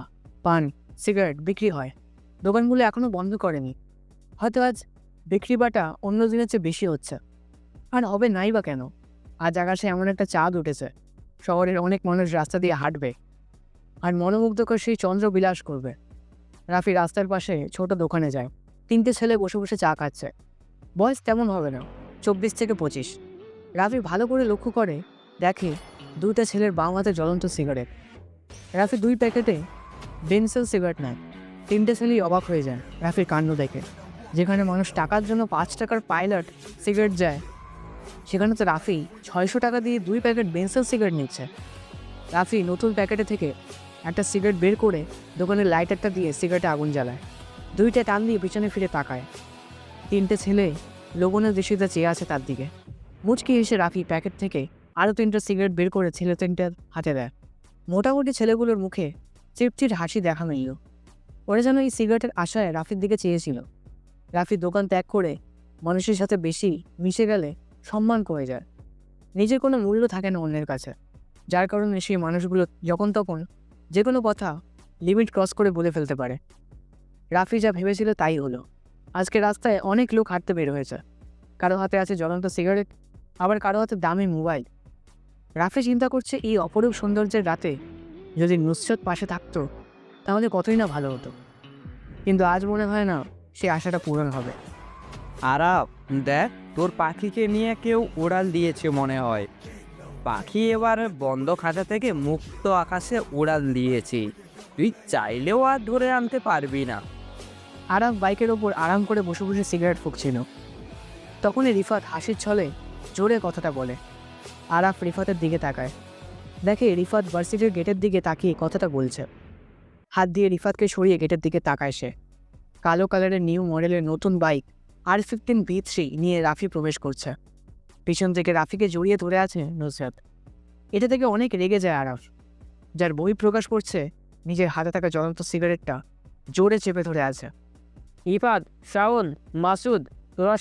পান, সিগারেট বিক্রি হয়। দোকানগুলো এখনও বন্ধ করেনি। হয়তো আজ বিক্রি বাটা অন্য দিনের চেয়ে বেশি হচ্ছে। আর হবে নাই বা কেন? আজ আকাশে এমন একটা চাঁদ উঠেছে, শহরের অনেক মানুষ রাস্তা দিয়ে হাঁটবে আর মনোমুগ্ধকর সেই চন্দ্র বিলাস করবে। রাফি রাস্তার পাশে ছোট দোকানে যায়। 3টে ছেলে বসে বসে চা খাচ্ছে। বয়স তেমন হবে না, 24 থেকে 25। রাফি ভালো করে লক্ষ্য করে দেখে 2টা ছেলের বাম হাতে জ্বলন্ত সিগারেট। রাফি 2 প্যাকেটে বেনসেল সিগারেট নেয়। 3টে ছেলেই অবাক হয়ে যায় রাফির কাণ্ড দেখে। যেখানে মানুষ টাকার জন্য 5 টাকার পাইলট সিগারেট যায়, সেখানে তো রাফি 600 টাকা দিয়ে 2 প্যাকেট বেনসেল সিগারেট নিচ্ছে। রাফি নতুন প্যাকেটে থেকে একটা সিগারেট বের করে দোকানের লাইটারটা দিয়ে সিগারেটে আগুন জ্বালায়। 2টা টান দিয়ে পিছনে ফিরে তাকায়। 3টে ছেলে লোভনের দৃষ্টিতে চেয়ে আছে তার দিকে। মুচকি এসে রাফি প্যাকেট থেকে আরও 3টা সিগারেট বের করে ছেলে 3টার হাতে দেয়। মোটামুটি ছেলেগুলোর মুখে চিরচির হাসি দেখা মিলল। ওরা যেন এই সিগারেটের আশায় রাফির দিকে চেয়েছিল। রাফি দোকান ত্যাগ করে মানুষের সাথে বেশি মিশে গেলে সম্মান কমে যায়। নিজের কোনো মূল্য থাকে না অন্যের কাছে, যার কারণে সেই মানুষগুলো যখন তখন যে কোনো কথা লিমিট ক্রস করে বলে ফেলতে পারে। রাফি যা ভেবেছিল তাই হলো। আজকে রাস্তায় অনেক লোক হাঁটতে বের হয়েছে। কারো হাতে আছে জ্বলন্ত সিগারেট, আবার কারো হাতে দামি মোবাইল। রাফি চিন্তা করছে এই অপরূপ সৌন্দর্যের রাতে যদি নুসরাত পাশে থাকতো তাহলে কতই না ভালো হতো। কিন্তু আজ মনে হয় না সে আশাটা পূরণ হবে। আরাপ, দেখ তোর পাখিকে নিয়ে কেউ উড়াল দিয়েছে মনে হয়। পাখি এবার বন্ধ খাঁচা থেকে মুক্ত আকাশে উড়াল দিয়েছি। তুই চাইলেও আর ধরে আনতে পারবি না। আরাফ বাইকের ওপর আরাম করে বসে বসে সিগারেট ফুঁকছিল। তখনই রিফাত হাসির ছলে জোরে কথাটা বলে। আরাফ রিফাতের দিকে তাকায়। দেখে রিফাত ভার্সিটির গেটের দিকে তাকিয়ে কথাটা বলছে। হাত দিয়ে রিফাতকে সরিয়ে গেটের দিকে তাকায় সে। কালো কালারের নিউ মডেলের নতুন বাইক R15V3 নিয়ে রাফি প্রবেশ করছে। পিছন থেকে রাফিকে জড়িয়ে ধরে আছে নুসরাত। এটা থেকে অনেক রেগে যায় আরাফ, যার বই প্রকাশ করছে নিজের হাতে থাকা জ্বলন্ত সিগারেটটা জোরে চেপে ধরে আছে। ইফাত, শাওন, মাসুদ, তোরা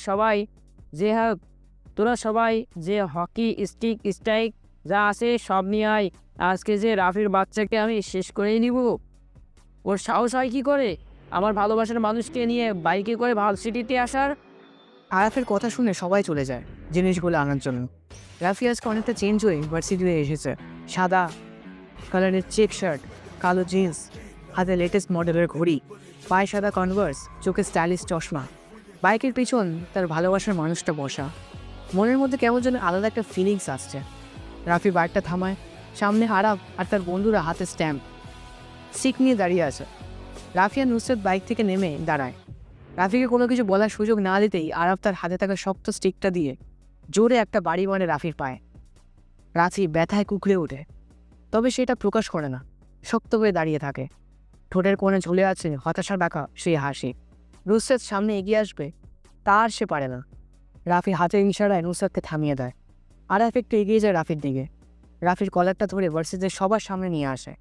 সবাই যে হকি স্টিক স্ট্রাইক যা আছে সব নিয়ে আয়। আজকে যে রাফির বাচ্চাকে আমি শেষ করেই নিব। ওর সাহস হয় কী করে আমার ভালোবাসার মানুষকে নিয়ে বাইকে করে ভার্সিটিতে আসার? আরাফের কথা শুনে সবাই চলে যায় জিনিসগুলো আনার জন্য। রাফি আজকে অনেকটা চেঞ্জ হয়ে ভার্সিটিতে এসেছে। সাদা কালারের চেক শার্ট, কালো জিন্স, হাতে লেটেস্ট মডেলের ঘড়ি, পায়ে সাদা কনভার্স, চোখে স্টাইলিশ চশমা। বাইকের পিছন তার ভালোবাসার মানুষটা বসা। মনের মধ্যে কেমন যেন আলাদা একটা ফিলিংস আসছে। রাফি বাইকটা থামায়। সামনে আরাফ আর তার বন্ধুরা হাতে স্ট্যাম্প সিক নিয়ে দাঁড়িয়ে আছে। রাফি আর নুসরাত বাইক থেকে নেমে দাঁড়ায়। রাফিকে কোনো কিছু বলার সুযোগ না দিতেই আরাফ তার হাতে থাকা শক্ত স্টিকটা দিয়ে জোরে একটা বাড়ি মারে রাফির পায়ে। রাফি ব্যথায় কুকড়ে ওঠে, তবে সেটা প্রকাশ করে না, শক্ত হয়ে দাঁড়িয়ে থাকে। ঠোঁটের কোণে ঝুলে আছে হতাশার ডাকা সেই হাসি। নুসরাত সামনে এগিয়ে আসবে, তার সে পারে না। রাফি হাতের ইশারায় নুসরাতকে থামিয়ে দেয়। আরাফ একটু এগিয়ে যায় রাফির দিকে। রাফির কলারটা ধরে ভার্সিটির সবার সামনে নিয়ে আসে।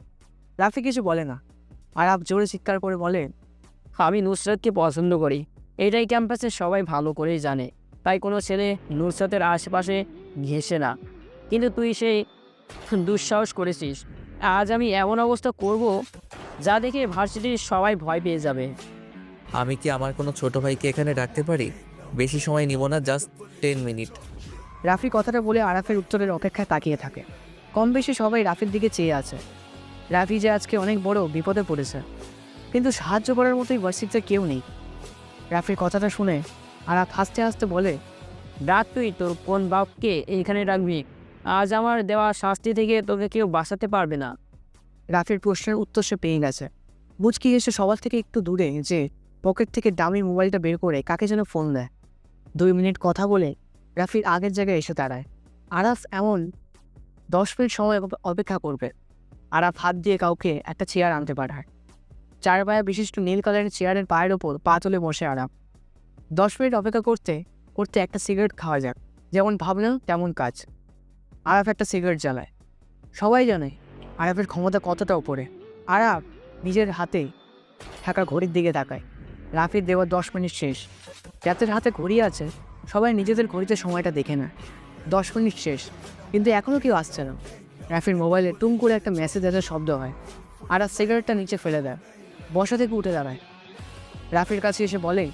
রাফি কিছু বলে না। আরাফ জোরে চিৎকার করে বলে, আমি নুসরাতকে পছন্দ করি, এটাই ক্যাম্পাসে সবাই ভালো করেই জানে। তাই কোনো ছেলে নুসরাতের আশেপাশে ঘেঁষে না। কিন্তু তুই সেই দুঃসাহস করেছিস। আজ আমি এমন অবস্থা করব যা দেখে ভার্সিটির সবাই ভয় পেয়ে যাবে। আমি কি আমার কোনো ছোট ভাইকে এখানে রাখতে পারি? বেশি সময় নিব না, জাস্ট 10 মিনিট। রাফি কথাটা বলে আরাফের উত্তরের অপেক্ষায় তাকিয়ে থাকে। কম বেশি সবাই রাফির দিকে চেয়ে আছে। রাফি যে আজকে অনেক বড় বিপদে পড়েছে, কিন্তু সাহায্য করার মতোই ভার্সিটিতে কেউ নেই। রাফির কথাটা শুনে আরাফ হাসতে হাসতে বলে, ডাক তুই তোর কোন বাপকে এইখানে রাখবি? আজ আমার দেওয়া শাস্তি থেকে তোকে কেউ বাঁচাতে পারবে না। রাফির প্রশ্নের উত্তর সে পেয়ে গেছে। মুচকি এসে সবার থেকে একটু দূরে যে পকেট থেকে দামি মোবাইলটা বের করে কাকে যেন ফোন দেয়। 2 মিনিট কথা বলে রাফির আগের জায়গায় এসে দাঁড়ায়। আরাফ এমন 10 মিনিট সময় অপেক্ষা করবে। আরাফ হাত দিয়ে কাউকে একটা চেয়ার আনতে পাঠায়। 4 পায়া বিশিষ্ট নীল কালারের চেয়ারের পায়ের ওপর পা তুলে বসে আরাফ। 10 মিনিট অপেক্ষা করতে করতে একটা সিগারেট খাওয়া যাক, যেমন ভাবনা তেমন কাজ। আরাফ একটা সিগারেট জ্বালায়। সবাই জানে আরাফের ক্ষমতা কতটা উপরে। আরাফ নিজের হাতে থাকা ঘড়ির দিকে তাকায়। রাফির দেওয়া 10 মিনিট শেষ। যাদের হাতে ঘড়ি আছে সবাই নিজেদের ঘড়িতে সময়টা দেখে নেয়। 10 মিনিট শেষ, কিন্তু এখনও কেউ আসছে না। রাফির মোবাইলে টুম করে একটা মেসেজ আসার শব্দ হয়। আরাফ সিগারেটটা নিচে ফেলে দেয়, বসা থেকে উঠে দাঁড়ায়। রাফির কাছে এসে বলে,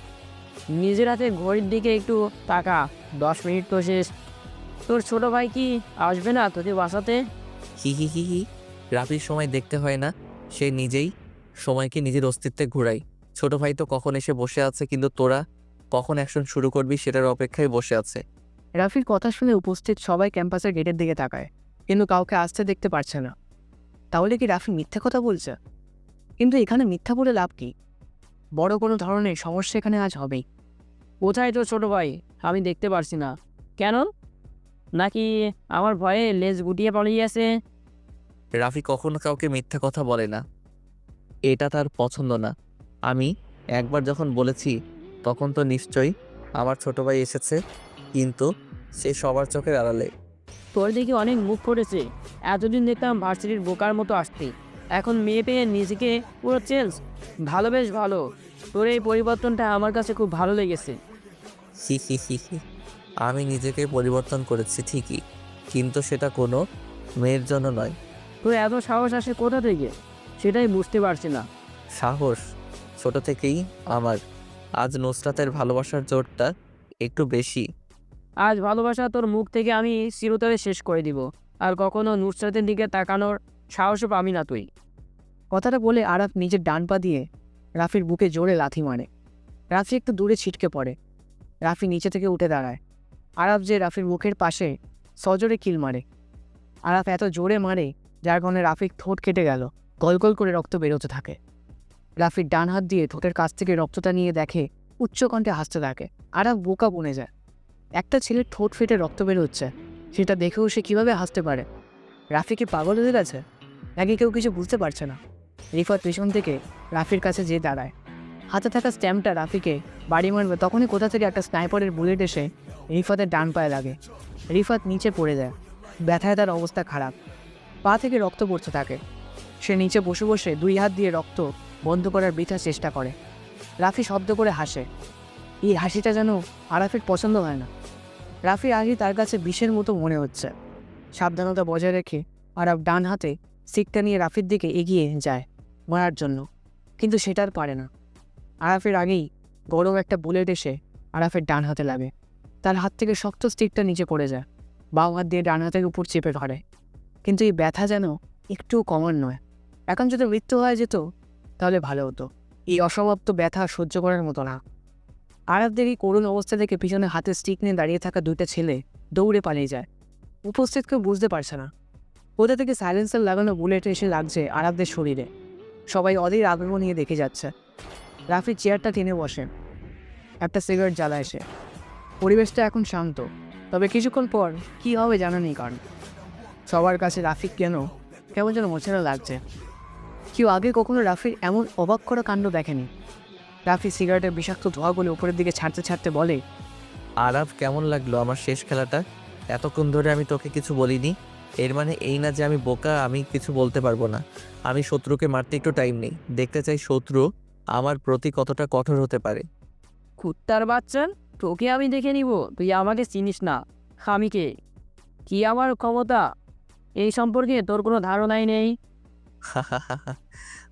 নিজের হাতে ঘড়ির দিকে একটু তাকা, 10 মিনিট তো শেষ। তোর ছোট ভাই কি আসবে না তোকে বাঁচাতে? হি হি হি হি। রাফির সময় দেখতে হয় না, সে নিজেই সময়কে নিজের অস্তিত্বে ঘুরায়। ছোট ভাই তো কখন এসে বসে আছে, কিন্তু তোরা কখন অ্যাকশন শুরু করবি সেটার অপেক্ষায় বসে আছে। রাফির কথা শুনে উপস্থিত সবাই ক্যাম্পাসের গেটের দিকে তাকায়, কিন্তু কাউকে আসতে দেখতে পারছে না। তাহলে কি রাফি মিথ্যা কথা বলছে? কিন্তু এখানে মিথ্যা বলে লাভ কি? বড় কোনো ধরনের সমস্যা এখানে আজ হবেই। কোথায় তোর ছোট ভাই? আমি দেখতে পারছি না। কেন? নাকি আমার ভয়ে লেজ গুটিয়ে পালিয়ে আছে? রাফি কখনো কাউকে মিথ্যা কথা বলে না, এটা তার পছন্দ না। আমি একবার যখন বলেছি তখন তো নিশ্চয়ই আমার ছোট ভাই এসেছে, কিন্তু সে সবার চোখের আড়ালে। তোর দিকে অনেক মুখ পড়েছে। এতদিন দেখতাম ভার্সিটির বোকার মতো আসতে, এখন মেয়ে পেয়ে নিজেকে পুরো চেঞ্জ। ভালো, বেশ ভালো। তোর এই পরিবর্তনটা আমার কাছে খুব ভালো লেগেছে। হি হি হি হি। আমি নিজেকে পরিবর্তন করেছি ঠিকই, কিন্তু সেটা কোনো মেয়ের জন্য নয়। তোর এত সাহস আসে কোথা থেকে সেটাই বুঝতে পারছি না। সাহস ছোট থেকেই আমার। আজ নুসরাতের ভালোবাসার জোরটা একটু বেশি। আজ ভালোবাসা তোর মুখ থেকে আমি চিরতরে শেষ করে দিব। আর কখনো নুসরাতের দিকে তাকানোর সাহসও পাবি না তুই। কথাটা বলে আরাফ নিজের ডান পা দিয়ে রাফির বুকে জোরে লাথি মারে। রাফি একটু দূরে ছিটকে পড়ে। রাফি নিচে থেকে উঠে দাঁড়ায়। আরাফ যে রাফির মুখের পাশে সজোরে কিল মারে। আরাফ এত জোরে মারে যার কারণে রাফির ঠোঁট কেটে গেল, গলগল করে রক্ত বেরোতে থাকে। রাফির ডান হাত দিয়ে ঠোঁটের কাছ থেকে রক্তটা নিয়ে দেখে, উচ্চকণ্ঠে হাসতে থাকে। আরাফ বোকা বনে যায়। একটা ছেলের ঠোঁট ফেটে রক্ত বেরোচ্ছে, সেটা দেখেও সে কীভাবে হাসতে পারে? রাফি কি পাগল হয়ে গেছে নাকি কেউ কিছু বুঝতে পারছে না? রিফাত পেছন থেকে রাফির কাছে যেয়ে দাঁড়ায়। হাতে থাকা স্ট্যাম্পটা রাফিকে বাড়ি মারবে, তখনই কোথা থেকে একটা স্নাইপারের বুলেট এসে রিফাতের ডান পায়ে লাগে। রিফাত নিচে পড়ে যায়। ব্যথায় তার অবস্থা খারাপ, পা থেকে রক্ত পড়তে থাকে। সে নিচে বসে বসে 2 হাত দিয়ে রক্ত বন্ধ করার বৃথা চেষ্টা করে। রাফি শব্দ করে হাসে। এই হাসিটা যেন আরাফের পছন্দ হয় না। রাফির হাসি তার কাছে বিষের মতো মনে হচ্ছে। সাবধানতা বজায় রেখে আরাফ ডান হাতে সিকটা নিয়ে রাফির দিকে এগিয়ে যায় মারার জন্য, কিন্তু সেটা আর পারে না। আরাফের আগেই গরম একটা বুলেট এসে আরাফের ডান হাতে লাগে। তার হাত থেকে শক্ত স্টিকটা নিচে পড়ে যায়। বাম হাত দিয়ে ডান হাতের উপর চেপে ধরে, কিন্তু এই ব্যথা যেন একটুও কমার নয়। এখন যদি মৃত্যু হয়ে যেত তাহলে ভালো হতো। এই অসমাপ্ত ব্যথা সহ্য করার মতো না। আরাফদের এই করুণ অবস্থা থেকে পিছনে হাতে স্টিক নিয়ে দাঁড়িয়ে থাকা 2টা ছেলে দৌড়ে পালিয়ে যায়। উপস্থিত কেউ বুঝতে পারছে না কোথা থেকে সাইলেন্সার লাগানো বুলেট এসে লাগছে আরাফদের শরীরে। সবাই অধীর আগ্রহ নিয়ে দেখে যাচ্ছে। রাফি চেয়ারটা টেনে বসে, একটা সিগারেট জ্বালায় সে। পরিবেশটা এখন শান্ত, তবে কিছুক্ষণ পর কী হবে জানা নেই। কারণ সবার কাছে রাফি কেমন যেন মোছানো লাগছে। কেউ আগে কখনো রাফির এমন অবাক করা কাণ্ড দেখেনি। রাফি সিগারেটের বিষাক্ত ধোঁয়াগুলো উপরের দিকে ছাড়তে ছাড়তে বলে, আরাফ, কেমন লাগলো আমার শেষ খেলাটা? এতক্ষণ ধরে আমি তোকে কিছু বলিনি, এর মানে এই না যে আমি বোকা, আমি কিছু বলতে পারবো না। আমি শত্রুকে মারতে একটু টাইম নেই, দেখতে চাই শত্রু আমার প্রতি কতটা কঠোর হতে পারে। কুত্তার বাচ্চা, তোকে আমি দেখে নিব, তুই আমাকে চিনিস না। আমি কে, কি আমার ক্ষমতা, এই সম্পর্কে তোর কোনো ধারণাই নেই।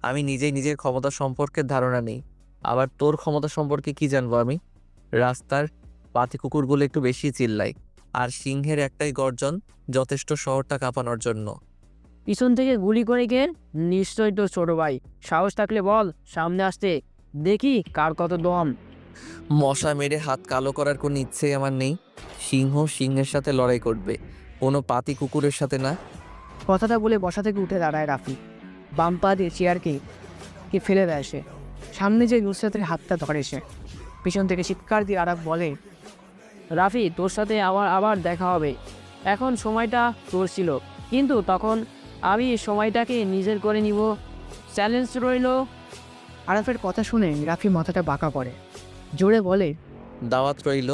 আমি নিজেই নিজের ক্ষমতা সম্পর্কে ধারণা নেই, আবার তোর ক্ষমতা সম্পর্কে কি জানবো আমি? রাস্তার পাতি কুকুরগুলো একটু বেশি চিল্লায়, আর সিংহের একটাই গর্জন যথেষ্ট শহরটা কাঁপানোর জন্য। পিছন থেকে গুলি করে কে? নিশ্চয়ই তোর ছোট ভাই। সাহস থাকলে বল, সামনে আসতে, দেখি কার কত দম। মশা মেরে হাত কালো করার কোনো ইচ্ছেই আমার নেই। সিংহ সিংহের সাথে লড়াই করবে, কোনো পাতি কুকুরের সাথে না। কথাটা বলে বসা থেকে উঠে দাঁড়ায় রাফি। বাম পা দিয়ে চেয়ারকে ফেলে দেয় সে। সামনে যে নুসরাতের হাতটা ধরে সে। পিছন থেকে চিৎকার দিয়ে আরাফ বলে, রাফি, তোর সাথে আবার দেখা হবে। এখন সময়টা তোর ছিল, কিন্তু তখন আমি সময়টাকে নিজের করে নিব। চ্যালেঞ্জ রইল। আরাফের কথা শুনে রাফি মাথাটা বাঁকা করে, জোরে বলে, দাওয়াত রইল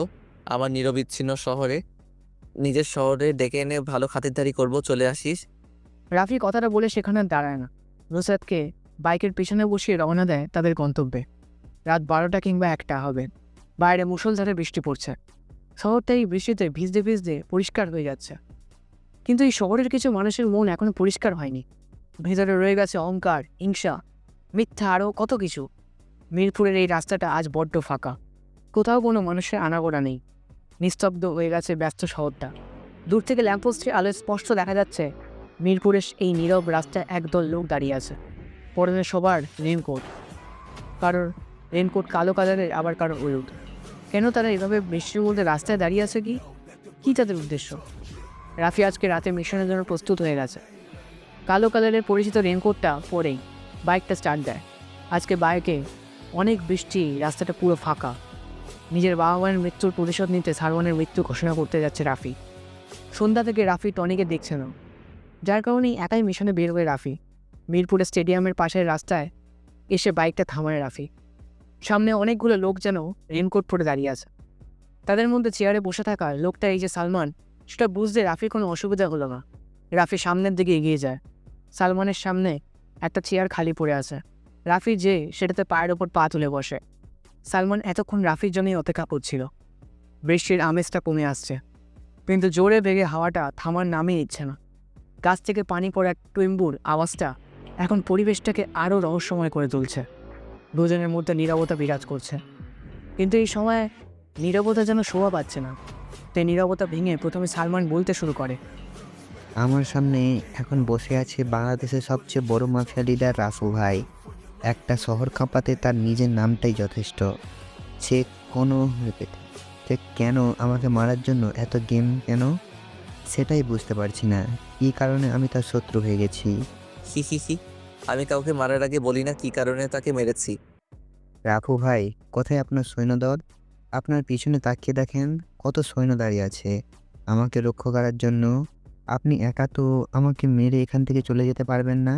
আমার নিরবিচ্ছিন্ন শহরে, নিজের শহরে ডেকে এনে ভালো খাতিরদারি করব, চলে আসিস। রাফি কথাটা বলে সেখানে আর দাঁড়ায় না। নুসরাতকে বাইকের পিছনে বসিয়ে রওনা দেয় তাদের গন্তব্যে। রাত 12টা কিংবা 1টা হবে। বাইরে মুষলধারে বৃষ্টি পড়ছে। শহরটা এই বৃষ্টিতে ভিজতে ভিজতে পরিষ্কার হয়ে যাচ্ছে। কিন্তু এই শহরের কিছু মানুষের মন এখনো পরিষ্কার হয়নি। ভেতরে রয়ে গেছে অহংকার, হিংসা, মিথ্যা, আরও কত কিছু। মিরপুরের এই রাস্তাটা আজ বড্ড ফাঁকা। কোথাও কোনো মানুষের আনাগোনা নেই। নিস্তব্ধ হয়ে গেছে ব্যস্ত শহরটা। দূর থেকে ল্যাম্পপোস্টের আলোয় স্পষ্ট দেখা যাচ্ছে মিরপুরের এই নীরব রাস্তায় একদল লোক দাঁড়িয়ে আছে। পরনে সবার রেনকোট, কারোর রেনকোট কালো কালারের, আবার কারোর হলুদ। কেন তারা এভাবে বৃষ্টির মধ্যে রাস্তায় দাঁড়িয়ে আছে? কি তাদের উদ্দেশ্য? রাফি আজকে রাতে মিশনের জন্য প্রস্তুত হয়ে গেছে। কালো কালারের পরিচিত রেনকোটটা পরেই বাইকটা স্টার্ট দেয়। আজকে বাইকে অনেক বৃষ্টি, রাস্তাটা পুরো ফাঁকা। নিজের বাবা মায়ের মৃত্যুর প্রতিশোধ নিতে সারওয়ানের মৃত্যু ঘোষণা করতে যাচ্ছে রাফি। সন্ধ্যা থেকে রাফি টনিকে দেখছে না, যার কারণেই একাই মিশনে বের হয়ে রাফি মিরপুরের স্টেডিয়ামের পাশের রাস্তায় এসে বাইকটা থামায় রাফি। সামনে অনেকগুলো লোক যেন রেনকোট পরে দাঁড়িয়ে আছে। তাদের মধ্যে চেয়ারে বসে থাকা লোকটা এই যে সালমান, সেটা বুঝতে রাফির কোনো অসুবিধা হলো না। রাফি সামনের দিকে এগিয়ে যায়। সালমানের সামনে একটা চেয়ার খালি পড়ে আছে। রাফি সেটাতে পায়ের ওপর পা তুলে বসে। সালমান এতক্ষণ রাফির জন্যই অপেক্ষা করছিল। বৃষ্টির আমেজটা কমে আসছে, কিন্তু জোরে বেগে হাওয়াটা থামার নামই নিচ্ছে না। গাছ থেকে পানি পড়া টুইম্বুর আওয়াজটা এখন পরিবেশটাকে আরও রহস্যময় করে তুলছে। দুজনের মধ্যে নীরবতা বিরাজ করছে, কিন্তু এই সময় নীরবতা যেন শোভা পাচ্ছে না। তাই নীরবতা ভেঙে প্রথমে সালমান বলতে শুরু করে, আমার সামনে এখন বসে আছে বাংলাদেশের সবচেয়ে বড় মাফিয়া লিডার রাফু ভাই। একটা শহর কাঁপাতে তার নিজের নামটাই যথেষ্ট। সে কেন আমাকে মারার জন্য এত গেম কেন, সেটাই বুঝতে পারছি না। কী কারণে আমি তার শত্রু হয়ে গেছি। হি, আমি কাউকে মারার আগে বলি না কি কারণে তাকে মেরেছি। রাফু ভাই, কোথায় আপনার সৈন্যদল? আপনার পিছনে তাকিয়ে দেখেন কত সৈন্য দাঁড়িয়ে আছে আমাকে রক্ষা করার জন্য। আপনি একা তো আমাকে মেরে এখান থেকে চলে যেতে পারবেন না।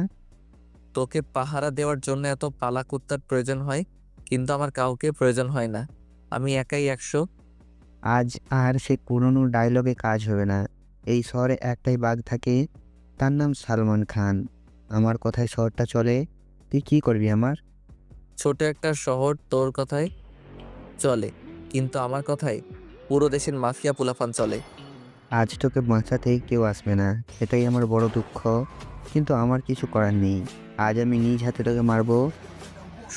তোকে পাহারা দেওয়ার জন্য এত পালা কুত্তার প্রয়োজন হয়, কিন্তু আমার কাউকে প্রয়োজন হয় না। আমি একাই 100। আজ আর সে পুরনো ডায়লগে কাজ হবে না। এই শহরে একটাই বাঘ থাকে, তার নাম সালমান খান। আমার কথায় শহরটা চলে, তুই কি করবি আমার? ছোট একটা শহর তোর কথায় চলে, কিন্তু আমার কথায় পুরো দেশের মাফিয়া পোলাপান চলে। আজ তোকে বাঁচাতে কেউ আসবে না, এটাই আমার বড় দুঃখ। কিন্তু আমার কিছু করার নেই। আজ আমি নিজ হাতে তোকে মারবো।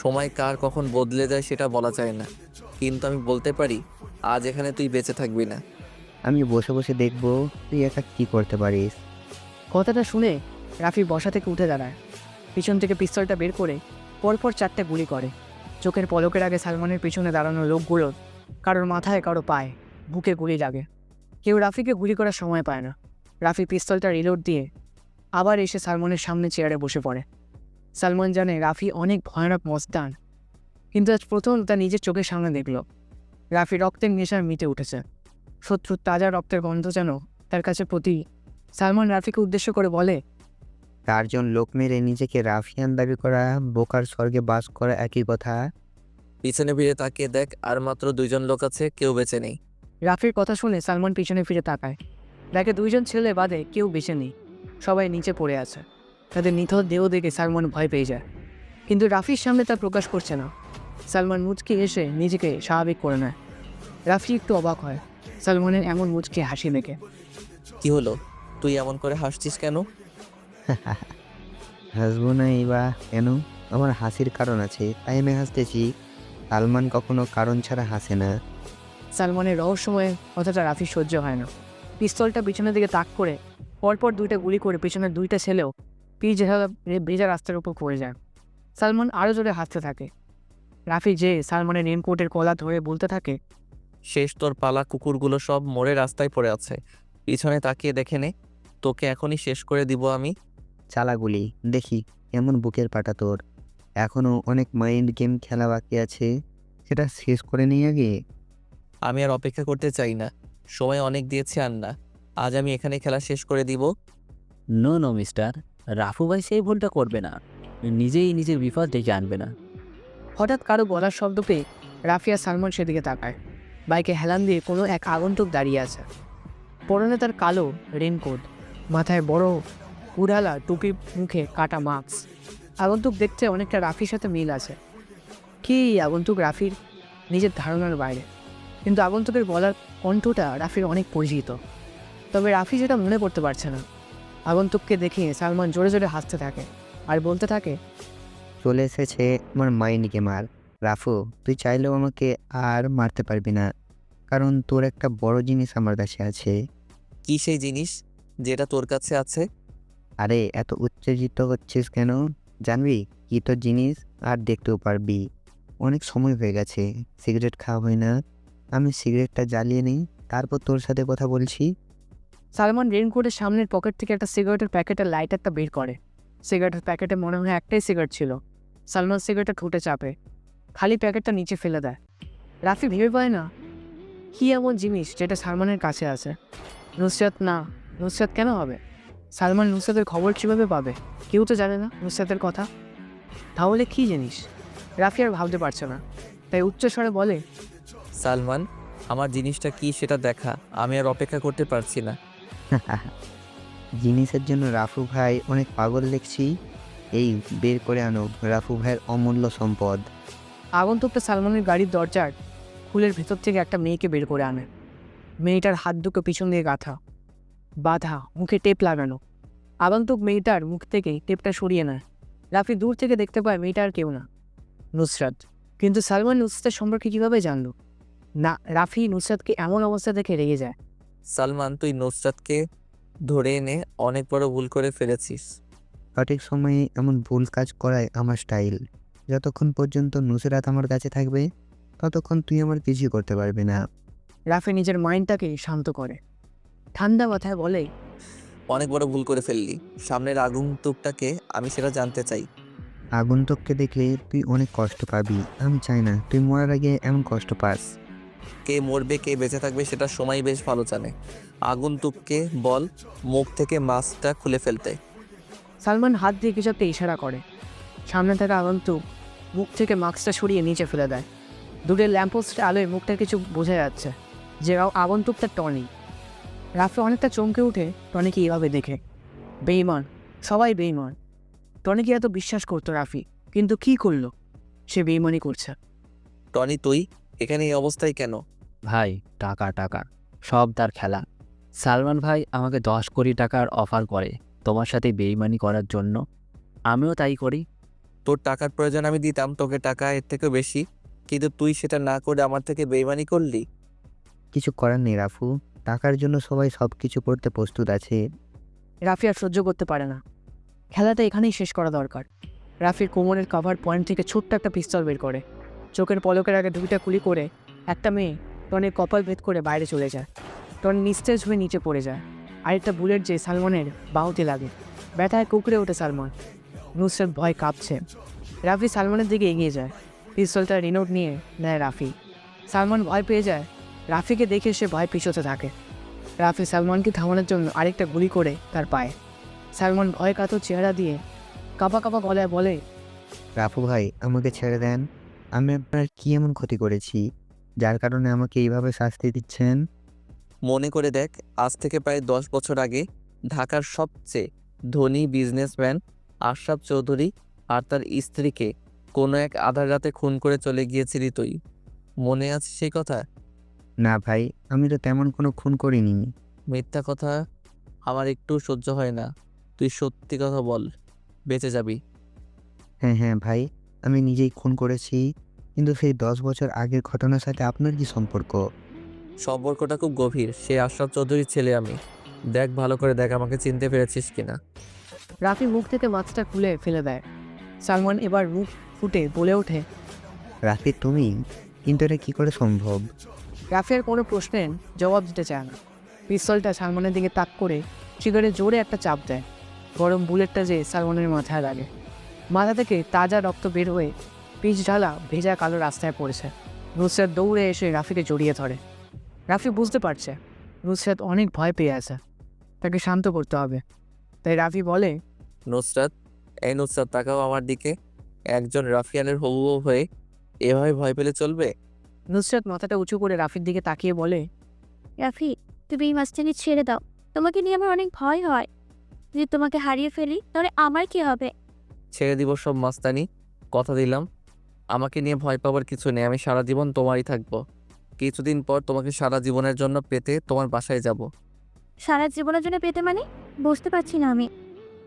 সময় কার কখন বদলে যায় সেটা বলা যায় না, কিন্তু আমি বলতে পারি আজ এখানে তুই বেঁচে থাকবি না। আমি বসে বসে দেখবো তুই একা কি করতে পারিস। কথাটা শুনে রাফি বসা থেকে উঠে দাঁড়ায়, পিছন থেকে পিস্তলটা বের করে পরপর 4টে গুলি করে। চোখের পলকের আগে সালমানের পিছনে দাঁড়ানো লোকগুলো কারোর মাথায়, কারো পায়ে, বুকে গুলি লাগে। কেউ রাফিকে গুলি করার সময় পায় না। রাফি পিস্তলটা রিলোড দিয়ে আবার এসে সালমানের সামনে চেয়ারে বসে পড়ে। সালমান জানে রাফি অনেক ভয়ানক মস্তান, কিন্তু আজ প্রথম তার নিজের চোখের সামনে দেখল রাফি রক্তের নেশায় মিটে উঠেছে। শত্রুর তাজা রক্তের গন্ধ যেন তার কাছে প্রতি। সালমান রাফিকে উদ্দেশ্য করে বলে, 4 জন লোক মেরে নিজেকে রাফিয়ান দাবি করা, বোকার স্বর্গে বাস করা একই কথা। পিছনে ফিরে তাকিয়ে দেখ, আর মাত্র 2 জন লোক আছে, কেউ বেঁচে নেই। রাফির কথা শুনে সালমান পিছনে ফিরে তাকায়, দেখে 2 জন ছেলে বাদে কেউ বেঁচে নেই, সবাই নিচে পড়ে আছে। তাদের নিথর দেহ দেখে সালমান ভয় পেয়ে যায়, কিন্তু রাফির সামনে তা প্রকাশ করছে না। সালমান মুচকি এসে নিজেকে স্বাভাবিক করে নেয়। রাফি একটু অবাক হয় সালমানের এমন মুচকি হাসি দেখে। কি হলো, তুই এমন করে হাসছিস কেন? হাসবো না বা কেন? আমার হাসির কারণ আছে, তাই আমি হাসতেছি। সালমান কখনো কারণ ছাড়া হাসে না। সালমানের রহস্যময় কথাটা রাফির সহ্য হয় না। পিস্তলটা পিছনের দিকে তাক করে পরপর 2টা গুলি করে পিছনের 2টা ছেলেও ভেজা রাস্তার উপর পড়ে যায়। সালমান আরও জোরে হাসতে থাকে। রাফি যে সালমানের রেনকোটের কলা ধরে বলতে থাকে, শেষ তোর পালা কুকুরগুলো সব মরে রাস্তায় পড়ে আছে, পিছনে তাকিয়ে দেখে নে, তোকে এখনই শেষ করে দিব আমি। চালাগুলি দেখি কেমন বুকের পাটা তোর। এখনো অনেক মাইন্ড গেম খেলা বাকি আছে, সেটা শেষ করে নিয়ে আগে। আমি আর অপেক্ষা করতে চাই না, সময় অনেক দিয়েছি আর না। আজ আমি এখানে খেলা শেষ করে দিব। নো নো মিস্টার, রাফু ভাই সেই ভুলটা করবে না। নিজেই নিজের বিপদ ডেকে আনবে না। হঠাৎ কারো গলার শব্দ পেয়ে রাফি আর সালমান সেদিকে তাকায়। বাইকে হেলান দিয়ে কোনো এক আগন্তুক দাঁড়িয়ে আছে। পরনে তার কালো রেনকোট, মাথায় বড় উড়ালা টুপি, মুখে কাটা মাস্ক। আগন্তুক দেখতে অনেকটা রাফির সাথে মিল আছে। কি আগন্তুক রাফির নিজের ধারণার বাইরে, কিন্তু আগন্তুকের গলার কণ্ঠটা রাফির অনেক পরিচিত। তবে রাফি যেটা মনে করতে পারছে না। আগন্তুককে দেখে সালমান জোরে জোরে হাসতে থাকে আর বলতে থাকে, চলে এসেছে আমার মাইন্ড গেমার। রাফু, তুই চাইলেও আমাকে আর মারতে পারবি না, কারণ তোর একটা বড় জিনিস আমার কাছে আছে। কি সেই জিনিস যেটা তোর কাছে আছে? আরে এত উত্তেজিত হচ্ছিস কেন? জানবি কি তোর জিনিস, আর দেখতেও পারবি। অনেক সময় হয়ে গেছে, সিগারেট খাওয়া হয় না। আমি সিগারেটটা জ্বালিয়ে নিই, তারপর তোর সাথে কথা বলছি। সালমান রেনকোটের সামনের পকেট থেকে একটা সিগারেটের প্যাকেটের লাইটারটা বের করে। সিগারেটের প্যাকেটে মনে হয় একটাই সিগারেট ছিল। সালমান সিগারেটটা ঠোঁটে চাপে, খালি প্যাকেটটা নিচে ফেলে দেয়। রাফি ভেবে পায় না কী এমন জিনিস যেটা সালমানের কাছে আছে। নুসরাত না, নুসরাত কেন হবে? সালমান নুসরাতের খবর কীভাবে পাবে? কেউ তো জানে না নুসরাতের কথা। তাহলে কী জিনিস? রাফি আর ভাবতে পারছে না, তাই উচ্চস্বরে বলে, সালমান, আমার জিনিসটা কি সেটা দেখা, আমি আর অপেক্ষা করতে পারছি না। জিনিসের জন্য রাফু ভাই অনেক পাগল দেখছি। এই বের করে আনো রাফু ভাইয়ের অমূল্য সম্পদ। আগন্তুকটা সালমানের গাড়ির দরজার খুলের ভেতর থেকে একটা মেয়েকে বের করে আনে। মেয়েটার হাত দুটো পিছন দিয়ে গাঁথা, বাঁধা, মুখে টেপ লাগানো। আগন্তুক মেয়েটার মুখ থেকে টেপটা সরিয়ে নেয়। রাফি দূর থেকে দেখতে পায় মেয়েটা আর কেউ না, নুসরাত। কিন্তু সালমান নুসরাতের সম্পর্কে কীভাবে জানলো? না, রাফি নুসরাতকে এমন অবস্থা দেখে রেগে যায়। সালমান, তুই নুসরাতকে ধরে এনে অনেক বড় ভুল করে ফেলেছিস। সঠিক সময়ে এমন ভুল কাজ করাই আমার স্টাইল। যতক্ষণ পর্যন্ত নুসরাত আমার কাছে থাকবে, ততক্ষণ তুই আমার কিছুই করতে পারবি না। রাফি নিজের মাইন্ডটাকে শান্ত করে, ঠান্ডা মাথায় বলে, অনেক বড় ভুল করে ফেললি। সামনের আগন্তুকটাকে আমি সেটা জানতে চাই। আগন্তুককে দেখলে তুই অনেক কষ্ট পাবি। আমি চাই না তুই মরার আগে এমন কষ্ট পাস। কে মরবে কে বেঁচে থাকবে সেটা সময় বেশ ভালো জানে। আগন্তুককে বল মুখ থেকে মাস্কটা খুলে ফেলতে। সালমান হাত দিয়ে কিছু একটা ইশারা করে। সামনে থাকা আগন্তুক মুখ থেকে মাস্কটা সরিয়ে নিচে ফেলে দেয়। দূরের ল্যাম্পপোস্টের আলোয় মুখটা কিছু বোঝা যাচ্ছে যে আগন্তুকটা টনি। রাফি অনেকটা চমকে উঠে টনিকে এইভাবে দেখে। বেইমান, সবাই বেইমান। টনিকে এত বিশ্বাস করতো রাফি, কিন্তু কি করলো? সে বেইমানি করছে। টনি তুই এখানে এই অবস্থায় কেন? ভাই টাকা টাকা সব তার খেলা। সালমান ভাই আমাকে 10 কোটি টাকার অফার করে তোমার সাথে বেইমানি করার জন্য। আমিও তাই করি। তোর টাকার প্রয়োজন আমি দিতাম তোকে টাকা এর থেকেও বেশি, কিন্তু তুই সেটা না করে আমার থেকে বেইমানি করলি। কিছু করার নেই রাফু, টাকার জন্য সবাই সব কিছু করতে প্রস্তুত আছে। রাফি আর সহ্য করতে পারে না। খেলাটা এখানেই শেষ করা দরকার। রাফির কোমরের কভার পয়েন্ট থেকে ছোট্ট একটা পিস্তল বের করে চোখের পলকের আগে 2টা গুলি করে একটা মেয়ে টনির কপাল ভেদ করে বাইরে চলে যায়। টনি নিস্তেজ হয়ে নিচে পড়ে যায়। আরেকটা বুলেট যে সালমানের বাহুতে লাগে। ব্যথায় কুকড়ে ওঠে সালমান। নুসরাত ভয় কাঁপছে। রাফি সালমানের দিকে এগিয়ে যায়। পিস্তলটা রিনোট নিয়ে নেয় রাফি। সালমান ভয় পেয়ে যায়। রাফিকে দেখে সে ভয় পিছোতে থাকে। রাফি সালমানকে থামানোর জন্য আরেকটা গুলি করে তার পায়ে। সালমান ভয় কাতর চেহারা দিয়ে কাঁপা কাঁপা গলায় বলে, রাফু ভাই, আমাকে ছেড়ে দেন। আমি আপনার কি এমন ক্ষতি করেছি যার কারণে আমাকে এইভাবে শাস্তি দিচ্ছেন? মনে করে দেখ, আজ থেকে প্রায় 10 বছর আগে ঢাকার সবচেয়ে ধনী বিজনেসম্যান আশরাফ চৌধুরী আর তার স্ত্রীকে কোনো এক আধার রাতে খুন করে চলে গিয়েছিলি তুই। মনে আছে সেই কথা? না ভাই, আমি তো তেমন কোনো খুন করিনি। মিথ্যা কথা আমার একটু সহ্য হয় না। তুই সত্যি কথা বল, বেঁচে যাবি। হ্যাঁ হ্যাঁ ভাই, আমি নিজেই খুন করেছি। কিন্তু সেই 10 বছর আগের ঘটনার সাথে আপনার কি সম্পর্ক? সম্পর্কটা খুব গভীর। সে আশরাফ চৌধুরীর ছেলে আমি। দেখ ভালো করে দেখ আমাকে চিনতে পেরেছিস কিনা। রাফি মুখ থেকে মাছটা খুলে ফেলে দেয়। সালমান এবার মুখ ফুটে বলে ওঠে, রাফি তুমি? কিন্তু এটা কি করে সম্ভব? রাফি আর কোনো প্রশ্নের জবাব দিতে চায় না। পিস্তলটা সালমানের দিকে তাক করে ট্রিগারে জোরে একটা চাপ দেয়। গরম বুলেটটা যে সালমানের মাথায় লাগে। মাথা থেকে তাজা রক্ত বের হয়ে পিচ ঢালা ভেজা কালো রাস্তায় পড়েছে। নুসরাত দৌড়ে এসে রাফিকে জড়িয়ে ধরে। রাফি বুঝতে পারছে নুসরাত অনেক ভয় পেয়ে আছে, তাকে শান্ত করতে হবে। তাই রাফি বলে, নুসরাত, এই নুসরাত তাকাও আমার দিকে। একজন রাফিয়ানের হবু বউ হয়ে এভাবে ভয় পেলে চলবে? নুসরাত মাথাটা উঁচু করে রাফির দিকে তাকিয়ে বলে, রাফি, তুমি এই মাছটাকে ছেড়ে দাও। তোমাকে নিয়ে আমার অনেক ভয় হয়। যদি তোমাকে হারিয়ে ফেলি তাহলে আমার কি হবে? ছেড়ে দিব সব মাস্তানি, কথা দিলাম। আমাকে নিয়ে ভয় পাওয়ার কিছু নেই। আমি সারা জীবন তোমারই থাকবো। কিছুদিন পর তোমাকে সারা জীবনের জন্য পেতে তোমার বাসায় যাব। সারা জীবনের জন্য পেতে মানে? বুঝতে পারছি না আমি।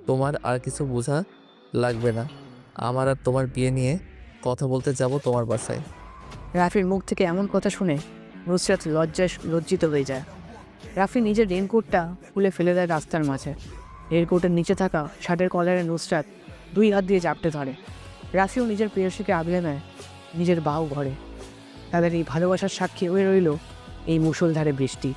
তোমার আর কিছু বোঝা লাগবে না। আমার আর তোমার বিয়ে নিয়ে কথা বলতে যাব তোমার বাসায়। রাফির মুখ থেকে এমন কথা শুনে নুসরাত লজ্জায় লজ্জিত হয়ে যায়। রাফি নিজের রেনকোটটা খুলে ফেলে দেয় রাস্তার মাঝে। রেনকোটের নিচে থাকা শার্টের কলারে নুসরাত 2 হাত দিয়ে চাপটে ধরে। রাফিও নিজের প্রেয়সীকে আগলে নেয় নিজের বাহু ঘরে। তাদের এই ভালোবাসার সাক্ষী হয়ে রইল এই মুষলধারে বৃষ্টি।